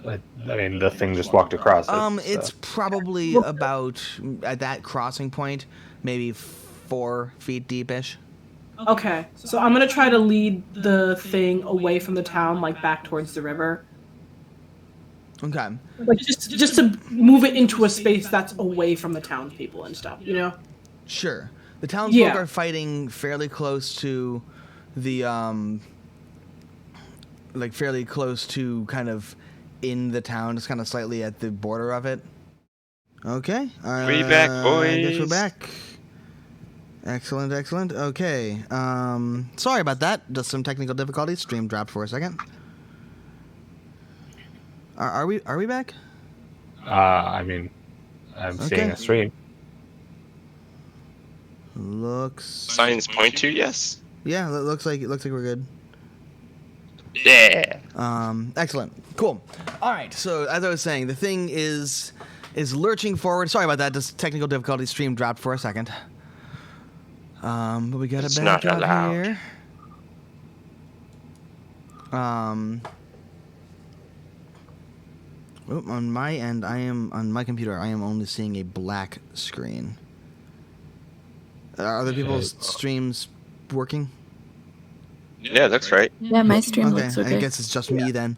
The thing just walked across it. It's probably about, at that crossing point, maybe 4 feet deep-ish. Okay, so I'm going to try to lead the thing away from the town, back towards the river. Okay. Just to move it into a space that's away from the townspeople and stuff, Sure. The townsfolk are fighting fairly close to the, fairly close to kind of in the town, just kind of slightly at the border of it. Okay. We back, boys. I guess we're back. Excellent, excellent. Okay. Sorry about that. Just some technical difficulties. Stream dropped for a second. Are we back? I mean, I'm seeing a stream. Looks. Signs point to yes. Yeah, looks like we're good. Yeah. Excellent. Cool. All right. So as I was saying, the thing is lurching forward. Sorry about that. Just technical difficulty. Stream dropped for a second. But we got It's it back not out allowed. here. On my end, on my computer, I am only seeing a black screen. Are other people's streams working? Yeah, that's right. Yeah, my stream looks okay. I guess it's just me then,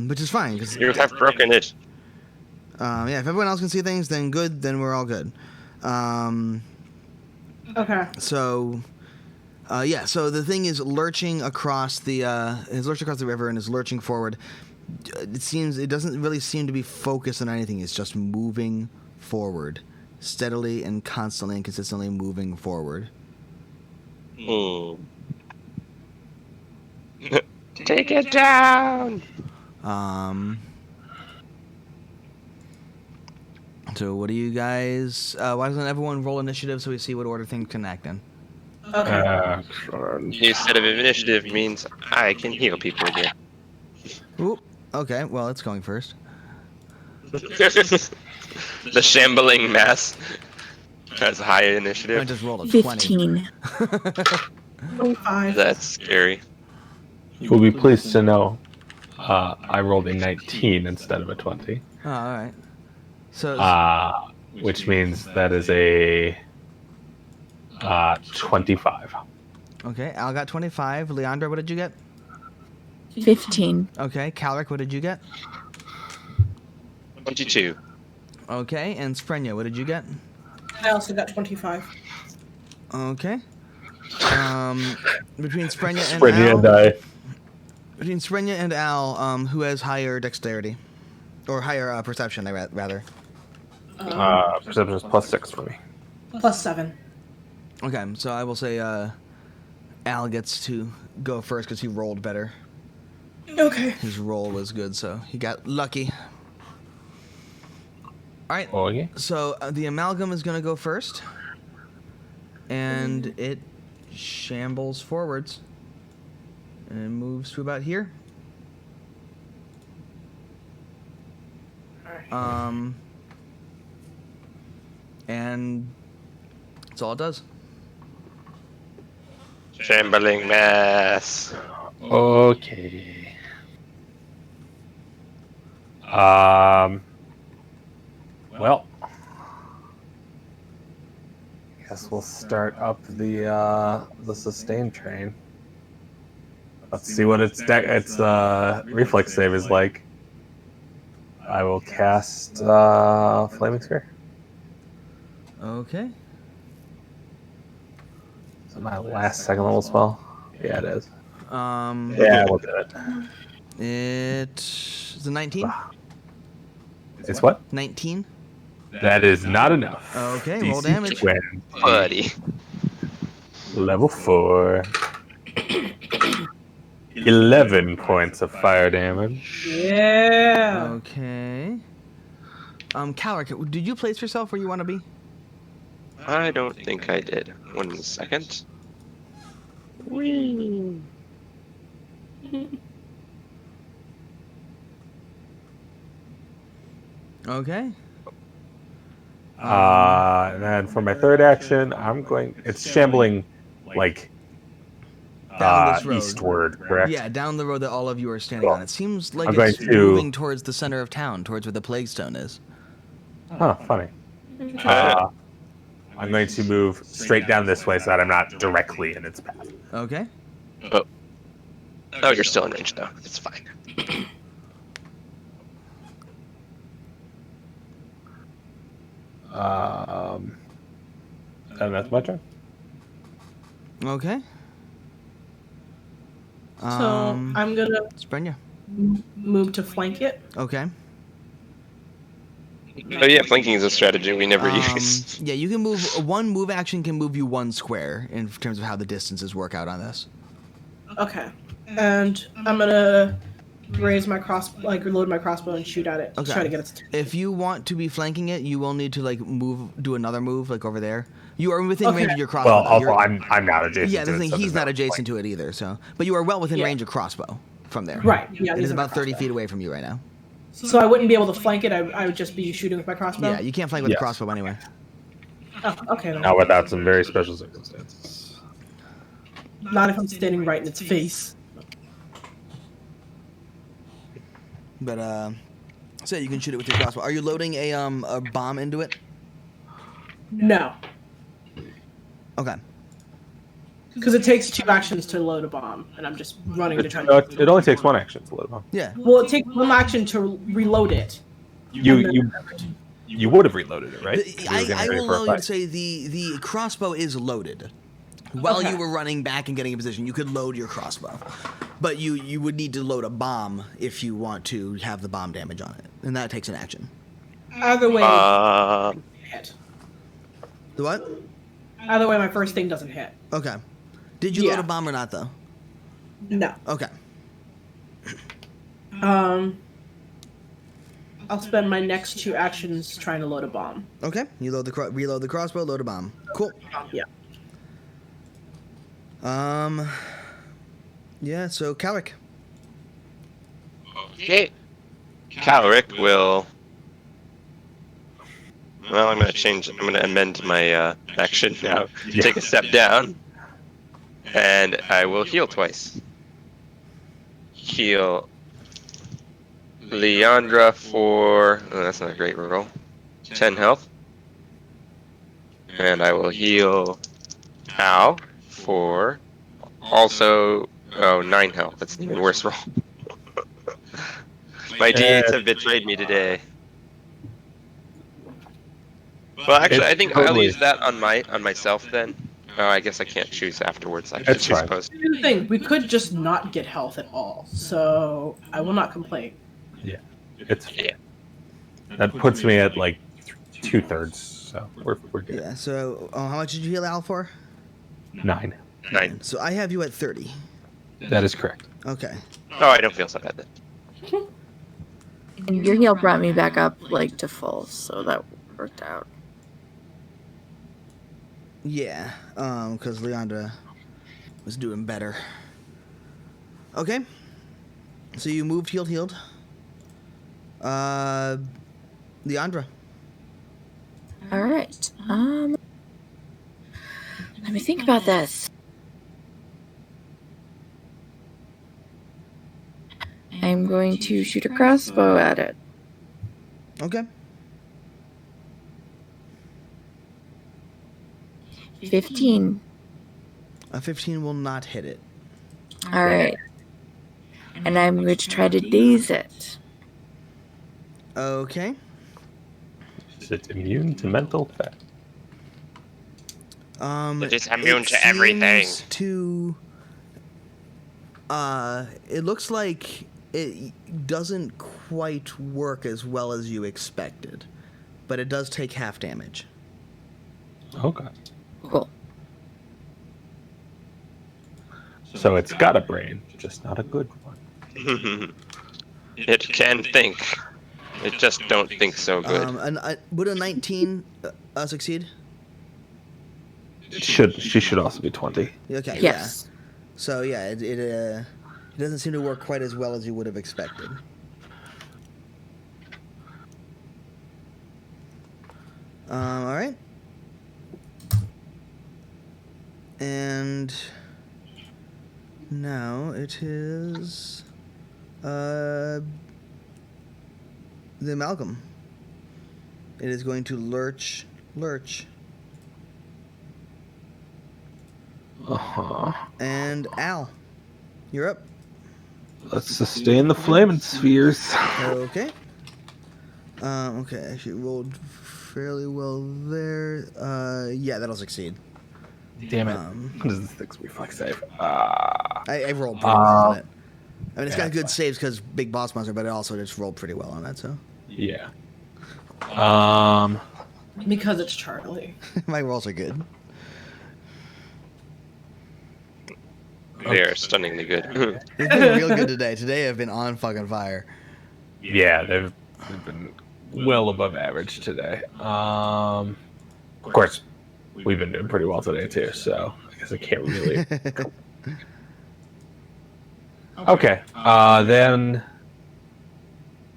which is fine. Cause, You have broken it. yeah, if everyone else can see things, then good. Then we're all good. Okay. So, yeah. So the thing is lurching across the river and is lurching forward. It doesn't really seem to be focused on anything. It's just moving forward, steadily and constantly and consistently moving forward. Take it down. So what do you guys? Why doesn't everyone roll initiative so we see what order things can act in? Okay. New set of initiative means I can heal people again. Ooh. Okay. Well, it's going first. The shambling mass has high initiative. I just rolled a 20. 15. 25. That's scary. You will be pleased to know I rolled a 19 instead of a 20. Oh, all right. So. Which means that is a 25. Okay. Al got 25. Leandra, what did you get? 15. Okay. Calric, what did you get? 22. Okay. And Sprenya, what did you get? I also got 25. Okay. Between Sprenya and Sprenya Al. and I. Between Sprenya and Al, who has higher dexterity, or higher perception, rather. Perception is +6 for me. +7. Okay, so I will say Al gets to go first because he rolled better. Okay. His roll was good, so he got lucky. All right. Oh, yeah. So the amalgam is going to go first, and it shambles forwards and moves to about here. And that's all it does. Shambling mass. Okay. Well, guess we'll start up the sustain train. Let's see what its reflex save is like. I will cast Flaming Sphere. Okay. Is it my last second level spell? Yeah, it is. Yeah, we'll do it. It's a 19. It's what? 19. That is not enough. Okay, roll DC damage. 20. Buddy. Level 4. 11 points of fire damage. Yeah. Okay. Calric, did you place yourself where you want to be? I don't think I did. 1 second. Whee. Okay. And then for my third action, it's shambling, like, Down this road. eastward, correct? Yeah, down the road that all of you are standing on. It seems like I'm it's going to- moving towards the center of town, towards where the Plaguestone is. Huh, funny. I'm going to move straight down this way so that I'm not directly in its path. Okay. Oh, you're still in range though. It's fine. And that's my turn. Okay. So I'm gonna Sprenya. move to flank it. Okay. Oh yeah, flanking is a strategy we never use. Yeah, you can move. One move action can move you 1 square in terms of how the distances work out on this. Okay. And I'm gonna raise my reload my crossbow and shoot at it. Okay. Try to get its. If you want to be flanking it, you will need to do another move over there. You are within range of your crossbow. Well, also I'm not adjacent. Yeah, to the it, thing, he's not adjacent to it either. So, but you are well within range of crossbow from there. Right. Yeah. It is about 30 feet away from you right now. So I wouldn't be able to flank it. I would just be shooting with my crossbow. Yeah, you can't flank with a crossbow anyway. Oh, okay. Then. Not without some very special circumstances. Not if I'm standing right in its face. But so you can shoot it with your crossbow. Are you loading a bomb into it? No. Okay. Because it takes 2 actions to load a bomb, and I'm just running to try. It only takes 1 action to load a bomb. Yeah. Well, it takes 1 action to reload it. You would have reloaded it, right? I will allow you to say the crossbow is loaded. While Okay. you were running back and getting in position, you could load your crossbow. But you would need to load a bomb if you want to have the bomb damage on it. And that takes an action. Either way, hit. The what? Either way, my first thing doesn't hit. Okay. Did you load a bomb or not, though? No. Okay. I'll spend my next 2 actions trying to load a bomb. Okay. You reload the crossbow, load a bomb. Cool. Yeah. Yeah, so Calric. Okay. Calric will. Well, I'm gonna amend my action now. Take a step down, and I will heal twice. Heal Leandra for. Oh, that's not a great roll. 10 health, and I will heal Al for also 9 health. That's an even worse roll. My D8s have betrayed me today. Well, actually, I think I'll use that on myself then. Oh, I guess I can't choose afterwards. I should choose post. Here's the thing: we could just not get health at all, so I will not complain. Yeah, that puts me at like 2/3, so we're good. Yeah. So how much did you heal Al for? 9. So I have you at 30. That is correct. Okay. Oh, I don't feel so bad then. And your heal brought me back up to full, so that worked out. Yeah, because Leandra was doing better. Okay. So you moved, healed. Leandra. All right. Let me think about this. I'm going to shoot a crossbow at it. Okay. 15. A 15 will not hit it. All right. And I'm going to try to daze it. Okay. Is it immune to mental effect? It's immune to everything. It looks like it doesn't quite work as well as you expected, but it does take half damage. Okay. Cool. So it's got a brain, just not a good one. It can think. It just don't think so good. Would a 19 succeed? She should also be 20. Okay. Yes. Yeah. So yeah, it doesn't seem to work quite as well as you would have expected. All right. And now it is the amalgam. It is going to lurch. Uh-huh. And Al, you're up. Let's sustain the flaming spheres. Okay. Okay, actually rolled fairly well there. Yeah, that'll succeed. Damn it. What is this thing's reflex save? I rolled pretty well on it. I mean, it's got good saves because big boss monster, but it also just rolled pretty well on that, so. Yeah. Because it's Charlie. My rolls are good. They are stunningly good. They've been real good today. Today I've been on fucking fire. Yeah, they've been well above average today. Of course, we've been doing pretty well today too, so I guess I can't really. Okay, then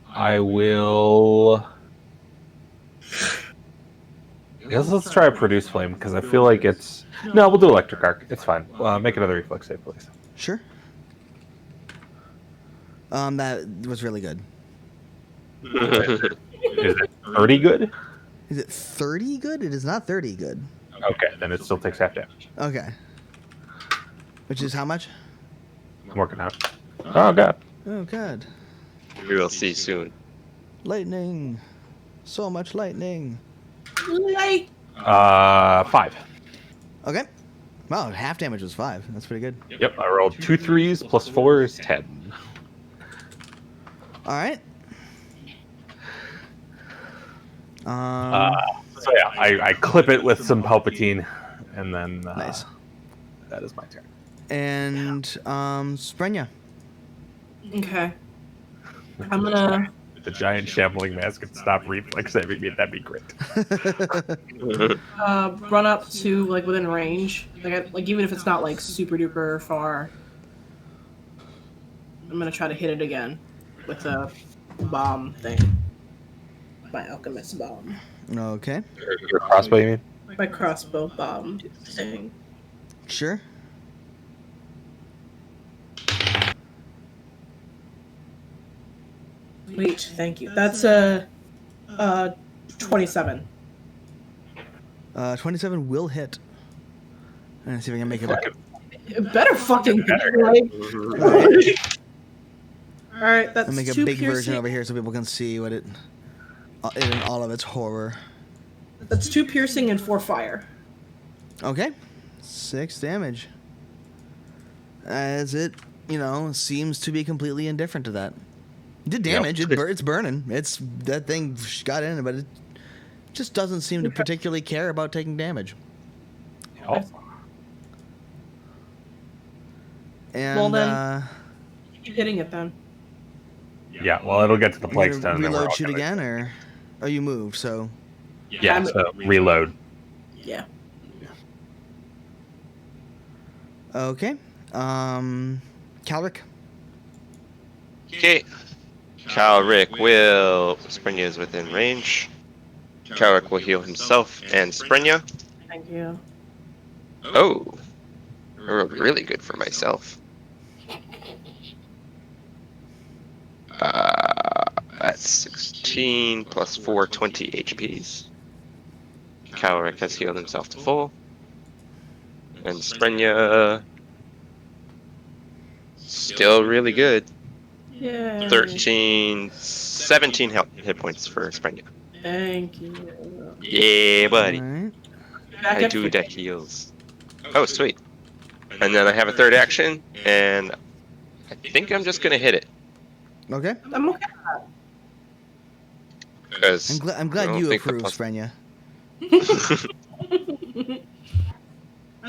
I will. I guess let's try a produce flame because I feel like it's. No, we'll do electric arc. It's fine. Make another reflex save, please. Sure. That was really good. Is it 30 good? Is it 30 good? It is not 30 good. Okay, then it still takes half damage. Okay. Which is how much? I'm working out. Oh god. Oh god. We will see soon. Lightning. So much lightning. Like 5. Okay. Wow, half damage was 5. That's pretty good. Yep, I rolled 2 3s plus 4 is 10. All right. So yeah, I clip it with some Palpatine, and then Nice. That is my turn. And Sprenya. okay. I'm gonna If the giant shambling mask could stop reflex saving me, that'd be great. run up to like within range. Like even if it's not like super duper far. I'm gonna try to hit it again with a bomb thing. My alchemist bomb. Okay. Your crossbow, you mean? My crossbow bomb thing. Sure. Wait, thank you. That's a 27. 27 will hit. And see if I can make it. It better fucking All right, that's I'll make a 2 big piercing. version over here so people can see what it in all of its horror. That's 2 piercing and 4 fire. Okay. 6 damage. As it, seems to be completely indifferent to that. It did damage. Yep. It's burning. That thing got in, but it just doesn't seem to particularly care about taking damage. Oh. And Well, then- Keep hitting it then. Yeah, well, it'll get to the you gonna Plaguestone. reload shoot again, or you move? So Yeah, so reload. Yeah. okay. Calric. Okay. Calric will. Sprenya is within range. Calric will heal himself and Sprenya. Thank you. Oh. I rolled really good for myself. That's 16 plus 4, 20 HPs. Calric has healed himself to full. And Sprenya. Still really good. Yeah. 17 hit points for Sprenya. Thank you. Yeah, buddy. All right. Back I up do for- the heals. Oh, sweet. And then I have a third action, and I think I'm just gonna hit it. Okay. I'm okay. Because I'm glad I don't you think the approve, plus- Sprenya.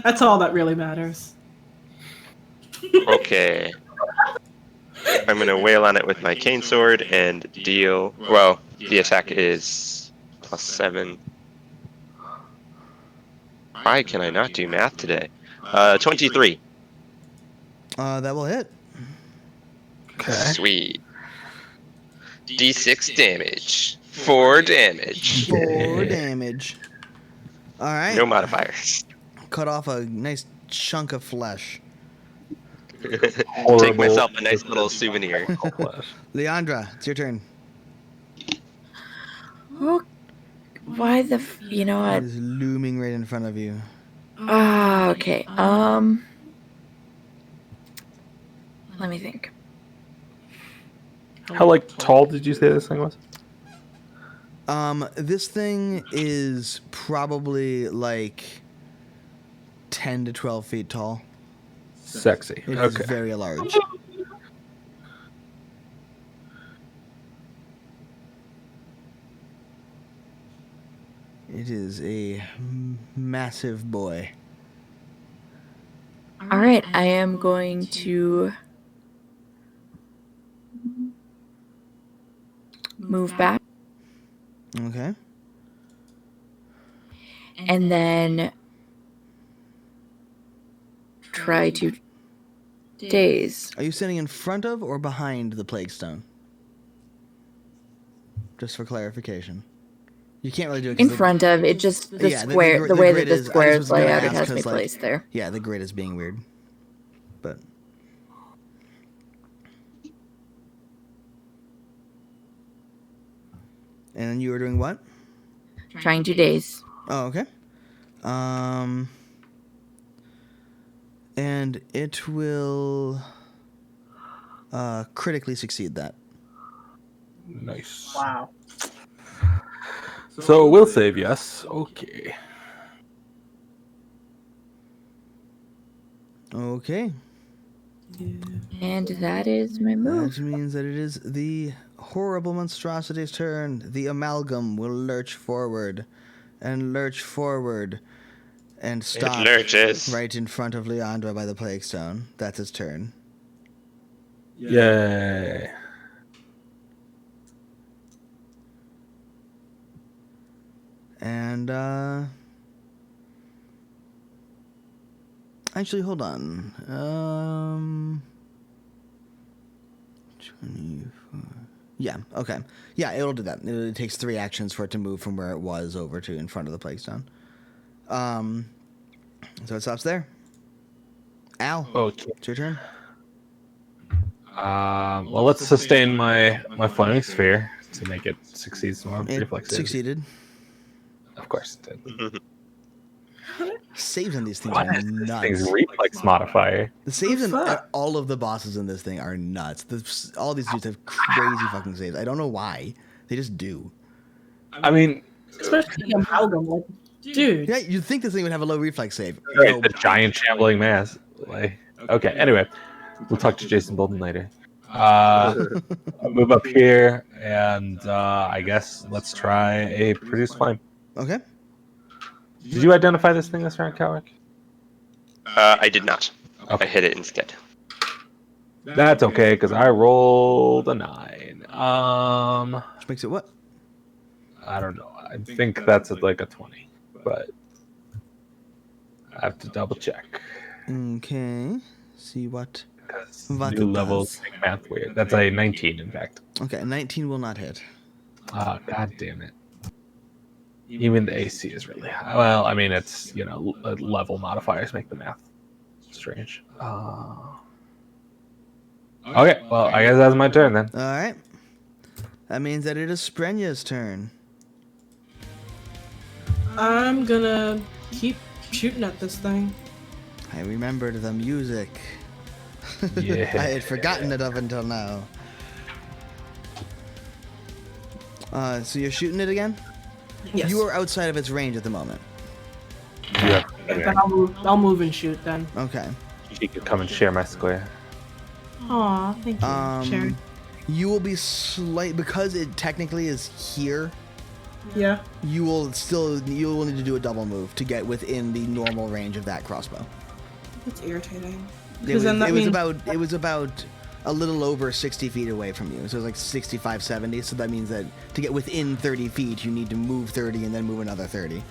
That's all that really matters. Okay. I'm gonna wail on it with my cane sword and deal. Well, the attack is +7. Why can I not do math today? 23. That will hit. Sweet. D6 damage. 4 damage. 4 damage. All right. No modifiers. Cut off a nice chunk of flesh. Take myself a nice little souvenir. Leandra, it's your turn. Oh, why the? You know It what? is looming right in front of you. Okay. Let me think. How tall did you say this thing was? This thing is probably 10 to 12 feet tall. Sexy. It is Okay. very large. It is a massive boy. All right, I am going to move back Okay. and then try to daze. Are you standing in front of or behind the Plaguestone? Just for clarification. You can't really do it In front of it, just the square, the way that the squares lay out, it has me placed there. Yeah, the grid is being weird. But. And you were doing what? Trying to daze. Oh, okay. And it will critically succeed that. Nice. Wow. So we'll save, yes. Okay. Okay. And that is my move. That means that it is the horrible monstrosity's turn. The amalgam will lurch forward and stop It lurches. right in front of Leandra by the Plaguestone. That's his turn. Yay. And, actually, hold on. 24. Yeah, okay. Yeah, it'll do that. It takes 3 actions for it to move from where it was over to in front of the Plaguestone. So it stops there. Al, Okay. it's your turn. Well, let's sustain my flaming sphere to make it succeed some more. It Reflex succeeded. Of course it did. Saves on these things What are is this nuts. thing's reflex modifier? The saves in fuck? all of the bosses in this thing are nuts. All these dudes have crazy fucking saves. I don't know why. They just do. I mean, Especially the amalgam, like, dude. Yeah, you'd think this thing would have a low reflex save. right, the giant shambling mass. Like, okay, anyway, we'll talk to Jason Bolden later. I'll move up here, and I guess let's try a produce flame. Okay. Did you identify this thing this round, Cowrick? I did not. Okay. I hit it instead. That's okay, because I rolled a 9. Which makes it what? I don't know. I think that's like a 20, but I have to double check. Okay. See what? New levels make math weird. That's a 19, in fact. Okay, 19 will not hit. Ah, god damn it. Even the AC is really high. Well, I mean, it's, level modifiers make the math strange. Okay, well, I guess that's my turn then. All right. That means that it is Sprenya's turn. I'm gonna keep shooting at this thing. I remembered the music. Yeah. I had forgotten it up until now. So you're shooting it again? Yes. You are outside of its range at the moment. Yeah. Then I'll move and shoot then. Okay. You could come and share my square. Aw, thank you, Sharon. You will be because it technically is here. Yeah. You will need to do a double move to get within the normal range of that crossbow. That's irritating. It was about a little over 60 feet away from you. So it was like 65, 70. So that means that to get within 30 feet, you need to move 30 and then move another 30.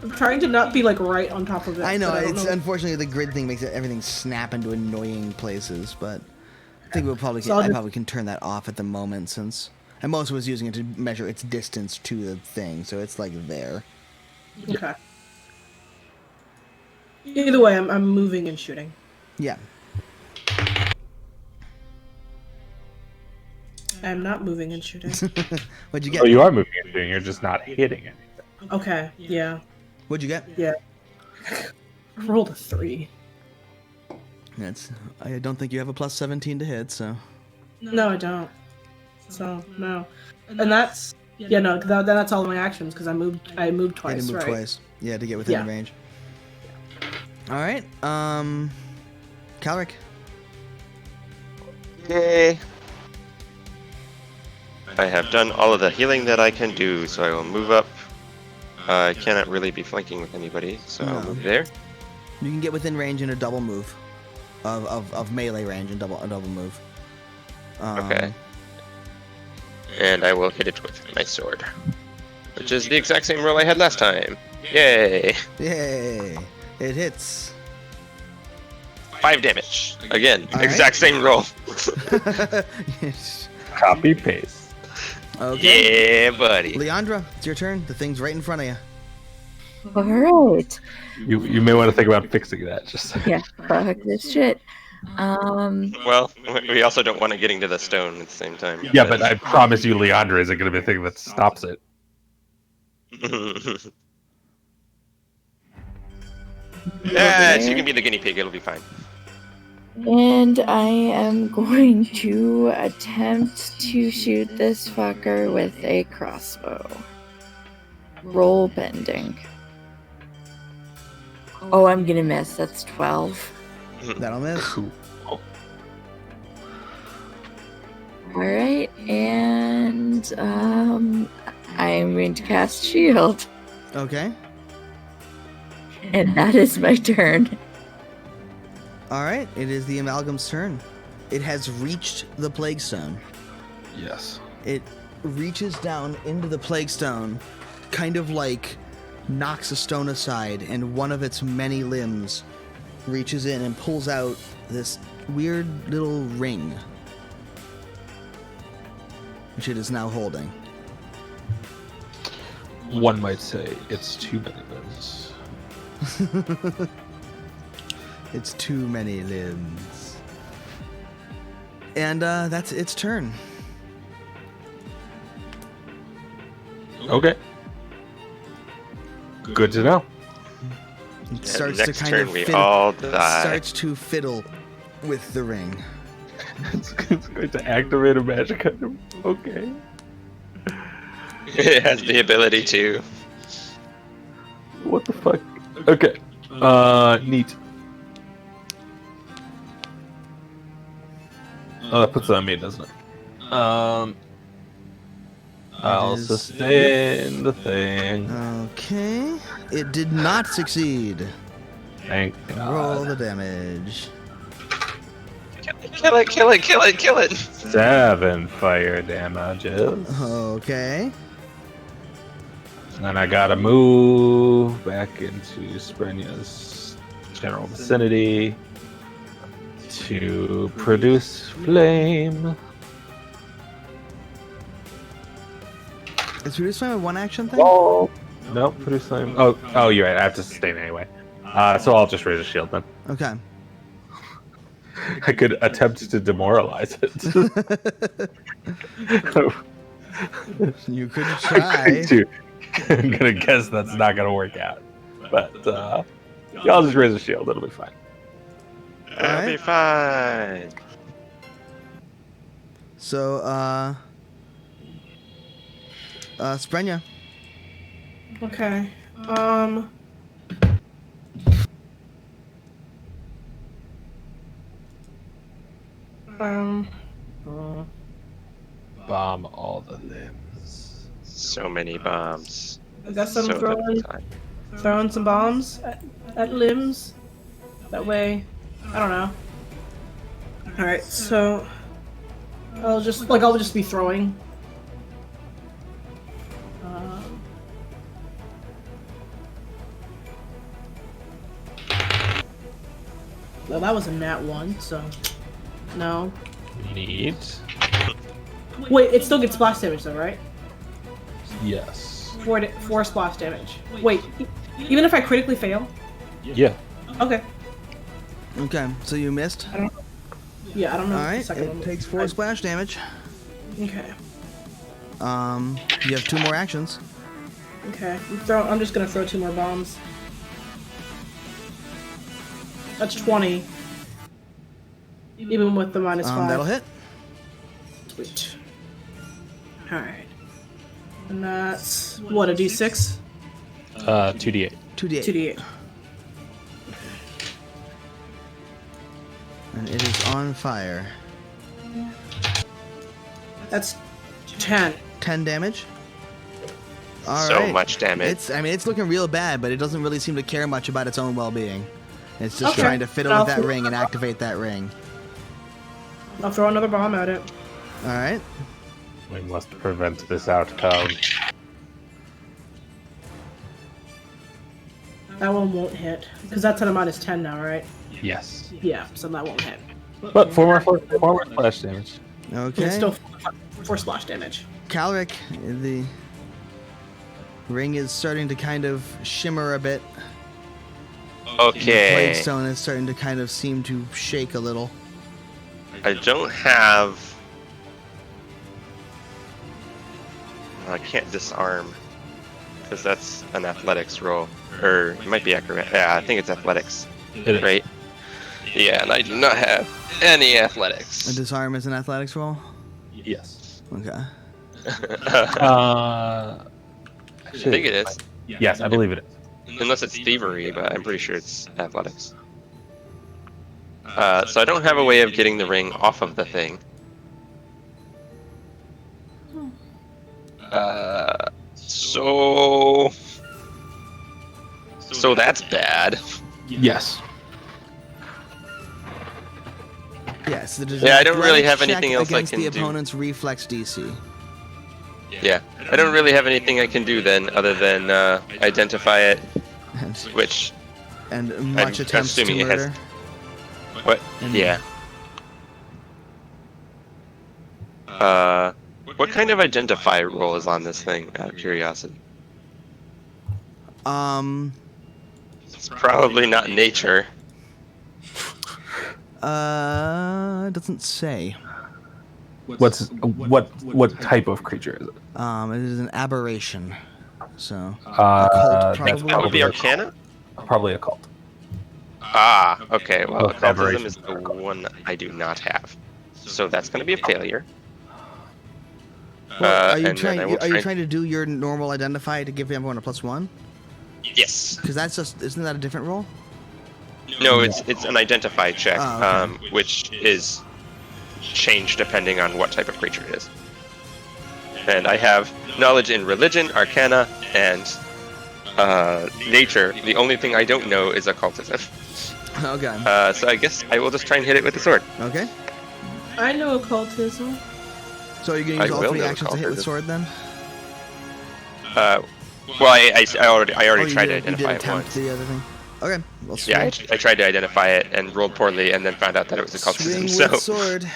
I'm trying to not be like right on top of it. I know. but I don't know. Unfortunately the grid thing makes everything snap into annoying places, but I think I probably can turn that off at the moment since I mostly was using it to measure its distance to the thing, so it's like there. Okay. Either way, I'm moving and shooting. Yeah. I'm not moving and shooting. What'd you get? Oh, you are moving and shooting. You're just not hitting anything. Okay. Yeah. What'd you get? Yeah. I rolled a 3. I don't think you have a plus 17 to hit, so. No, I don't. So no, and that's that's all of my actions because I moved twice. You had to move right? twice. Yeah, to get within range. All right. Calric. Yay. I have done all of the healing that I can do, so I will move up I cannot really be flanking with anybody, so I'll No. move there. You can get within range in a double move, of melee range and a double move. Okay. And I will hit it with my sword, which is the exact same roll I had last time. Yay! Yay! It hits. 5 damage. Again, All exact same roll. Yes. Copy paste. Okay. Yeah, buddy. Leandra, it's your turn. The thing's right in front of you. All right. You may want to think about fixing that. Just Yeah. Fuck this shit. Well, we also don't want to getting to the stone at the same time. yeah, but I promise you, Leandra isn't going to be the thing that stops it. Yeah, she can be the guinea pig. It'll be fine. And I am going to attempt to shoot this fucker with a crossbow. Roll bending. Oh, I'm gonna miss. That's 12. That'll miss. Cool. Alright, and I'm going to cast shield. Okay. And that is my turn. All right. It is the amalgam's turn. It has reached the Plaguestone. Yes. It reaches down into the Plaguestone, kind of like knocks a stone aside, and one of its many limbs reaches in and pulls out this weird little ring, which it is now holding. One might say it's too many limbs. It's too many limbs. And that's its turn. Okay. Good to know. It starts to next kind turn of we fiddle, all die. starts to fiddle with the ring. It's going to activate a magic item. Okay. It has the ability to. What the fuck? Okay. Neat. Oh, that puts it on me, doesn't it? I'll is- sustain the thing. Okay. It did not succeed. Thank Roll God. the damage. Kill it, kill it, kill it, kill it! 7 fire damages. Okay. And I gotta move back into Sprenya's general vicinity to produce flame. Is Produce Flame a one action thing? Oh no, produce flame. Oh, you're right. I have to sustain anyway. So I'll just raise a shield then. Okay. I could attempt to demoralize it. You could I'm try. going to- I'm gonna guess that's not gonna work out. But yeah, I'll just raise a shield. It'll be fine. It'll be fine. So, Sprenya. Okay. Bomb all the limbs. So many bombs. I guess I'm So little time. throwing some bombs at limbs. That way, I don't know. All right, so I'll just be throwing. Well, that was a nat 1, so no. Neat. Wait, it still gets splash damage though, right? Yes. 4 splash damage. Wait, even if I critically fail? Yeah. Okay. Okay, so you missed. Yeah, I don't know. All the right, second it one. takes 4 splash damage. Okay. You have 2 more actions. Okay. I'm just gonna throw 2 more bombs. That's 20. Even with the minus 5. That'll hit. Sweet. Alright. And that's what, a d6? 2d8. 2d8. 2d8. And it is on fire. That's 10. 10 damage. so much damage. It's looking real bad, but it doesn't really seem to care much about its own well-being. It's just trying to fiddle with that ring and activate that ring. I'll throw another bomb at it. All right. We must prevent this outcome. That one won't hit because that's at a -10 now, right? Yes. Yeah, so that won't hit. But 4 more splash damage. Okay. It's still 4 splash damage. Calric, the ring is starting to kind of shimmer a bit. Okay. Plaguestone is starting to kind of seem to shake a little. I don't have. I can't disarm because that's an athletics roll, or it might be acrobat. Yeah, I think it's athletics, right? Yeah, and I do not have any athletics. A disarm is an athletics roll? Yes. Okay. I think it is. Yes, I believe it is. Unless it's thievery, but I'm pretty sure it's athletics. So I don't have a way of getting the ring off of the thing. So that's bad. Yes. Yes. Yeah, I don't really have anything else I against can the do. opponent's reflex DC. Yeah, I don't really have anything I can do then, other than identify it, which And much I'm attempts to assuming it has- murder. what? And- Yeah. What kind of identify roll is on this thing? Out of curiosity, it's probably not nature. It doesn't say. What type of creature is it? It is an aberration. So. That's probably. That would be Arcana. Probably a cult. Ah, okay. Well, Oh, occultism aberration. is the one I do not have, so that's going to be a failure. Well, are you and then I will trying to do your normal identify to give everyone a +1? Yes. Because that's just isn't that a different roll? No, it's an identify check, Oh, okay. which is changed depending on what type of creature it is. And I have knowledge in religion, arcana, and nature. The only thing I don't know is occultism. Okay. So I guess I will just try and hit it with the sword. Okay. I know occultism. So you're gonna I use all will 3 know actions to hit with occultism. sword then? Well, I already tried to you identify did it attempt once. the other thing. Okay. Well, Yeah, swing. I tried to identify it and rolled poorly, and then found out that it was occultism. Swing with So sword.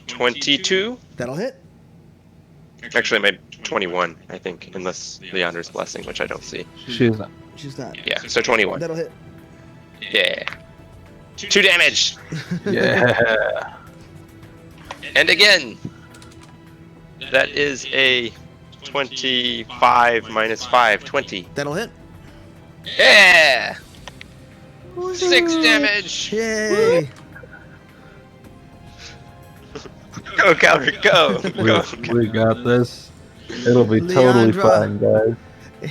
22. That'll hit. Actually, my 21, I think, unless Leander's blessing, which I don't see. She's not. She's not. Yeah, so 21. That'll hit. Yeah. 2 damage. Yeah. And again, that is a 25 minus 5, 20. That'll hit. Yeah! 6 damage! Yay! Go, Calvert, go! Go! We got this. It'll be totally Leandra. fine, guys.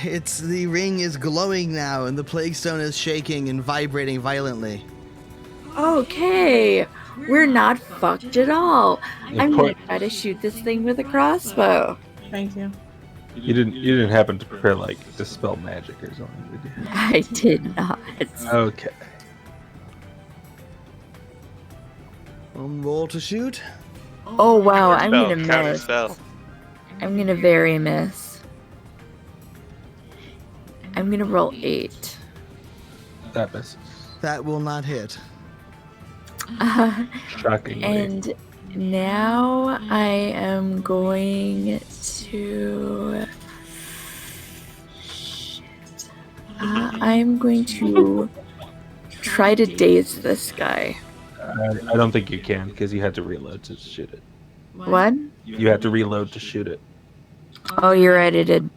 It's the ring is glowing now, and the Plaguestone is shaking and vibrating violently. Okay, we're not fucked at all. I'm gonna Important. try to shoot this thing with a crossbow. Thank you. You didn't happen to prepare like dispel magic or something, did you? I did not. Okay. Roll to shoot. Oh wow, I'm Spell, gonna counter miss. spell. I'm gonna very miss. I'm gonna roll 8. That misses. That will not hit. Shockingly. And now I am going to. Shit. I'm going to try to daze this guy. I don't think you can because you had to reload to shoot it. What? You had to reload to shoot it. Oh, you're right. I did.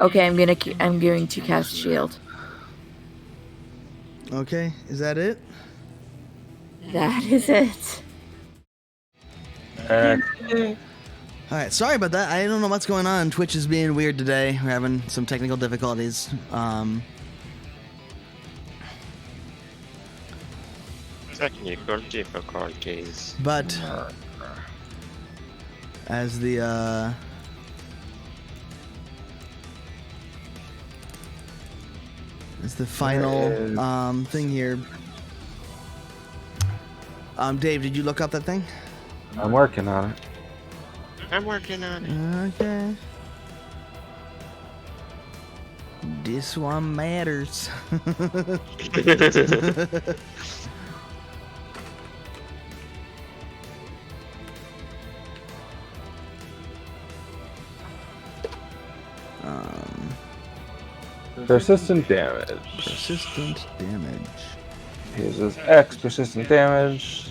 Okay, I'm going to cast shield. Okay, is that it? That is it. All right, sorry about that. I don't know what's going on. Twitch is being weird today. We're having some technical difficulties. Technical difficulties. But as the It's the final thing here. Dave, did you look up that thing? I'm working on it. I'm working on it. Okay. This one matters. Persistent damage. Persistent damage. Here's this X persistent damage.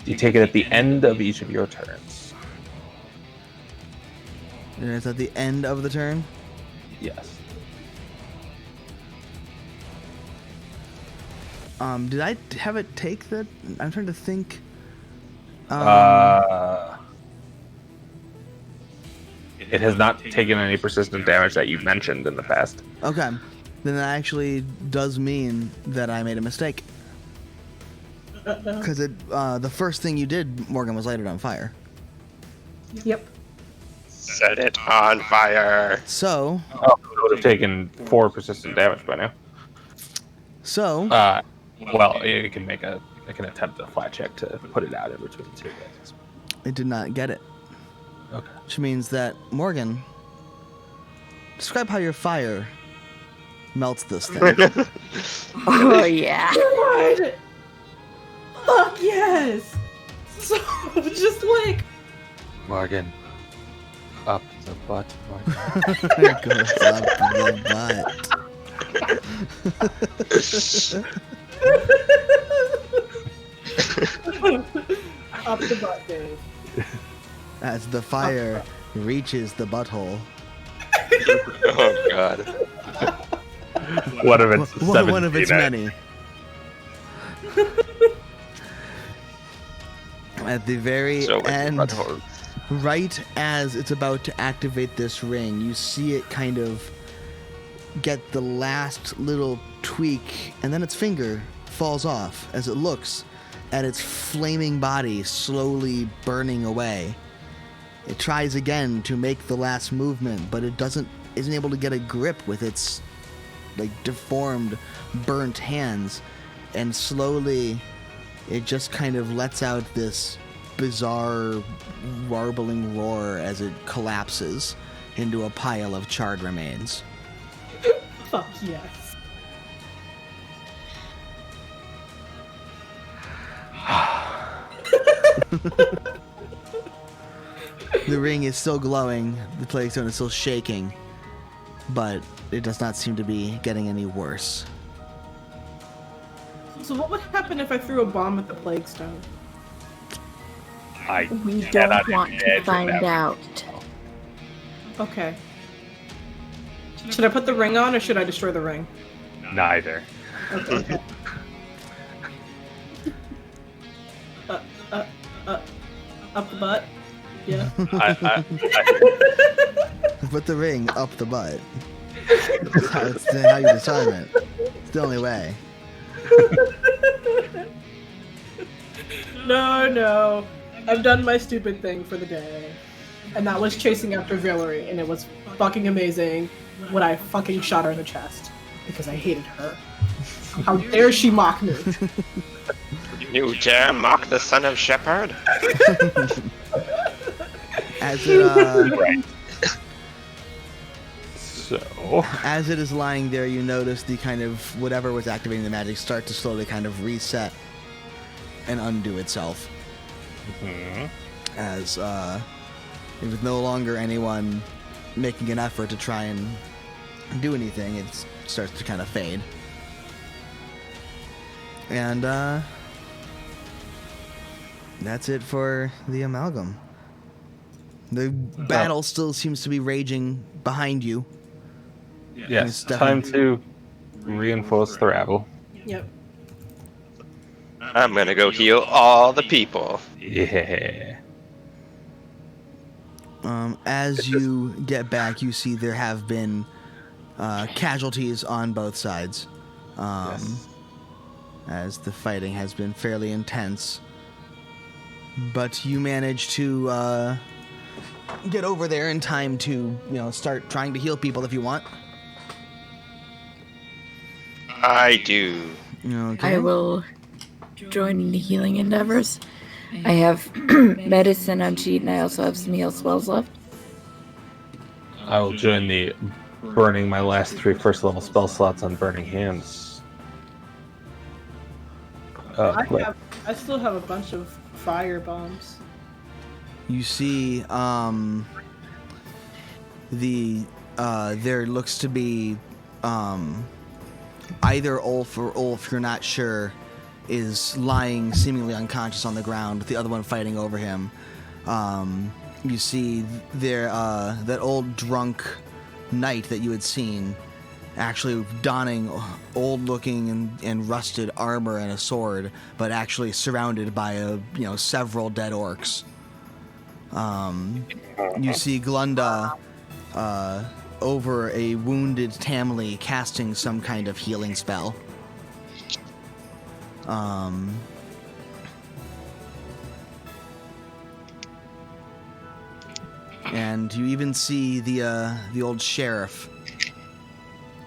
You take it at the end of each of your turns. And it's at the end of the turn? Yes. Did I have it take the... I'm trying to think. It has not taken any persistent damage that you mentioned in the past. Okay. Then that actually does mean that I made a mistake. Because the first thing you did, Morgan, was light it on fire. Yep. Set it on fire. So... Oh, it would have taken 4 persistent damage by now. So... well, it can attempt a flat check to put it out in between the two guys. It did not get it. Okay. Which means that, Morgan, describe how your fire melts this thing. Oh, yeah. God! Fuck yes! So, just like... Morgan, up the butt, Morgan. It goes up the butt. Up the butt, Dave. As the fire reaches the butthole. Oh God. One of its One of its many. At the very end, right as it's about to activate this ring, you see it kind of get the last little tweak, and then its finger falls off as it looks at its flaming body slowly burning away. It tries again to make the last movement, but it isn't able to get a grip with its deformed, burnt hands, and slowly it just kind of lets out this bizarre, warbling roar as it collapses into a pile of charred remains. Fuck yes. The ring is still glowing, the Plaguestone is still shaking, but it does not seem to be getting any worse. So what would happen if I threw a bomb at the Plaguestone? We don't want to find out. Okay. Should I put the ring on or should I destroy the ring? Neither. Okay. Up the butt? Yeah. Put the ring up the butt. That's how you describe it. It's the only way. No. I've done my stupid thing for the day. And that was chasing after Valerie, and it was fucking amazing when I fucking shot her in the chest. Because I hated her. How dare she mock me? You dare mock the son of Shepherd? As it, Right. So... as it is lying there, you notice the kind of whatever was activating the magic start to slowly kind of reset and undo itself. Mm-hmm. As with no longer anyone making an effort to try and do anything, it starts to kind of fade. And that's it for the amalgam. The battle still seems to be raging behind you. Yes, time to reinforce the rabble. Yep. I'm gonna go heal all the people. Yeah. As you get back, you see there have been casualties on both sides. Yes. As the fighting has been fairly intense. But you manage to get over there in time to, start trying to heal people if you want. I do. Okay. I will join in the healing endeavors. I have medicine on sheet, and I also have some heal spells left. I will join the burning my last 3 first level spell slots on Burning Hands. I still have a bunch of fire bombs. You see, there looks to be, either Ulf or Ulf, you're not sure, is lying seemingly unconscious on the ground, with the other one fighting over him. You see there, that old drunk knight that you had seen actually donning old-looking and rusted armor and a sword, but actually surrounded by several dead orcs. You see Glunda over a wounded Tamley casting some kind of healing spell. And you even see the old sheriff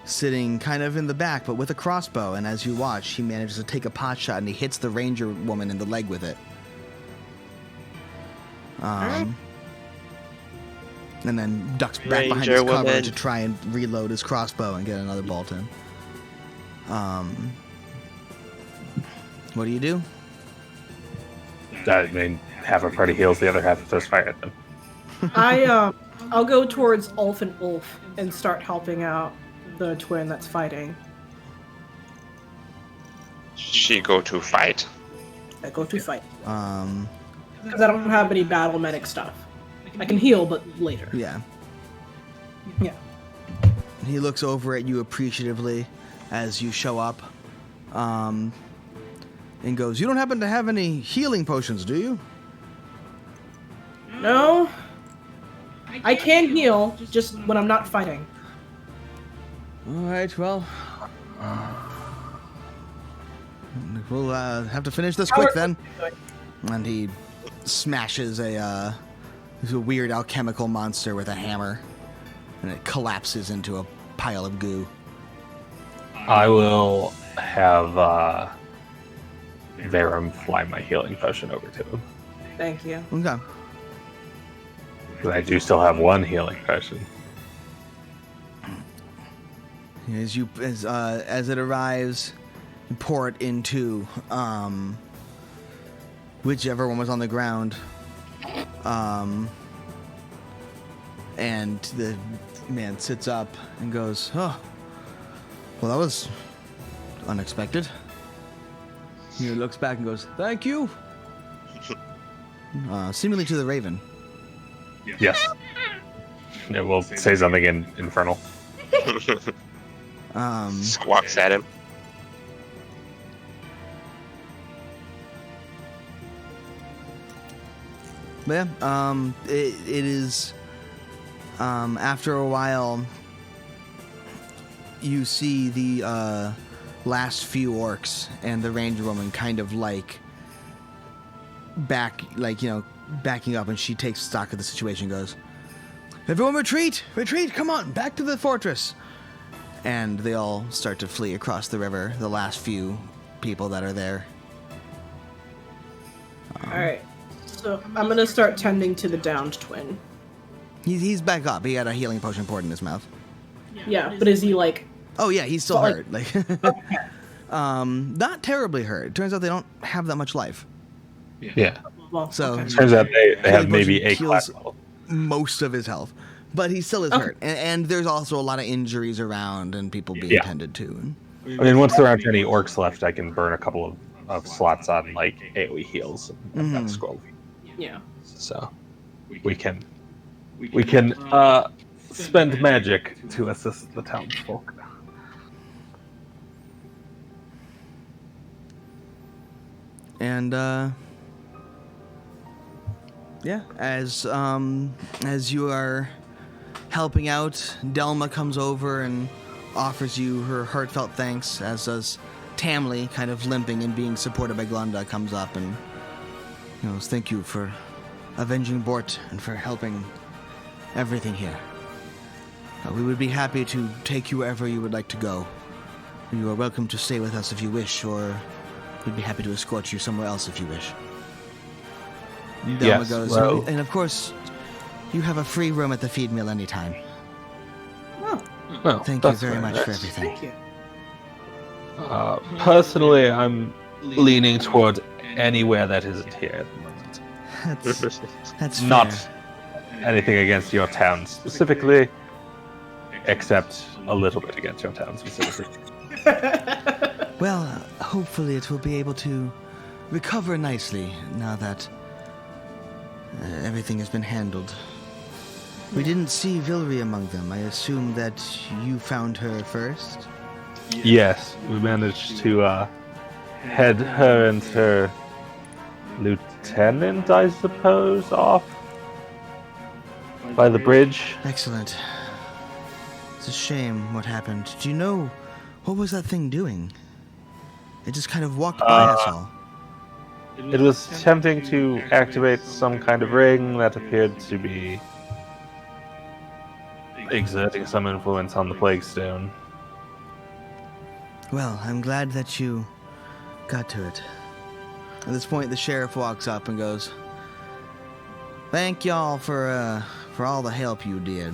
sitting kind of in the back, but with a crossbow. And as you watch, he manages to take a pot shot and he hits the ranger woman in the leg with it. And then ducks back behind his cover to try and reload his crossbow and get another bolt in. What do you do? I mean, half our party heals, the other half throws fire at them. I'll go towards Ulf and Ulf and start helping out the twin that's fighting. She go to fight. I go to fight. Because I don't have any battle medic stuff. I can heal, but later. Yeah. Yeah. He looks over at you appreciatively as you show up, and goes, "You don't happen to have any healing potions, do you?" No. I can heal, just when I'm not fighting. Alright, well... we'll have to finish this quick then. And he smashes a weird alchemical monster with a hammer, and it collapses into a pile of goo. I will have Verum fly my healing potion over to him. Thank you. Okay. But I do still have 1 healing potion. As it arrives, you pour it into whichever one was on the ground. And the man sits up and goes, "Oh, well, that was unexpected." He looks back and goes, "Thank you." Seemingly to the raven. Yes. It will say something in Infernal. Squawks at him. Yeah, it is, after a while, you see the, last few orcs and the ranger woman kind of backing up, and she takes stock of the situation and goes, "Everyone retreat! Retreat! Come on! Back to the fortress!" And they all start to flee across the river, the last few people that are there. Alright. So I'm gonna start tending to the downed twin. He's back up. He had a healing potion poured in his mouth. Yeah, but is he Oh yeah, he's still hurt. Okay. Not terribly hurt. Turns out they don't have that much life. Yeah. Well, So okay. Turns out they have Healing maybe potion A class heals level. most of his health, but he still is hurt. And there's also a lot of injuries around and people being tended to. I mean, once there aren't any orcs left, I can burn a couple of slots on AoE heals and that scroll. Yeah. So we can spend magic to assist the townsfolk. And as you are helping out, Delma comes over and offers you her heartfelt thanks, as does Tamley, kind of limping and being supported by Glunda, comes up and goes, "Thank you for avenging Bort and for helping everything here. We would be happy to take you wherever you would like to go. You are welcome to stay with us if you wish, or we'd be happy to escort you somewhere else if you wish. Delma Yes, goes, well- and of course, you have a free room at the feed mill anytime. Oh, Well, Thank you that's very much for nice. everything. thank you. Personally, I'm leaning toward anywhere that isn't here at the moment. That's Not fair. anything against your town specifically, except a little bit against your town specifically. Well, hopefully it will be able to recover nicely now that everything has been handled. We didn't see Vilry among them. I assume that you found her first? Yes, we managed to head her and her lieutenant, I suppose, off by the bridge. Excellent. It's a shame what happened. Do you know, what was that thing doing? It just kind of walked by us all. It was attempting to activate some kind of ring that appeared to be exerting some influence on the Plaguestone. Well, I'm glad that you got to it. At this point, the sheriff walks up and goes, "Thank y'all for all the help you did.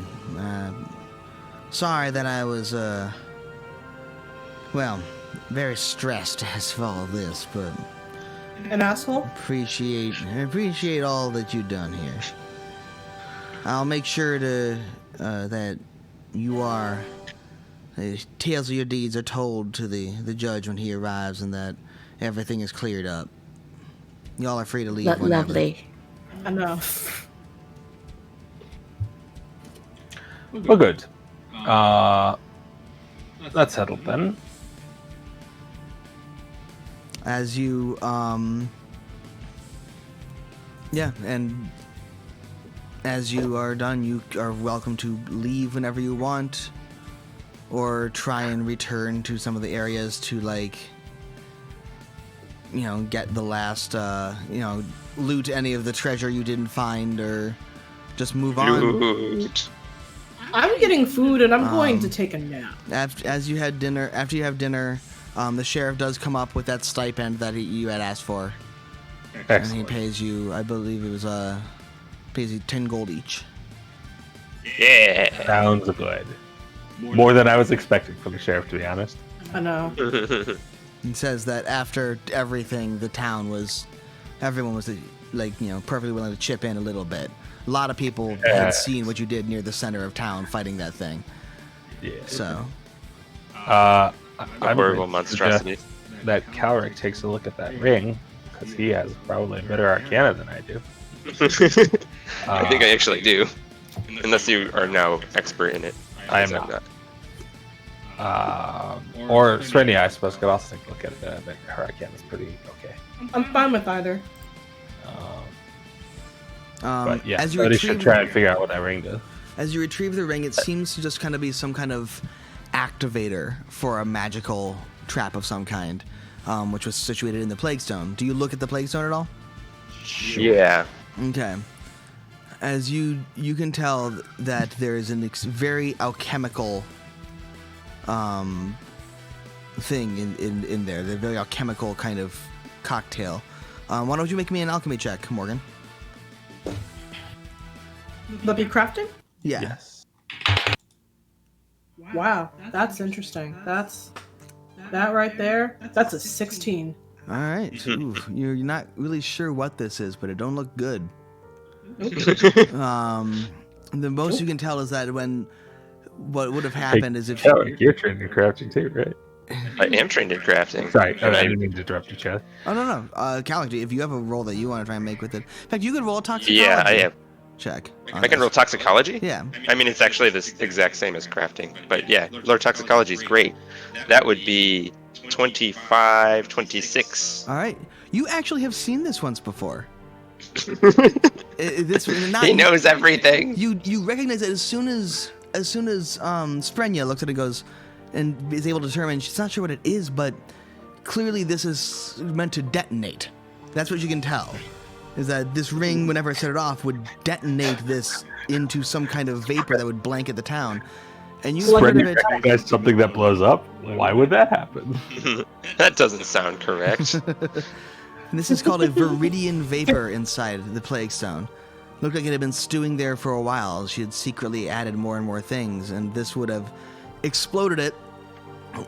Sorry that I was, very stressed as for all this, but An asshole? appreciate all that you've done here. I'll make sure to that you are tales of your deeds are told to the judge when he arrives, and that everything is cleared up. Y'all are free to leave whenever." Lovely. I know. Well, good. That's settled then. As you, and as you are done, you are welcome to leave whenever you want, or try and return to some of the areas to, like, get the last, loot any of the treasure you didn't find, or just move on. Loot. I'm getting food and I'm going to take a nap. After you have dinner, the sheriff does come up with that stipend that you had asked for. And he Excellent. pays you, I believe it was, pays you 10 gold each. Yeah. Sounds good. More than I was expecting from the sheriff, to be honest. I know. He says that after everything, everyone was, perfectly willing to chip in a little bit. A lot of people had seen what you did near the center of town fighting that thing. Yeah. So, I'm Horrible going to suggest monstrosity. that Calric takes a look at that ring, because he has probably a better arcana than I do. I think I actually do. Unless you are now expert in it. I am Because not. Or Svenja, I suppose, could also take a look at it. But her arcana is pretty okay. I'm fine with either. But yeah, as you somebody should retrieve, try and figure out what that ring does. as you retrieve the ring, it seems to just kind of be some kind of activator for a magical trap of some kind, which was situated in the Plaguestone. Do you look at the Plaguestone at all? Yeah. Okay. As you can tell that there is an very alchemical thing in there. The very alchemical kind of cocktail. Why don't you make me an alchemy check, Morgan? But be crafting? Yeah. Yes. Wow, that's interesting. That right there, that's a 16. All right. Ooh, you're not really sure what this is, but it don't look good. The most you can tell is that what would have happened is if Calric, you're trained in crafting too, right? I am trained in crafting. Sorry, I didn't mean to interrupt you, Chad. Oh no, Calendly, if you have a roll that you want to try and make with it. In fact, you could roll a toxicology Yeah, I have. check. I can roll toxicology? Yeah. I mean, it's actually the exact same as crafting. But yeah, roll toxicology is great. That would be 25, 26. All right. You actually have seen this once before. He knows everything. You recognize it as soon as Sprenya looks at it and goes, and is able to determine she's not sure what it is, but clearly this is meant to detonate. That's what you can tell. Is that this ring, whenever I set it off, would detonate this into some kind of vapor that would blanket the town. And you Spread heard of your it. recognize something that blows up? Why would that happen? That doesn't sound correct. And this is called a viridian vapor inside the Plaguestone. Looked like it had been stewing there for a while. She had secretly added more and more things, and this would have exploded it,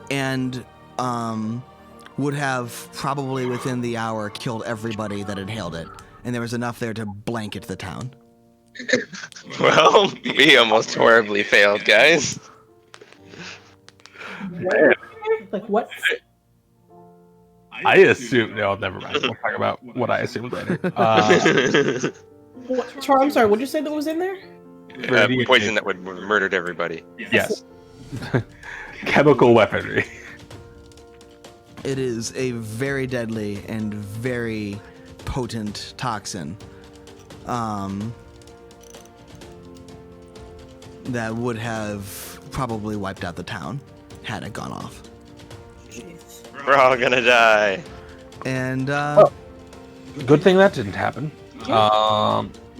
and would have probably within the hour killed everybody that inhaled it. And there was enough there to blanket the town. Well, we almost horribly failed, guys. Like what? I assume. No, never mind. We'll talk about what I assumed later. I'm sorry. What did you say that was in there? Poison that would have murdered everybody. Yes. Chemical weaponry. It is a very deadly and very potent toxin. That would have probably wiped out the town had it gone off. We're all gonna die. And Good thing that didn't happen.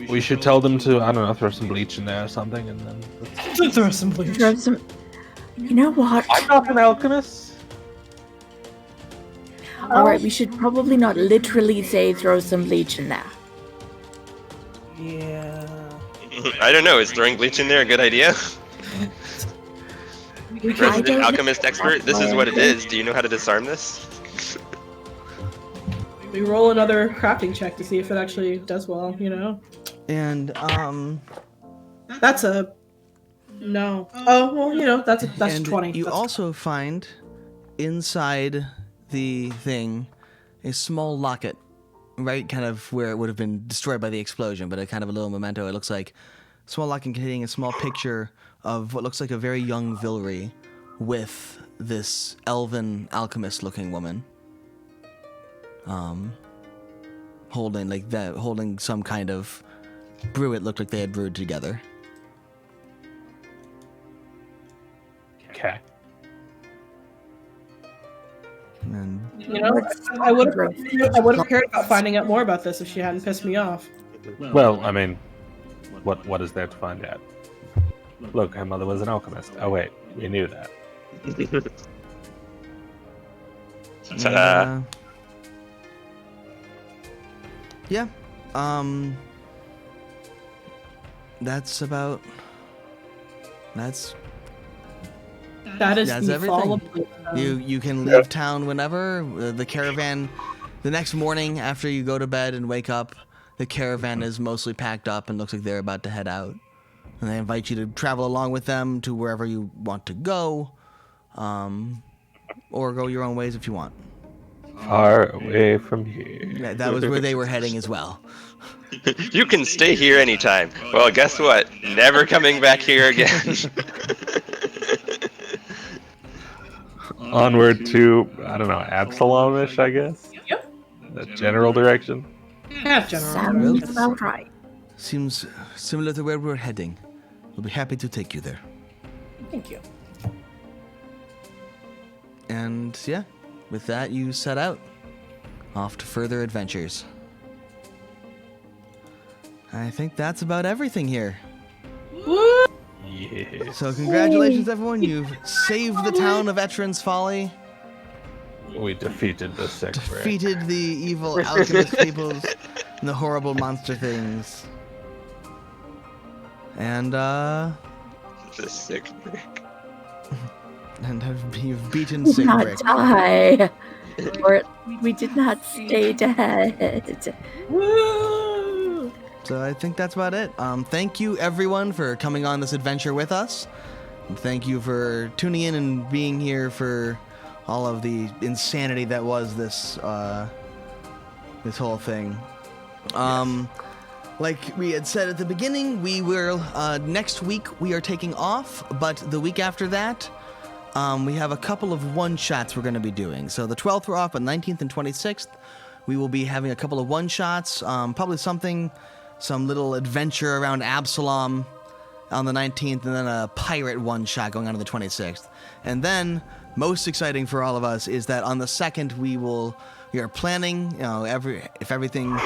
We should tell them to, I don't know, throw some bleach in there or something, and then Throw some bleach. Throw some. You know what? I'm not an alchemist. All right, we should probably not literally say throw some bleach in there. Yeah. I don't know. Is throwing bleach in there a good idea? Resident alchemist expert, this is what it is. Do you know how to disarm this? We roll another crafting check to see if it actually does well, you know? and That's a... No. Oh, well, you know, that's and 20. you That's... also find inside the thing a small locket, right, kind of where it would have been destroyed by the explosion, but a kind of a little memento. It looks like a small locket containing a small picture of what looks like a very young Vilry with this elven alchemist-looking woman, holding some kind of brew. It looked like they had brewed together. Okay. And You know, I would have cared about finding out more about this if she hadn't pissed me off. Well, I mean, what is there to find out? Look, her mother was an alchemist. Oh wait, we knew that. Ta-da. Yeah. That's about. That's That is That's the everything. fall of you can leave town whenever. The caravan, the next morning after you go to bed and wake up, the caravan is mostly packed up and looks like they're about to head out. And they invite you to travel along with them to wherever you want to go, or go your own ways if you want. Far away from here. Yeah, that was where they were heading as well. You can stay here anytime. Well, guess what? Never coming back here again. Onward to, I don't know, Absalom-ish, I guess? Yep. The general direction? Yeah, General. Sounds about right. Seems similar to where we're heading. We'll be happy to take you there. Thank you. And yeah, with that, you set out off to further adventures. I think that's about everything here. Woo! Yeah. So congratulations, everyone. You've saved the town of Etrin's Folly, We defeated the sick brick. defeated the evil alchemist peoples and the horrible monster things. And The sick brick. you've beaten Did Sick not Brick. die. Or we did not stay dead. Woo! So I think that's about it. Thank you, everyone, for coming on this adventure with us. And thank you for tuning in and being here for all of the insanity that was this this whole thing. Like we had said at the beginning, we will next week we are taking off, but the week after that, we have a couple of one-shots we're going to be doing. So the 12th we're off, but 19th and 26th, we will be having a couple of one-shots, probably some little adventure around Absalom on the 19th, and then a pirate one-shot going on the 26th. And then, most exciting for all of us is that on the 2nd we are planning, if everything,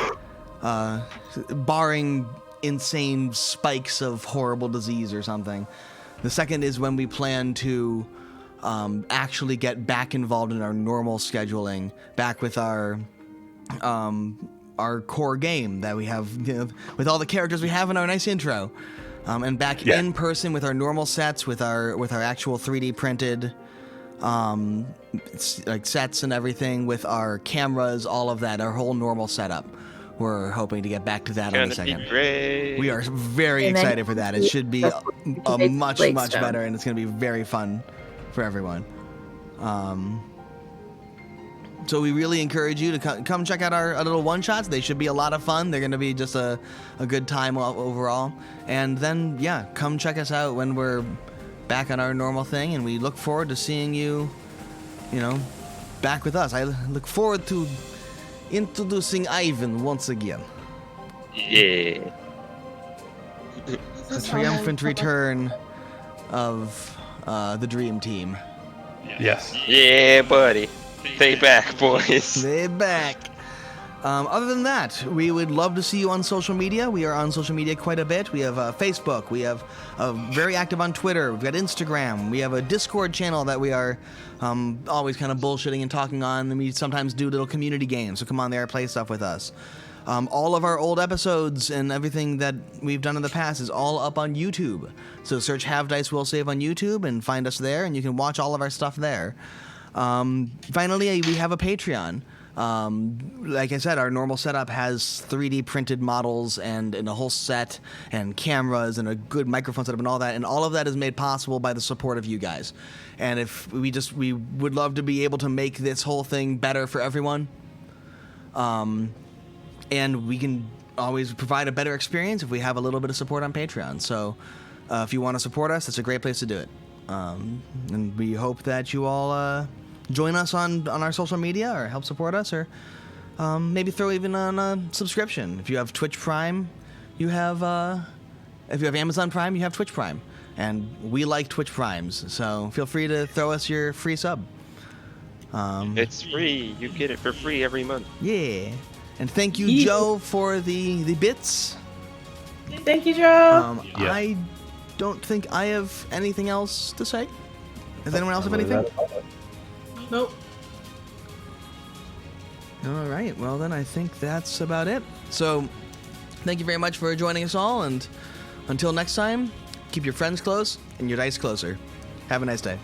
barring insane spikes of horrible disease or something, The second is when we plan to actually get back involved in our normal scheduling, back with our core game that we have, with all the characters we have in our nice intro, and back in person with our normal sets, with our actual 3D printed like sets and everything, with our cameras, all of that, our whole normal setup. We're hoping to get back to that in a second. Be great. We are very excited for that. It should be a much better, and it's going to be very fun for everyone. So we really encourage you to come check out our little one-shots. They should be a lot of fun. They're going to be just a good time overall. And then, come check us out when we're back on our normal thing, and we look forward to seeing you, back with us. I look forward to introducing Ivan once again. Yeah. The triumphant return of the Dream Team. Yes. Yeah, buddy. They back, boys. They back. Other than that, we would love to see you on social media. We are on social media quite a bit. We have Facebook. We have very active on Twitter. We've got Instagram. We have a Discord channel that we are always kind of bullshitting and talking on. And we sometimes do little community games. So come on there, play stuff with us. All of our old episodes and everything that we've done in the past is all up on YouTube. So search Have Dice Will Save on YouTube and find us there, and you can watch all of our stuff there. Finally, we have a Patreon. Like I said, our normal setup has 3D printed models and a whole set and cameras and a good microphone setup and all that. And all of that is made possible by the support of you guys. And if we would love to be able to make this whole thing better for everyone. And we can always provide a better experience if we have a little bit of support on Patreon. So if you want to support us, that's a great place to do it. And we hope that you all join us on our social media or help support us, or maybe throw even on a subscription. If you have Twitch Prime, you have if you have Amazon Prime, you have Twitch Prime. And we like Twitch Primes, so feel free to throw us your free sub. It's free. You get it for free every month. Yeah. And thank you, Joe, for the bits. Thank you, Joe. I don't think I have anything else to say. Does anyone else have anything? Nope. All right. Well, then I think that's about it. So thank you very much for joining us all. And until next time, keep your friends close and your dice closer. Have a nice day.